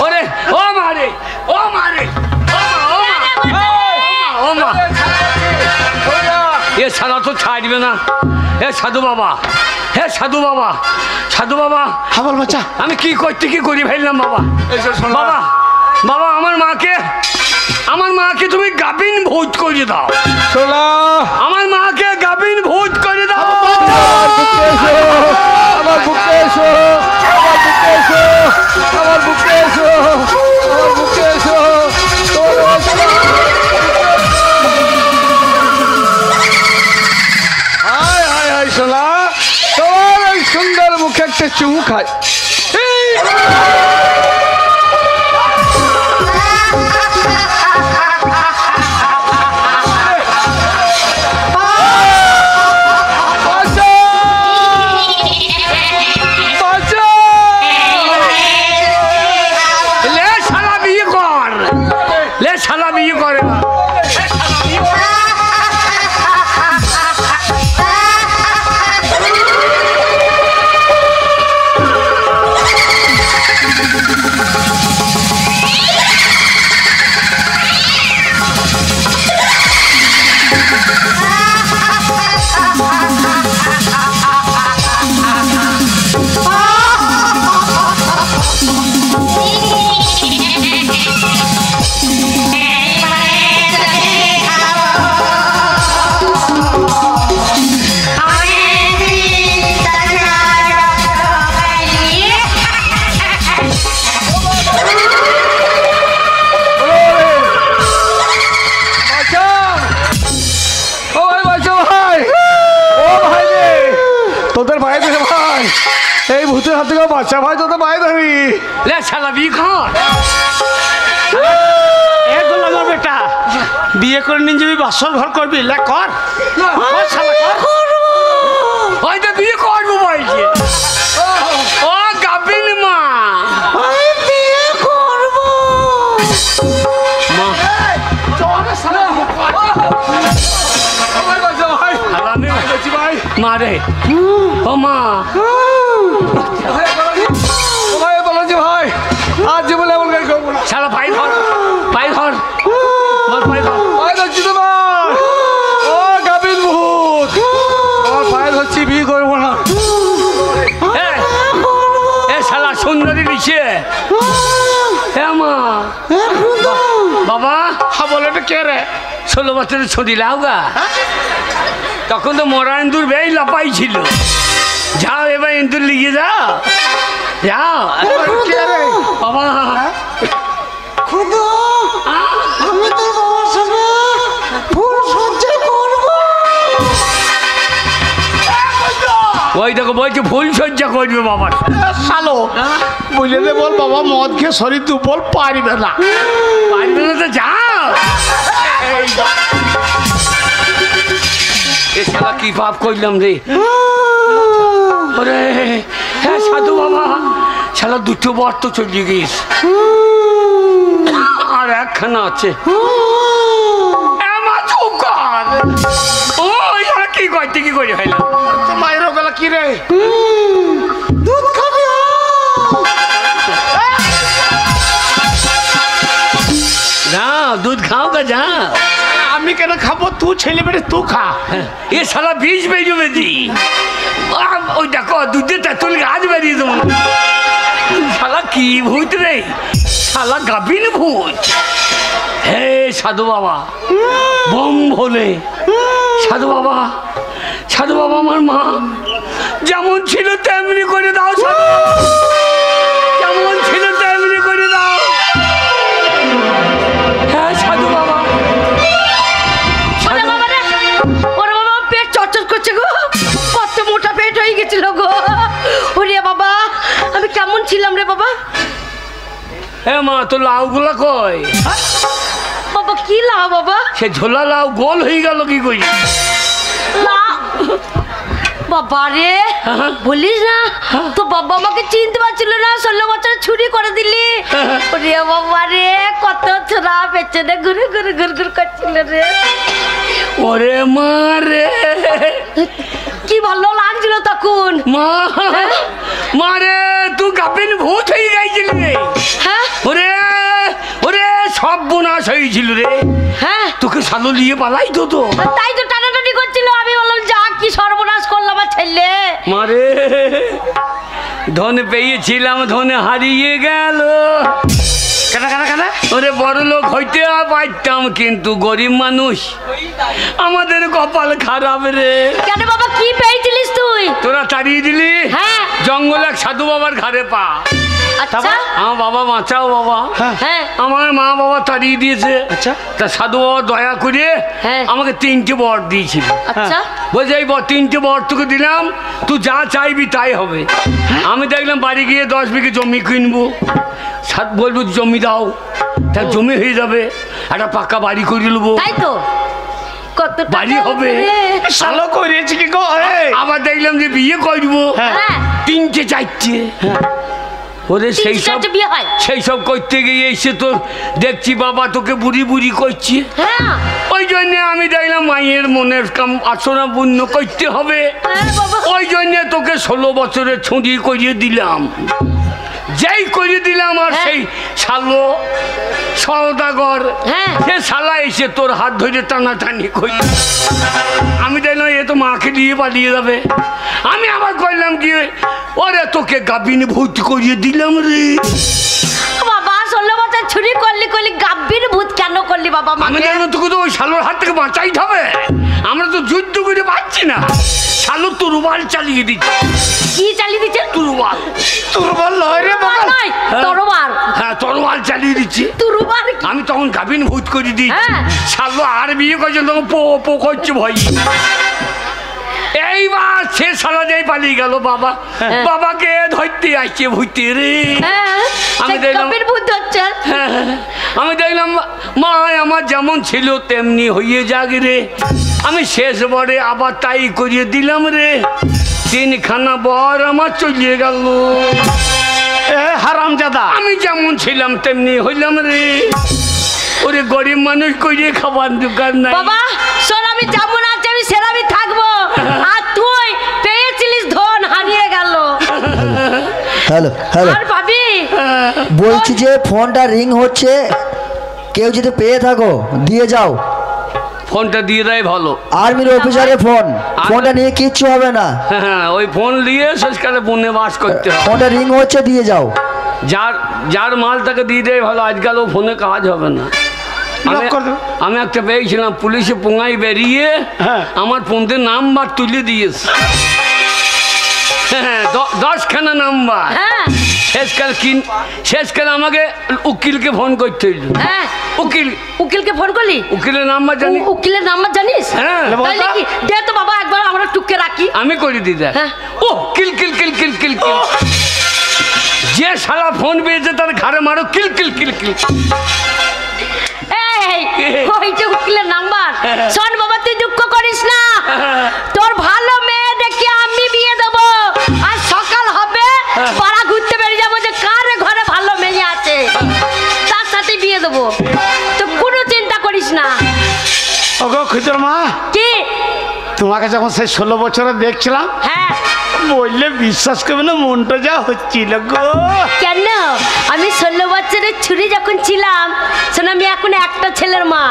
ওরে, ও মারে, ও মারে, ও মা। এ ছাড়া তো ছাড়বে না। হে সাধু বাবা, হে সাধু বাবা, সাধু বাবা। হ্যাঁ বল বাচ্চা। আমি কি করতে কি করি ফেললাম বাবা। বাবা, বাবা, আমার মাকে তুমি গাবিন ভোজ করে দাও। শোনা, আমার মাকে গাবিন ভোজ করে দাও। আমার বুকে এসো, আমার বুকে এসো, আমার বুকে এসো, আমার বুকে এসো, আমার বুকে এসো। হায় হায় হায় শোনা, তোমার ওই সুন্দর মুখে একটা চুমু খায়। ভূতের হাত থেকে বাচ্চা ভাই তো পায়ে ধরি লে শালা বিয়ে কর এগুলো আমার বেটা বিয়ে করে নিন যাবি বাসর ঘর করবি লে কর কর শালা কর হয়তো বিয়ে করবো বলছে ও গাবিন মা মারে ও মা ভাই বলেছি ভাই আজ জীবনে এমন গাড়ি করবো না শালা পাই ধর পাই ধর পাই ধর ভাই ধরছি তোমার ও গাবিন ভূত আমার পায়ে ধরছি বিয়ে করবো না এ শালা সুন্দরী নিচে মা বাবা হ্যাঁ বলে এটা কে রে 16 বছরের ছুটি লাউগা তখন তো মরা ইন্দুর বেই লাপাই ছিল যাও এবার ইন্দুর লিখে যাও যাও কে রে বাবা আমি তো তোমার সাথে ফুল সহ্য করবো। ওই দেখো বলছে ফুল সজ্জা করবে বাবা শালো বুঝে দে বল বাবা মদ খেয়ে শরীর দুর্বল পারবে না পারবে না তো যাও এ শালা কি পাপ করলাম রে ওরে হ্যাঁ সাধু বাবা শালা দুটো বর তো চলে গিয়েছ আর একখানা আছে ও এরা কি করতে কি করে হইলাম মায়ের গলা কি রে দুধ খাবি? যাও দুধ খাও গা যাও আমি কেন খাবো তুই ছেলে বেড়ে তুই খা এ শালা বীজ বেরিয়ে দি ওই দেখো দুধে তেঁতুল গাছ বেরিয়ে দেবো শালা কি ভূত রে শালা গাবিন ভূত হে সাধু বাবা বম ভোলে সাধু বাবা আমার মা যেমন ছিল তেমনি করে দাও সাধু যেমন ছিল তেমনি করে দাও হ্যাঁ সাধু বাবা ওরে বাবা রে ওরে বাবা পেট চটচট করছে গো কত মোটা পেট হয়ে গেছিল গো ওরে বাবা আমি কেমন ছিলাম রে বাবা হ্যাঁ মা তো লাউগুলা কই বাবা কি লাও বাবা সে ঝোলা লাউ গোল হয়ে গেল কি করি লাও বাবা রে বলিস না তো বাবা আমাকে চিনতে পারছিল না 16 বছর ছুরি করে দিলি ওরে বাবা রে কত ছোড়া পেছনে ঘুরে ঘুরে ঘুরে ঘুরে করছিল রে ওরে মা রে কি ভালো লাগছিল তখন মা মা রে তুই গাবিন ভূত হয়ে গেছিল রে হ্যাঁ ওরে ওরে সব বোনাশ হয়েছিল রে হ্যাঁ তোকে সালো নিয়ে পালাই তো তো তাই তো টানাটানি করছিল আমি বললাম যা কি সর্বনাশ করলো আমার ছেলে মারে ধন পেয়েছিলাম ধন হারিয়ে গেল কেনা কেনা কেনা ওরে বড় লোক হইতে পারতাম কিন্তু গরিব মানুষ আমাদের কপাল খারাপ রে কেন বাবা কি পেয়েছিলিস তুই তোরা তাড়িয়ে দিলি হ্যাঁ জঙ্গল এক সাধু বাবার ঘরে পা আচ্ছা আমার বাবা বাঁচাও বাবা হ্যাঁ আমার মা বাবা তাড়িয়ে দিয়েছে আচ্ছা তা সাধু বাবা দয়া করে হ্যাঁ। আমাকে 3টে বর দিয়েছিল আচ্ছা বলছে এই 3টে বর তোকে দিলাম তুই যা চাইবি তাই হবে আমি দেখলাম বাড়ি গিয়ে 10 বিঘে জমি কিনবো বলবো জমি দাও তার জমি হয়ে যাবে একটা পাকা বাড়ি করে নেবো তাই তো কত টাকা বাড়ি হবে। শালো করেছি কি গো আবার দেখলাম যে বিয়ে করবো হ্যাঁ 3টে 4টে ওরে সেই সব বিয়ে হয় সেই সব করতে গিয়ে এসে তো দেখছি বাবা তোকে বুড়ি বুড়ি করছি হ্যাঁ ওই জন্যে আমি দেখলাম মায়ের মনের কাম আসনা পূর্ণ করতে হবে হ্যাঁ বাবা ওই জন্যে তোকে 16 বছরের ছুঁড়ি করিয়ে দিলাম যেই করে দিলাম আর হ্যাঁ। সেই শালো সওদাগর হ্যাঁ। সে শালা এসে তোর হাত ধরে টানাটানি করি আমি দেখলাম এ তো মাকে দিয়ে পালিয়ে যাবে আমি আবার কইলাম কি ওরে তোকে গাবিন ভূত করিয়ে দিলাম রে বাবা 16 বছর ছুরি করলি করলি গাব্বির ভূত কেন করলি বাবা আমি আমাকে দেখলাম তোকে তো ওই শালোর হাত থেকে বাঁচাইতে হবে আমরা তো যুদ্ধ করে পাচ্ছি না শালো তুরবাল চালিয়ে দিচ্ছে কি চালিয়ে দিচ্ছে তুরবাল দুর্বল নয় রে বাবা নয় তরবার হ্যাঁ তরোয়াল চালিয়ে দিচ্ছে তুরবার কি? আমি তখন গাবিন ভূত করে দিই হ্যাঁ। শালো আর বিয়ে করছে তখন পো পো করছে ভয় এইবার সে সারা যাই পালিয়ে গেল বাবা। বাবাকে ধরতে আসছে ভূতে রে। আমি দেখলাম আমি দেখলাম মা আমার যেমন ছিল তেমনি হয়ে যাক রে। আমি শেষ বরে আবার তাই করিয়ে দিলাম রে। 3খানা বর আমার চলিয়ে গেল। হারামজাদা, আমি যেমন ছিলাম তেমনি হইলাম রে। ওরে গরিব মানুষ কইরে খাবার দোকান নাই। বাবা শোন, আমি যেমন আছি আমি সেরামি থাকবো, আর তুই পেয়েছিলিস ধন হারিয়ে গেল। হ্যালো হ্যালো, আর ভাবি বলছি যে ফোনটা রিং হচ্ছে, কেউ যদি পেয়ে থাকো দিয়ে যাও। ফোনটা দিয়ে দেয় ভালো। আর্মির অফিসারের ফোন, ফোনটা নিয়ে কিচ্ছু হবে না। হ্যাঁ, ওই ফোন নিয়ে শেষকালে বনে বাস করতে হবে। ফোনটা রিং হচ্ছে, দিয়ে যাও। যার মাল তাকে দিয়ে দেয় ভালো। আজকাল ও ফোনে কাজ হবে না। আমি একটা পেয়েছিলাম, পুলিশে পোঙাই বেরিয়ে আমার ফোনতে নাম্বার তুলে দিয়েছে। হ্যাঁ, 10খানা নাম্বার। শেষকালে আমাকে উকিলকে ফোন করতে হইল। উকিলকে ফোন করলি? উকিলের নাম্বার জানি। উকিলের নাম্বার জানিস? হ্যাঁ। তাহলে কি দে তো বাবা, একবার আমরা টুকে রাখি। আমি করে দিই। ও কিল কিল কিল কিল কিল কিল। যে শালা ফোন পেয়েছে তার ঘাড়ে মারো কিল কিল কিল কিল। ওই যে উকিলের নাম্বার। শোন বাবা, তুই দুঃখ করিস না, তোর ভালো মেয়ে দেখে আমি বিয়ে দেবো। আর সকাল হবে পাড়া ঘুরতে বেরিয়ে যাবো যে কার ঘরে ভালো মেয়ে আছে, তার সাথে বিয়ে দেবো। তো কোনো চিন্তা করিস না। ওগো খুচর মা, কি তোমাকে যখন সেই 16 বছরে দেখছিলাম, হ্যাঁ বললে বিশ্বাস করবে না, মনটা যা হচ্ছিল গো। কেন? আমি 16 বছরের ছুরি যখন ছিলাম, শোন আমি এখন একটা ছেলের মা,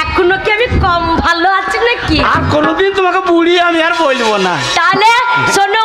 এখনো কি আমি কম ভালো আছি নাকি? আর কোনোদিন তোমাকে বুড়ি আমি আর বলবো না। তাহলে শোনো,